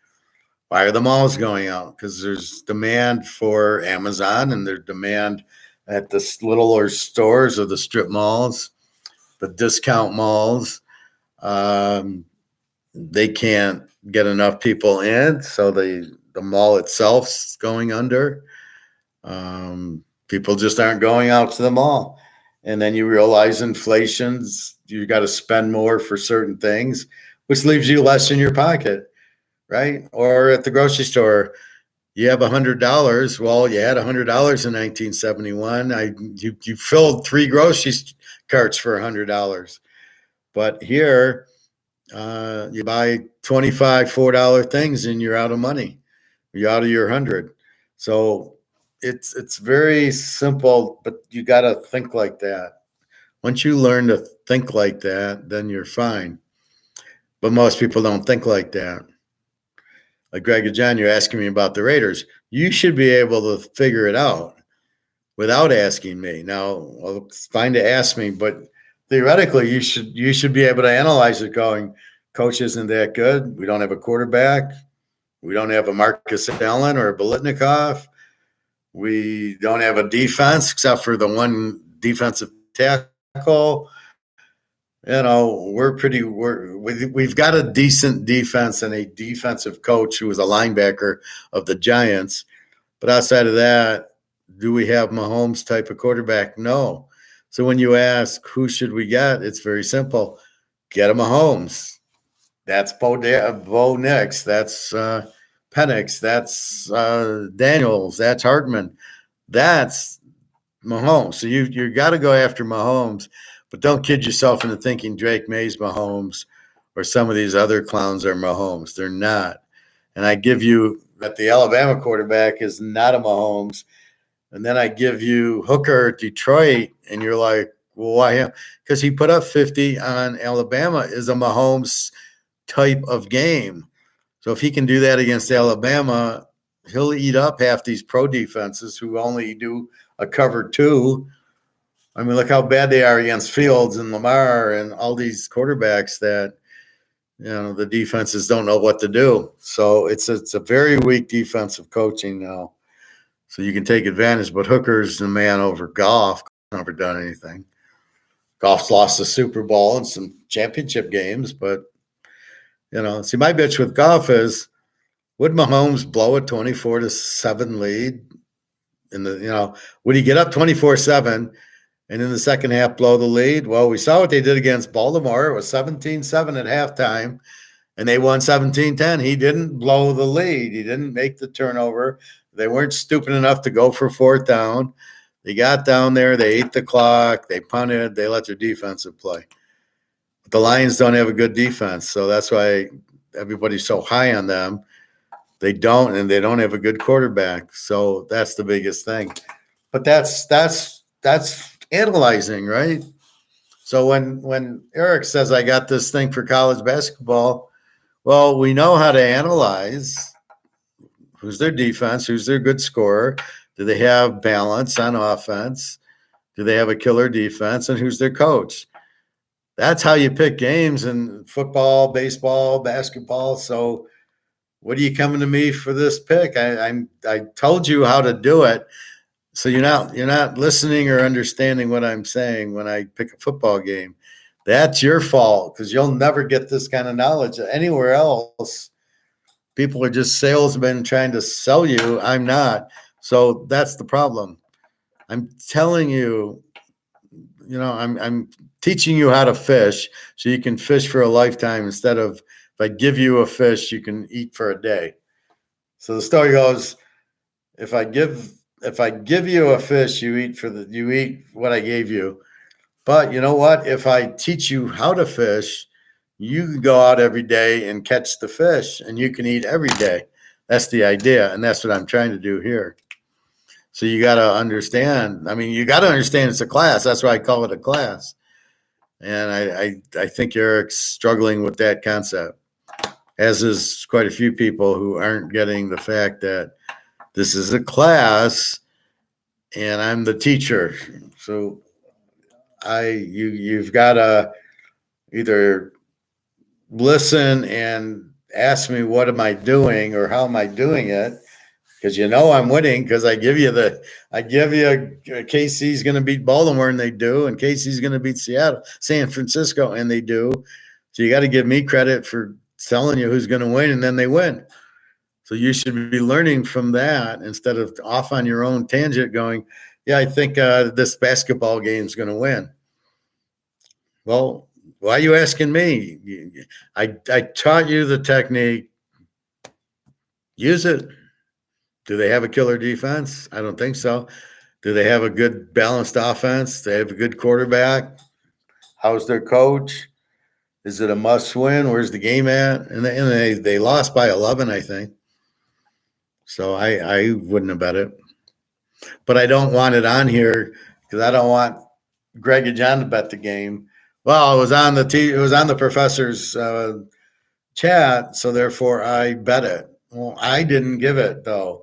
Why are the malls going out? Because there's demand for Amazon and there's demand at the littler stores or the strip malls, the discount malls. They can't get enough people in, so the mall itself's going under. People just aren't going out to the mall. And then you realize inflation's, you got to spend more for certain things, which leaves you less in your pocket, right? Or at the grocery store, you have $100. Well, you had $100 in 1971. You filled 3 grocery carts for $100. But here, you buy 25 $4 things and you're out of money. You're out of your 100. So it's very simple, but you got to think like that. Once you learn to think like that, then you're fine. But most people don't think like that. Like Greg and John, you're asking me about the Raiders. You should be able to figure it out without asking me. Now, well, it's fine to ask me, but theoretically, you should be able to analyze it going, coach isn't that good. We don't have a quarterback. We don't have a Marcus Allen or a Bolitnikoff. We don't have a defense except for the one defensive tackle. We've got a decent defense and a defensive coach who was a linebacker of the Giants. But outside of that, do we have Mahomes type of quarterback? No. So when you ask who should we get, it's very simple. Get a Mahomes. That's Bo Nix. That's Penix. That's Daniels. That's Hartman. That's Mahomes. So you got to go after Mahomes, but don't kid yourself into thinking Drake May's Mahomes or some of these other clowns are Mahomes. They're not. And I give you that the Alabama quarterback is not a Mahomes. And then I give you Hooker at Detroit, and you're like, well, why him? Because he put up 50 on Alabama is a Mahomes type of game. So if he can do that against Alabama, he'll eat up half these pro defenses who only do a cover 2. I mean, look how bad they are against Fields and Lamar and all these quarterbacks that, the defenses don't know what to do. So it's a very weak defensive coaching now. So you can take advantage, but Hooker's the man over Goff. Never done anything. Goff's lost the Super Bowl and some championship games, but see, my bitch with Goff is, would Mahomes blow a 24-7 lead would he get up 24-7 and in the second half blow the lead? Well, we saw what they did against Baltimore. It was 17-7 at halftime, and they won 17-10. He didn't blow the lead. He didn't make the turnover. They weren't stupid enough to go for 4th down. They got down there. They ate the clock. They punted. They let their defensive play. But the Lions don't have a good defense, so that's why everybody's so high on them. They don't, and they don't have a good quarterback. So that's the biggest thing. But that's analyzing, right? So when Eric says I got this thing for college basketball, well, we know how to analyze who's their defense, who's their good scorer, do they have balance on offense, do they have a killer defense, and who's their coach. That's how you pick games in football, baseball, basketball. So what are you coming to me for this pick? I told you how to do it. So you're not listening or understanding what I'm saying when I pick a football game. That's your fault because you'll never get this kind of knowledge anywhere else. People are just salesmen trying to sell you. I'm not. So that's the problem. I'm telling you, I'm teaching you how to fish so you can fish for a lifetime instead of if I give you a fish, you can eat for a day. So the story goes, if I give you a fish, you eat what I gave you. But you know what? If I teach you how to fish, you can go out every day and catch the fish, and you can eat every day. That's the idea, and that's what I'm trying to do here. So you got to understand. I mean, you got to understand it's a class. That's why I call it a class. And I think Eric's struggling with that concept, as is quite a few people who aren't getting the fact that this is a class and I'm the teacher. So you've got to either listen and ask me what am I doing or how am I doing it, because I'm winning, because I give you KC's going to beat Baltimore, and they do, and KC's going to beat San Francisco, and they do. So you got to give me credit for telling you who's going to win, and then they win. So you should be learning from that instead of off on your own tangent going, yeah, I think this basketball game is going to win. Well, why are you asking me? I taught you the technique. Use it. Do they have a killer defense? I don't think so. Do they have a good balanced offense? Do they have a good quarterback? How's their coach? Is it a must win? Where's the game at? And they lost by 11, I think. So I wouldn't have bet it. But I don't want it on here because I don't want Greg and John to bet the game. Well, it was on the professor's chat, so therefore I bet it. Well, I didn't give it though.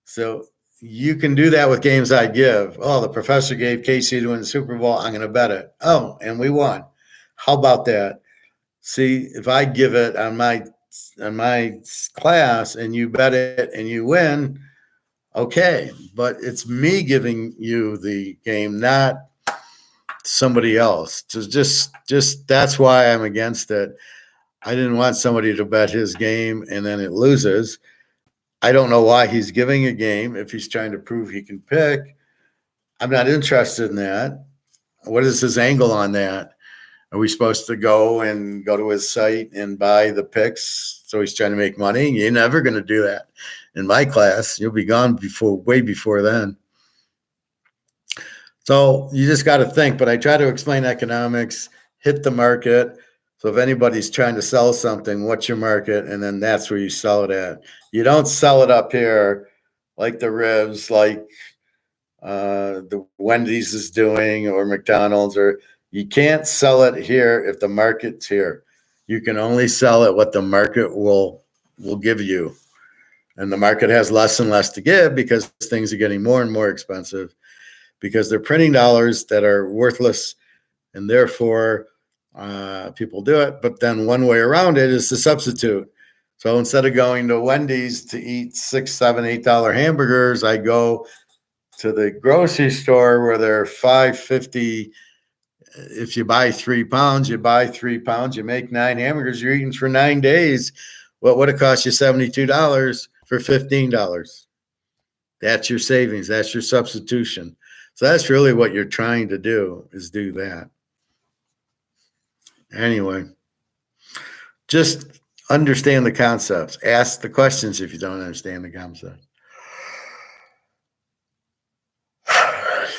So you can do that with games I give. Oh, the professor gave KC to win the Super Bowl. I'm going to bet it. Oh, and we won. How about that? See, if I give it on my class and you bet it and you win, okay. But it's me giving you the game, not somebody else. So just that's why I'm against it. I didn't want somebody to bet his game and then it loses. I don't know why he's giving a game if he's trying to prove he can pick. I'm not interested in that. What is his angle on that? Are we supposed to go to his site and buy the picks so he's trying to make money? You're never going to do that in my class. You'll be gone way before then. So you just got to think. But I try to explain economics, hit the market. So if anybody's trying to sell something, what's your market? And then that's where you sell it at. You don't sell it up here like the ribs, like the Wendy's is doing, or McDonald's, or you can't sell it here if the market's here. You can only sell it what the market will give you. And the market has less and less to give because things are getting more and more expensive because they're printing dollars that are worthless, and therefore people do it. But then one way around it is to substitute. So instead of going to Wendy's to eat $6, $7, $8 hamburgers, I go to the grocery store where they're $5.50. If you buy 3 pounds, you make 9 hamburgers, you're eating for 9 days. What would it cost you $72 for $15? That's your savings. That's your substitution. So that's really what you're trying to do, is do that. Anyway, just understand the concepts. Ask the questions if you don't understand the concepts.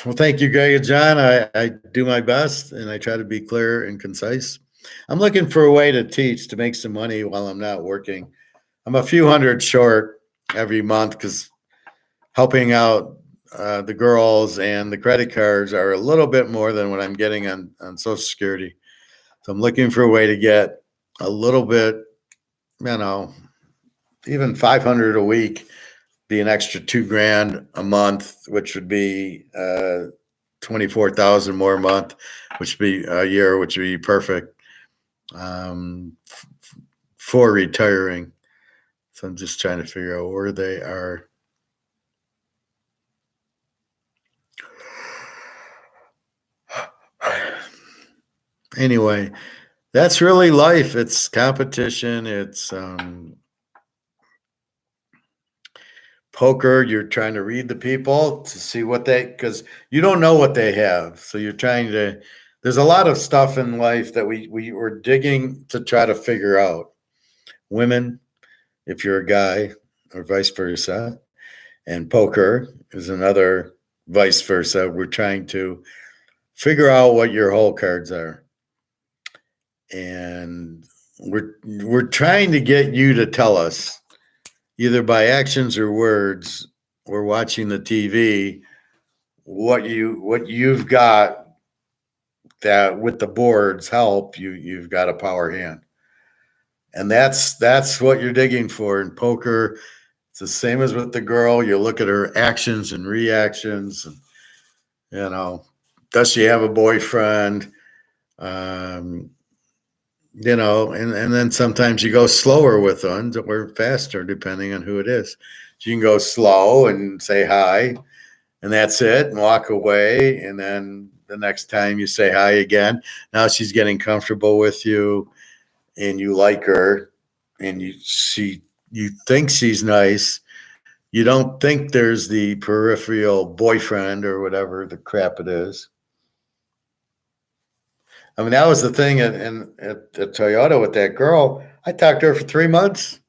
Well, thank you, Greg and John. I do my best, and I try to be clear and concise. I'm looking for a way to teach to make some money while I'm not working. I'm a few hundred short every month because helping out the girls and the credit cards are a little bit more than what I'm getting on Social Security. So I'm looking for a way to get a little bit, even 500 a week, be an extra $2,000 a month, which would be 24,000 more a month, which would be a year, which would be perfect for retiring. So I'm just trying to figure out where they are. Anyway, that's really life. It's competition. It's poker. You're trying to read the people to see because you don't know what they have. So you're trying to, there's a lot of stuff in life that we're digging to try to figure out. women if you're a guy, or vice versa. And poker is another vice versa. We're trying to figure out what your hole cards are. And we're trying to get you to tell us, either by actions or words, or watching the TV, what you've got, that with the boards help you've got a power hand. And that's what you're digging for in poker. It's the same as with the girl. You look at her actions and reactions, and does she have a boyfriend? And then sometimes you go slower with them or faster, depending on who it is. So you can go slow and say hi, and that's it, and walk away. And then the next time you say hi again, now she's getting comfortable with you, and you like her, and you think she's nice. You don't think there's the peripheral boyfriend or whatever the crap it is. I mean, that was the thing at Toyota with that girl. I talked to her for 3 months.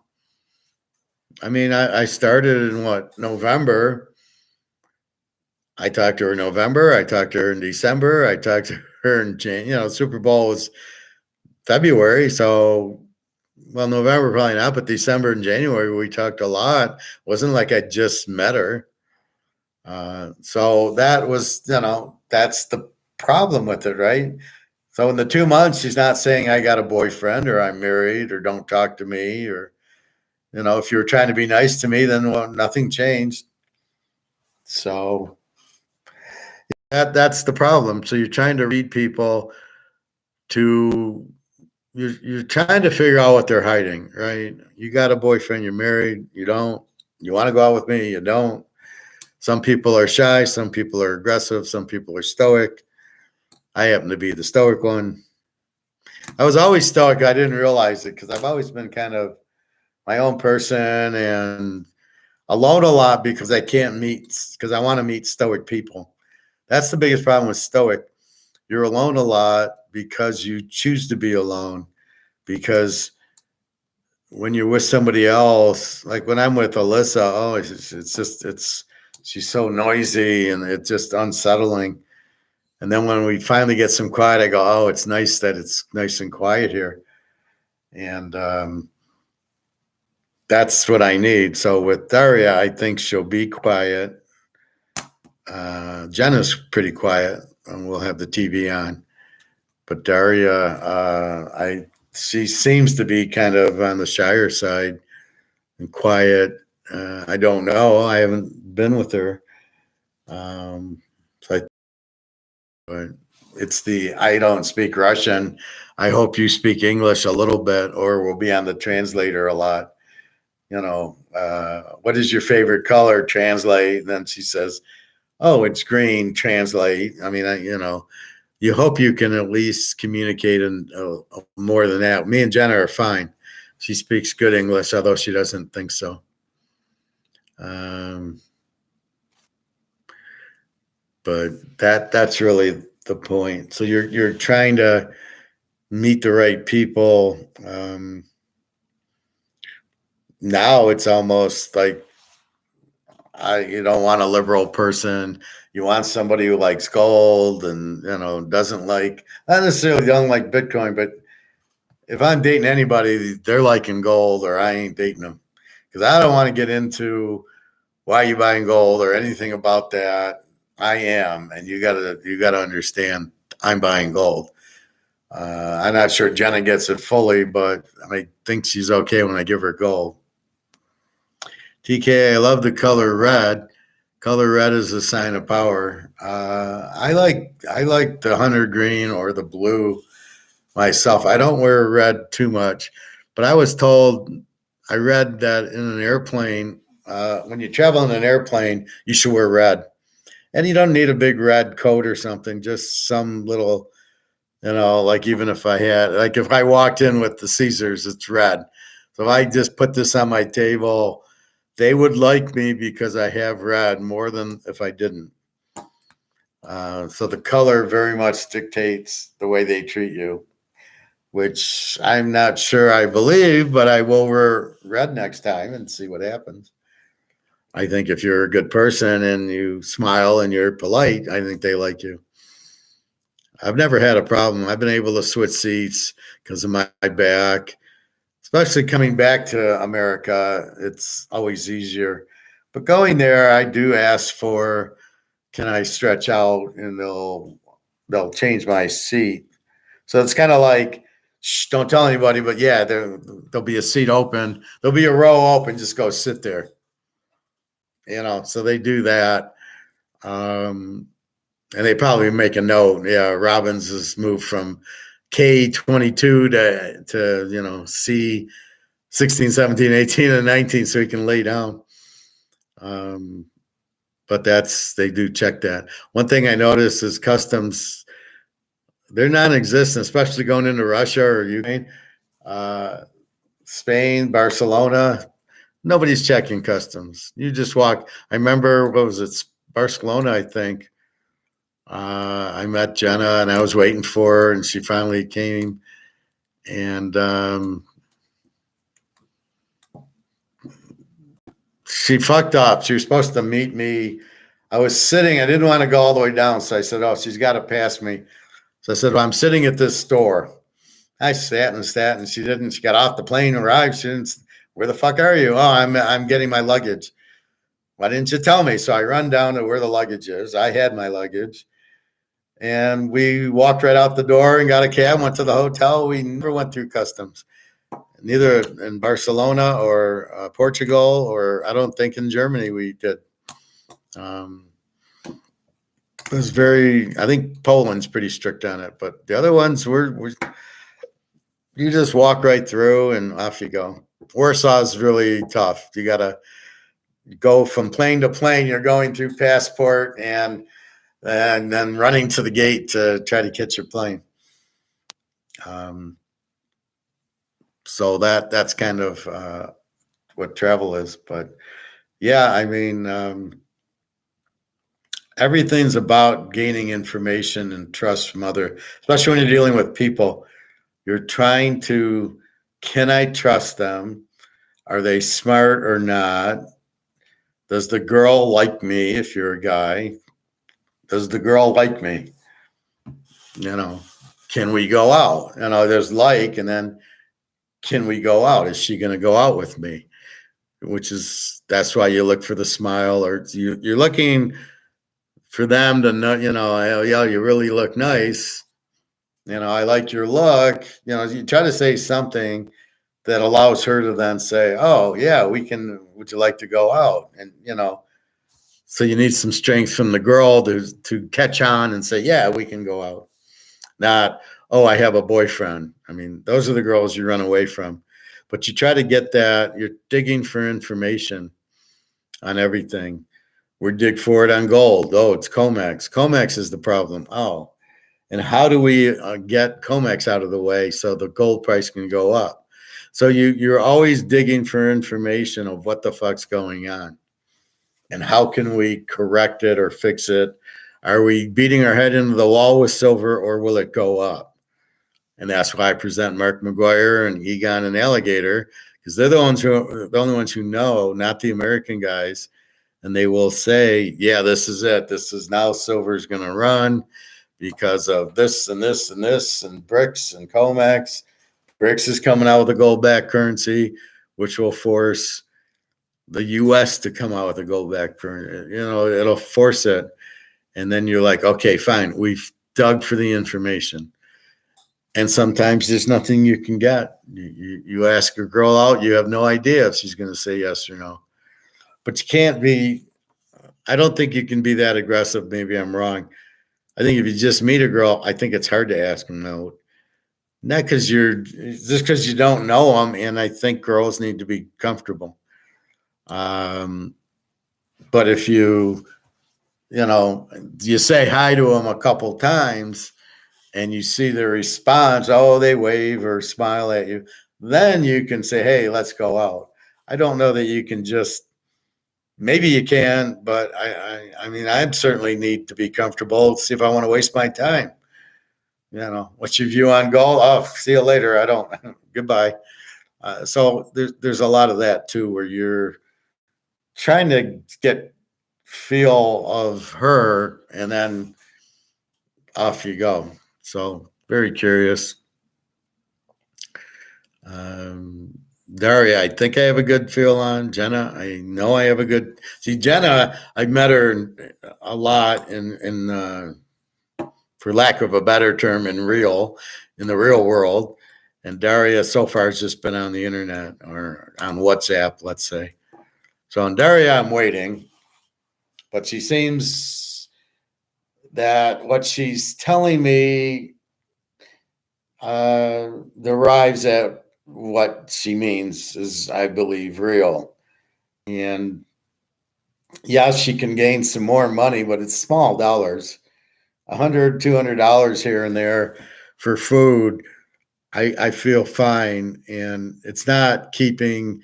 I mean, I started in November. I talked to her in November. I talked to her in December. I talked to her in January. Super Bowl was February. So, November probably not, but December and January we talked a lot. It wasn't like I just met her. So that was, that's the problem with it, right? So in the 2 months, she's not saying I got a boyfriend or I'm married or don't talk to me, or, if you were trying to be nice to me, then nothing changed. So that's the problem. So you're trying to read people you're trying to figure out what they're hiding, right? You got a boyfriend, you're married, you don't, you want to go out with me, you don't. Some people are shy, some people are aggressive, some people are stoic. I happen to be the stoic one. I was always stoic. I didn't realize it because I've always been kind of my own person and alone a lot because I want to meet stoic people. That's the biggest problem with stoic. You're alone a lot because you choose to be alone, because when you're with somebody else, like when I'm with Alyssa, she's so noisy and it's just unsettling. And then when we finally get some quiet, I go, oh, it's nice that it's nice and quiet here. And that's what I need. So with Daria, I think she'll be quiet. Jenna's pretty quiet, and we'll have the TV on. But Daria, she seems to be kind of on the shyer side and quiet. I don't know. I haven't been with her. But it's I don't speak Russian. I hope you speak English a little bit, or we'll be on the translator a lot. What is your favorite color? Translate. And then she says, oh, it's green. Translate. I mean, you hope you can at least communicate in more than that. Me and Jenna are fine. She speaks good English, although she doesn't think so. But that's really the point. So you're trying to meet the right people. Now it's almost like you don't want a liberal person. You want somebody who likes gold and doesn't not necessarily don't like Bitcoin, but if I'm dating anybody, they're liking gold, or I ain't dating them, because I don't want to get into why you buying gold or anything about that. I am, and you gotta understand I'm buying gold. I'm not sure Jenna gets it fully, but I think she's okay when I give her gold. TK, I love the color red. Color red is a sign of power. I like the hunter green or the blue myself. I don't wear red too much, but I read that in an airplane, when you travel in an airplane, you should wear red. And you don't need a big red coat or something, just some little, like even if I walked in with the Caesars, it's red. So if I just put this on my table, they would like me because I have red more than if I didn't. So the color very much dictates the way they treat you. which I'm not sure I believe, but I will wear red next time and see what happens. I think if you're a good person and you smile and you're polite, I think they like you. I've never had a problem. I've been able to switch seats because of my back, especially coming back to America. It's always easier. But going there, I do ask for, can I stretch out, and they'll change my seat. So it's kind of like, shh, don't tell anybody, but yeah, there'll be a seat open. There'll be a row open. Just go sit there. So they do that. And they probably make a note. Yeah, Robbins has moved from K22 to C 16, 17, 18, and 19 so he can lay down. But they do check that. One thing I noticed is customs, they're non-existent, especially going into Russia or Ukraine, Spain, Barcelona. Nobody's checking customs. You just walk. I remember, what was it, Barcelona, I think. I met Jenna and I was waiting for her, and she finally came. And she fucked up. She was supposed to meet me. I was sitting. I didn't want to go all the way down. So I said, oh, she's got to pass me. So I said, well, I'm sitting at this store. I sat and she didn't. She got off the plane, arrived. She didn't. Where the fuck are you? Oh, I'm getting my luggage. Why didn't you tell me? So I run down to where the luggage is. I had my luggage. And we walked right out the door and got a cab, went to the hotel. We never went through customs, neither in Barcelona or Portugal, or I don't think in Germany we did. It was I think Poland's pretty strict on it, but the other ones you just walk right through and off you go. Warsaw is really tough. You got to go from plane to plane. You're going through passport and then running to the gate to try to catch your plane. So that's kind of what travel is. But yeah, I mean, everything's about gaining information and trust from especially when you're dealing with people. You're trying to, can I trust them? Are they smart or not? Does the girl like me if you're a guy? Does the girl like me? Can we go out? There's and then can we go out? Is she going to go out with me? That's why you look for the smile, or you're looking for them to know, oh, yeah, you really look nice. I like your look. You try to say something that allows her to then say, oh, yeah, would you like to go out? And, so you need some strength from the girl to catch on and say, yeah, we can go out. Not, oh, I have a boyfriend. I mean, those are the girls you run away from. But you try to get that. You're digging for information on everything. We dig for it on gold. Oh, it's Comex. Comex is the problem. Oh, and how do we get Comex out of the way so the gold price can go up? So you're always digging for information of what the fuck's going on and how can we correct it or fix it. Are we beating our head into the wall with silver, or will it go up? And that's why I present Mark McGuire and Egon and Alligator, because they're the only ones who know, not the American guys. And they will say, yeah, this is it. This is now silver's going to run because of this and this and this and brics and Comex. Brics is coming out with a gold-backed currency, which will force the U.S. to come out with a gold-backed currency. It'll force it. And then you're like, okay, fine. We've dug for the information. And sometimes there's nothing you can get. You ask a girl out, you have no idea if she's going to say yes or no. But you can't be, I don't think you can be that aggressive. Maybe I'm wrong. I think if you just meet a girl, I think it's hard to ask them no. Not because you don't know them. And I think girls need to be comfortable. But if you say hi to them a couple times and you see their response, oh, they wave or smile at you, then you can say, hey, let's go out. I don't know that you can just, maybe you can, but I mean, I certainly need to be comfortable, see if I want to waste my time. what's your view on gold? Oh, see you later. I don't. Goodbye. So there's a lot of that too, where you're trying to get feel of her, and then off you go. So very curious. Um, Daria, I think I have a good feel on. Jenna, I know I have a good. See, Jenna, I've met her a lot in for lack of a better term, in the real world. And Daria so far has just been on the internet or on WhatsApp, let's say. So on Daria, I'm waiting, but she seems that what she's telling me derives at what she means is, I believe, real. And yes, she can gain some more money, but it's small dollars, $100, $200 here and there for food. I feel fine, and it's not keeping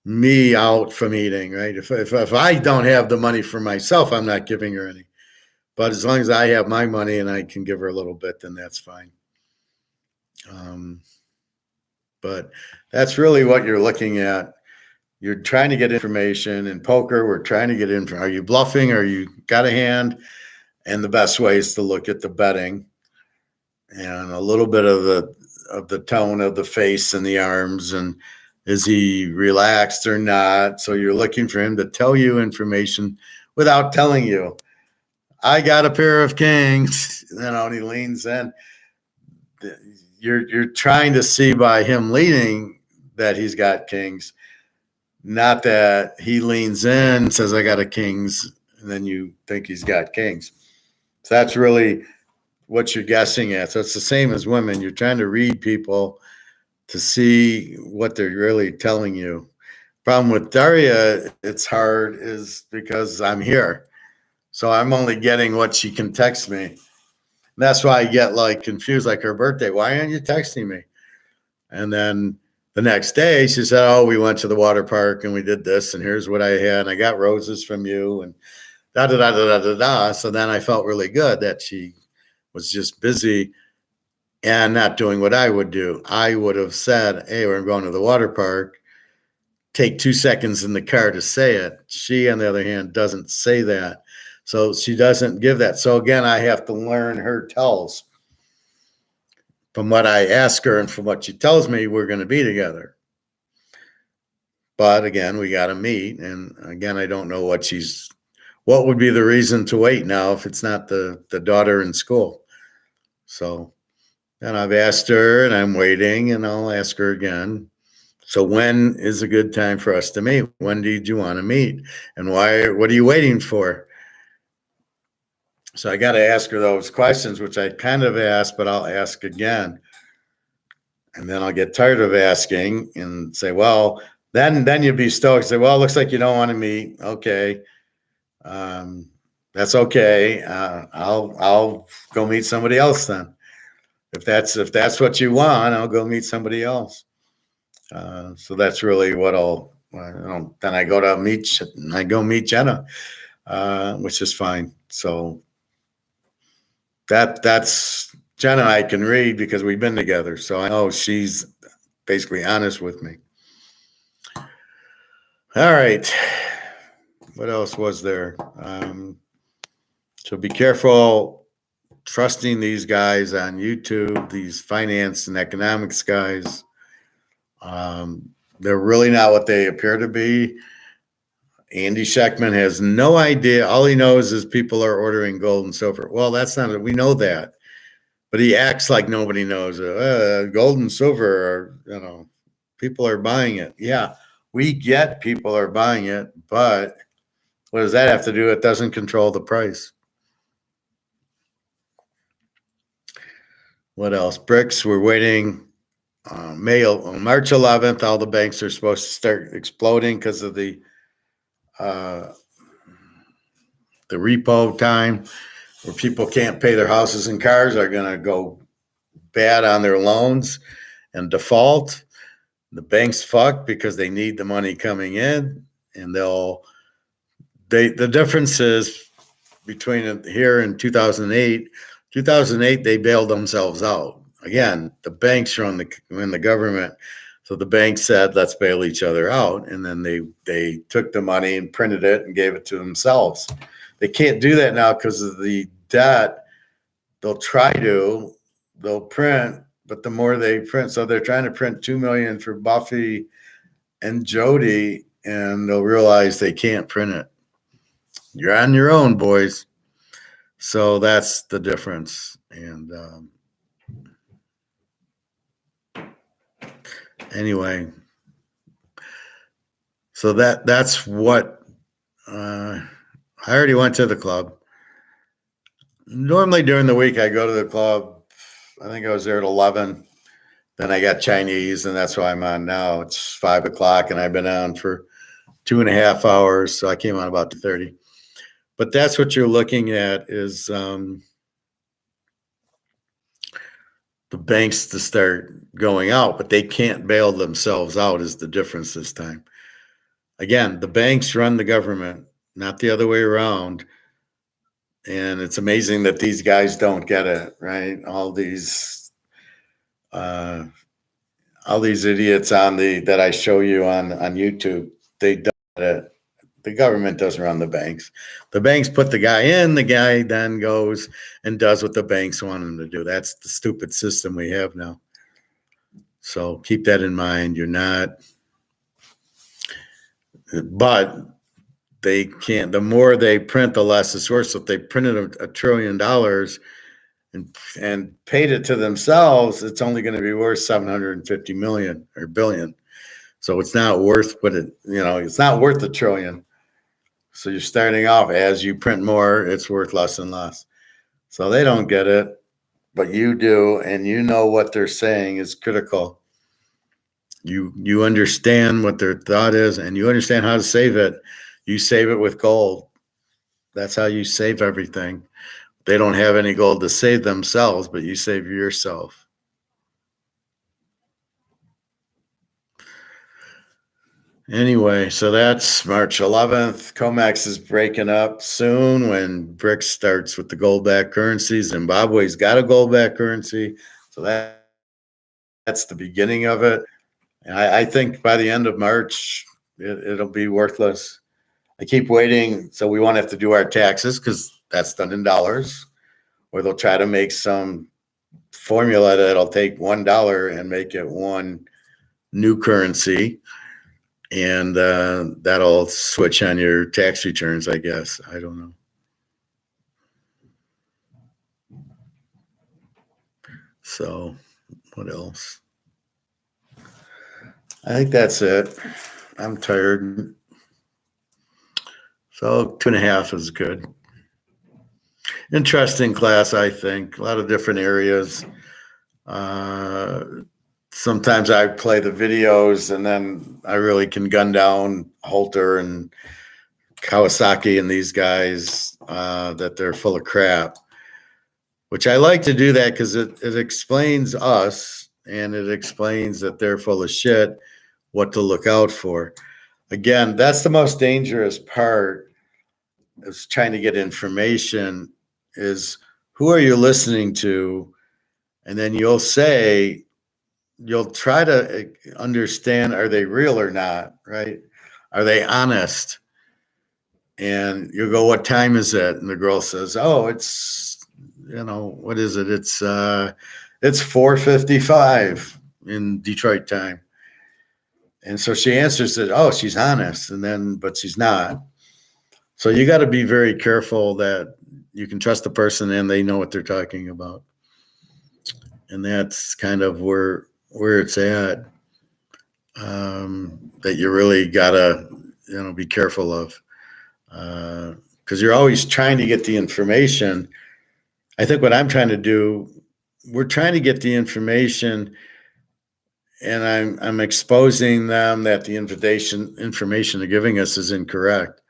me out from eating, right? If I don't have the money for myself, I'm not giving her any. But as long as I have my money and I can give her a little bit, then that's fine. But that's really what you're looking at. You're trying to get information. In poker, we're trying to get information. Are you bluffing? Are you got a hand? And the best way is to look at the betting and a little bit of the tone of the face and the arms, and is he relaxed or not? So you're looking for him to tell you information without telling you. I got a pair of kings. And he leans in. You're trying to see by him leading that he's got kings, not that he leans in and says, I got a kings, and then you think he's got kings. So that's really what you're guessing at. So it's the same as women. You're trying to read people to see what they're really telling you. Problem with Daria, it's hard, is because I'm here. So I'm only getting what she can text me. And that's why I get like confused, like her birthday. Why aren't you texting me? And then the next day she said, oh, we went to the water park and we did this, and here's what I had. And I got roses from you, and da da da da da da. So then I felt really good that she was just busy and not doing what I would do. I would have said, hey, we're going to the water park. Take 2 seconds in the car to say it. She, on the other hand, doesn't say that. So she doesn't give that. So again, I have to learn her tells. From what I ask her and from what she tells me, we're going to be together. But again, we got to meet. And again, I don't know what would be the reason to wait now if it's not the daughter in school. So, and I've asked her and I'm waiting, and I'll ask her again. So when is a good time for us to meet? When did you want to meet? And why? What are you waiting for? So I got to ask her those questions, which I kind of asked, but I'll ask again. And then I'll get tired of asking and say, well, then you'd be stoked. Say, well, it looks like you don't want to meet. Okay. That's okay. I'll go meet somebody else then. If that's what you want, I'll go meet somebody else. So that's really what then I go meet Jenna, which is fine. So that's Jenna. I can read because we've been together. So I know she's basically honest with me. All right. What else was there? So be careful trusting these guys on YouTube, these finance and economics guys. They're really not what they appear to be. Andy Scheckman has no idea. All he knows is people are ordering gold and silver. Well, that's not it. We know that. But he acts like nobody knows. Gold and silver are, people are buying it. Yeah, we get people are buying it, but what does that have to do? It doesn't control the price. What else? Brics, we're waiting. March 11th, all the banks are supposed to start exploding because of the repo time, where people can't pay their houses and cars, are going to go bad on their loans and default. The banks fuck because they need the money coming in, and the difference is between here in 2008, 2008, they bailed themselves out. Again, the banks run the government. So the bank said, let's bail each other out. And then they took the money and printed it and gave it to themselves. They can't do that now because of the debt. They'll print, but the more they print, so they're trying to print 2 million for Buffy and Jody, and they'll realize they can't print it. You're on your own, boys. So that's the difference. And anyway, so that's what I already went to the club. Normally during the week, I go to the club. I think I was there at 11. Then I got Chinese, and that's why I'm on now. It's 5 o'clock, and I've been on for 2.5 hours. So I came on about 2:30. But that's what you're looking at is the banks to start going out, but they can't bail themselves out is the difference this time. Again, the banks run the government, not the other way around. And it's amazing that these guys don't get it, right? All these idiots that I show you on YouTube, they don't get it. The government doesn't run the banks. The banks put the guy in, the guy then goes and does what the banks want him to do. That's the stupid system we have now. So keep that in mind. You're not, but they can't, the more they print, the less it's worth. So if they printed $1 trillion and paid it to themselves, it's only going to be worth 750 million or billion. So it's not worth it's not worth $1 trillion. So you're starting off, as you print more, it's worth less and less. So they don't get it, but you do, and you know what they're saying is critical. You understand what their thought is, and you understand how to save it. You save it with gold. That's how you save everything. They don't have any gold to save themselves, but you save yourself. Anyway, so that's March 11th. COMEX is breaking up soon when BRICS starts with the gold-backed currency. Zimbabwe's got a gold-backed currency, so that's the beginning of it. And I think by the end of March, it'll be worthless. I keep waiting, so we won't have to do our taxes because that's done in dollars, or they'll try to make some formula that'll take $1 and make it one new currency. And that'll switch on your tax returns, I guess. I don't know. So what else? I think that's it. I'm tired. So 2.5 is good. Interesting class, I think. A lot of different areas. Sometimes I play the videos and then I really can gun down Holter and Kawasaki and these guys that they're full of crap, which I like to do that because it explains us and it explains that they're full of shit, what to look out for. Again, that's the most dangerous part is trying to get information is who are you listening to? And then you'll try to understand, are they real or not, right? Are they honest? And you go, what time is it? And the girl says, oh, it's, what is it? It's 4:55 in Detroit time. And so she answers that, oh, she's honest. But she's not. So you got to be very careful that you can trust the person and they know what they're talking about. And that's kind of where it's at, that you really gotta, be careful of, because you're always trying to get the information. I think what I'm trying to do, we're trying to get the information, and I'm exposing them that the information they're giving us is incorrect.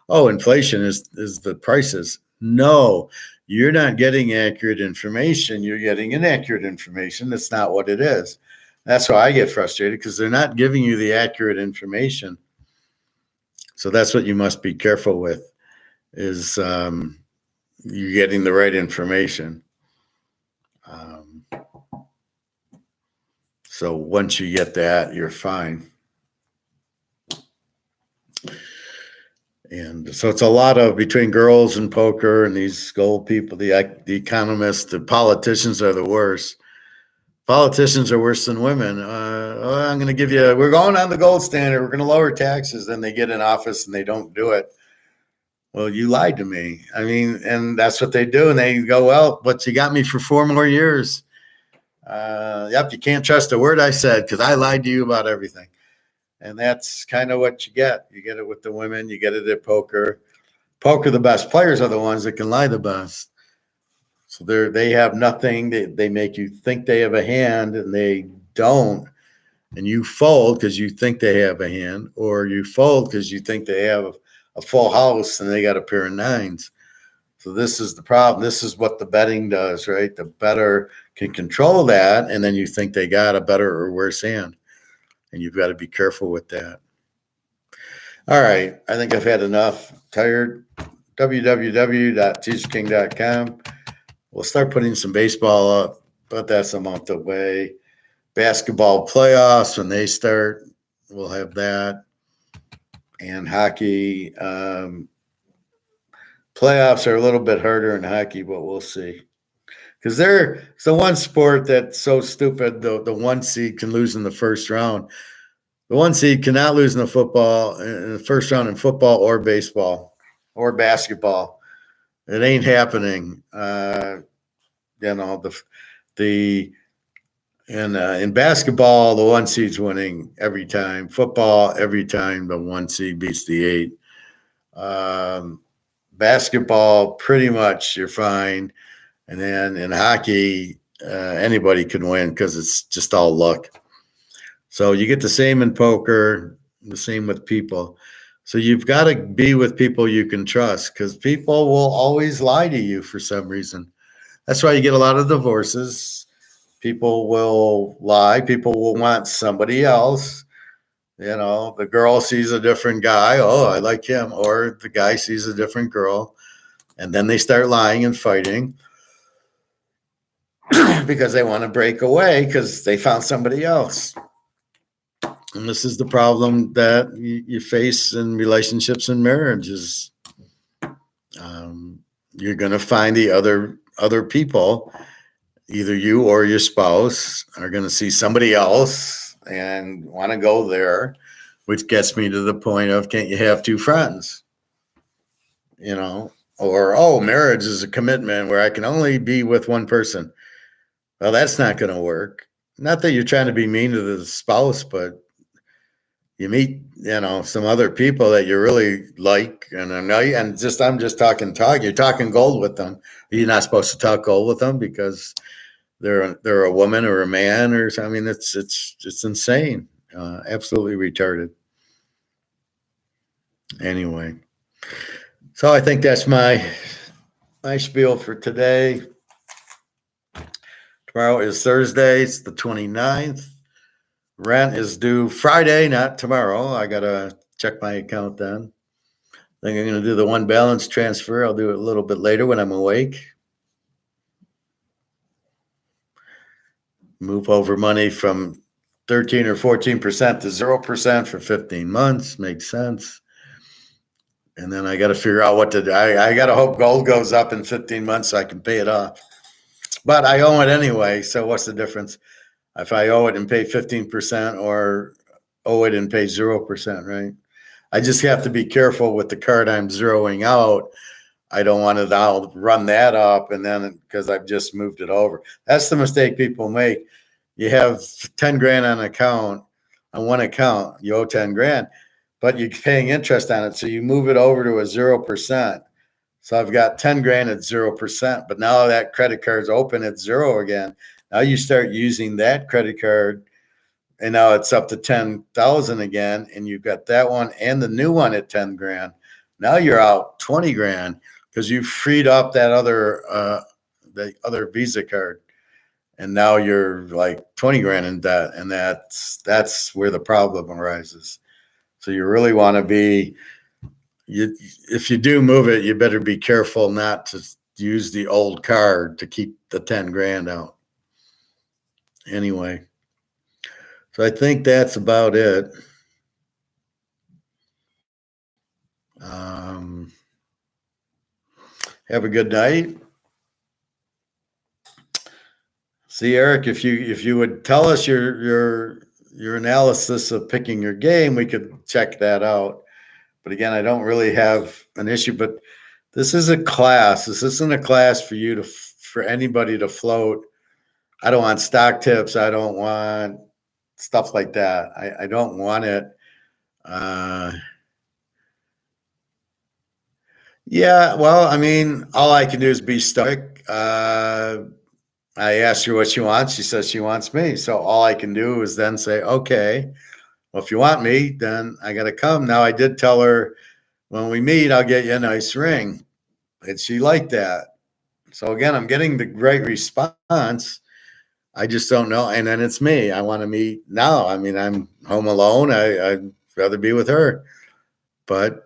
Oh, inflation is the prices. No, you're not getting accurate information. You're getting inaccurate information. That's not what it is. That's why I get frustrated because they're not giving you the accurate information. So that's what you must be careful with is you're getting the right information. Um, so once you get that, you're fine. And so it's a lot of between girls and poker and these gold people, the economists, the politicians are the worst. Politicians are worse than women. I'm going to give you, we're going on the gold standard. We're going to lower taxes. Then they get in office and they don't do it. Well, you lied to me. I mean, and that's what they do. And they go, well, but you got me for 4 more years. Yep, you can't trust a word I said because I lied to you about everything. And that's kind of what you get. You get it with the women. You get it at poker. Poker, the best players are the ones that can lie the best. So they have nothing. They make you think they have a hand and they don't. And you fold because you think they have a hand, or you fold because you think they have a full house and they got a pair of nines. So this is the problem. This is what the betting does, right? The bettor can control that, and then you think they got a better or worse hand. And you've got to be careful with that. All right. I think I've had enough. Tired. www.teaserking.com. We'll start putting some baseball up, but that's a month away. Basketball playoffs, when they start, we'll have that. And hockey. Playoffs are a little bit harder in hockey, but we'll see. Because it's the one sport that's so stupid. The one seed can lose in the first round. The one seed cannot lose in the first round in football or baseball or basketball. It ain't happening. In basketball, the one seed's winning every time. Football, every time the one seed beats the 8. Basketball, pretty much you're fine. And then in hockey, anybody can win because it's just all luck. So you get the same in poker, the same with people. So you've got to be with people you can trust because people will always lie to you for some reason. That's why you get a lot of divorces. People will lie. People will want somebody else. You know, the girl sees a different guy. Oh, I like him. Or the guy sees a different girl. And then they start lying and fighting because they want to break away because they found somebody else. And this is the problem that you face in relationships and marriages. You're going to find the other people, either you or your spouse, are going to see somebody else and want to go there, which gets me to the point of, can't you have two friends? You know, or, marriage is a commitment where I can only be with one person. Well, that's not going to work. Not that you're trying to be mean to the spouse, but you meet, some other people that you really like, and I'm just talking talk. You're talking gold with them. You're not supposed to talk gold with them because they're a woman or a man or something. I mean, it's insane, absolutely retarded. Anyway, so I think that's my spiel for today. Tomorrow is Thursday. It's the 29th. Rent is due Friday, not tomorrow. I got to check my account then. I think I'm going to do the one balance transfer. I'll do it a little bit later when I'm awake. Move over money from 13 or 14% to 0% for 15 months. Makes sense. And then I got to figure out what to do. I got to hope gold goes up in 15 months so I can pay it off. But I owe it anyway, so what's the difference? If I owe it and pay 15% or owe it and pay 0%, right? I just have to be careful with the card I'm zeroing out. I don't want to now run that up and then because I've just moved it over. That's the mistake people make. You have 10 grand on one account, you owe 10 grand, but you're paying interest on it. So you move it over to a 0%. So I've got 10 grand at 0%, but now that credit card's open at 0 again. Now you start using that credit card and now it's up to 10,000 again. And you've got that one and the new one at 10 grand. Now you're out 20 grand because you freed up that the other Visa card. And now you're like 20 grand in debt. And that's where the problem arises. So you really want to be, if you do move it, you better be careful not to use the old card to keep the 10 grand out. Anyway, so I think that's about it. Have a good night. See, Eric, if you would tell us your analysis of picking your game, we could check that out. But again, I don't really have an issue. But this is a class. This isn't a class for you to for anybody to float. I don't want stock tips. I don't want stuff like that. I don't want it. Yeah, well, I mean, all I can do is be stoic. I asked her what she wants. She says she wants me. So all I can do is then say, okay, well, if you want me, then I got to come. Now, I did tell her when we meet, I'll get you a nice ring. And she liked that. So again, I'm getting the right response. I just don't know. And then it's me. I want to meet now. I mean, I'm home alone. I'd rather be with her. But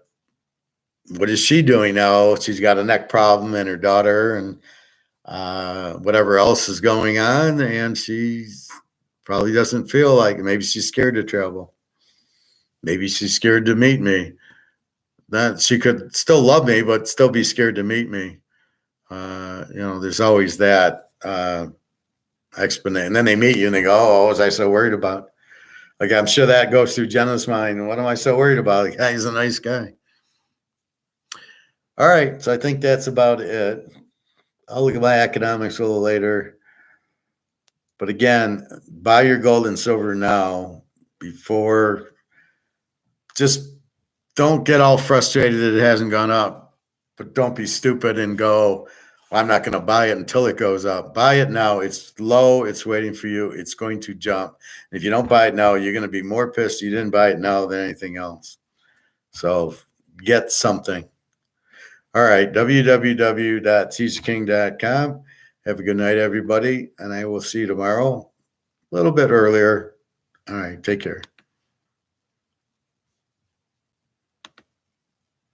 what is she doing now? She's got a neck problem and her daughter and whatever else is going on. And she's probably doesn't feel like it. Maybe she's scared to travel. Maybe she's scared to meet me. That she could still love me, but still be scared to meet me. There's always that explanation. And then they meet you and they go, oh, what was I so worried about? Like, I'm sure that goes through Jenna's mind. What am I so worried about? The guy's a nice guy. All right. So I think that's about it. I'll look at my economics a little later. But again, buy your gold and silver now before. Just don't get all frustrated that it hasn't gone up. But don't be stupid and go, well, I'm not going to buy it until it goes up. Buy it now. It's low. It's waiting for you. It's going to jump. If you don't buy it now, you're going to be more pissed you didn't buy it now than anything else. So get something. All right, www.teaserking.com. Have a good night, everybody, and I will see you tomorrow a little bit earlier. All right, take care.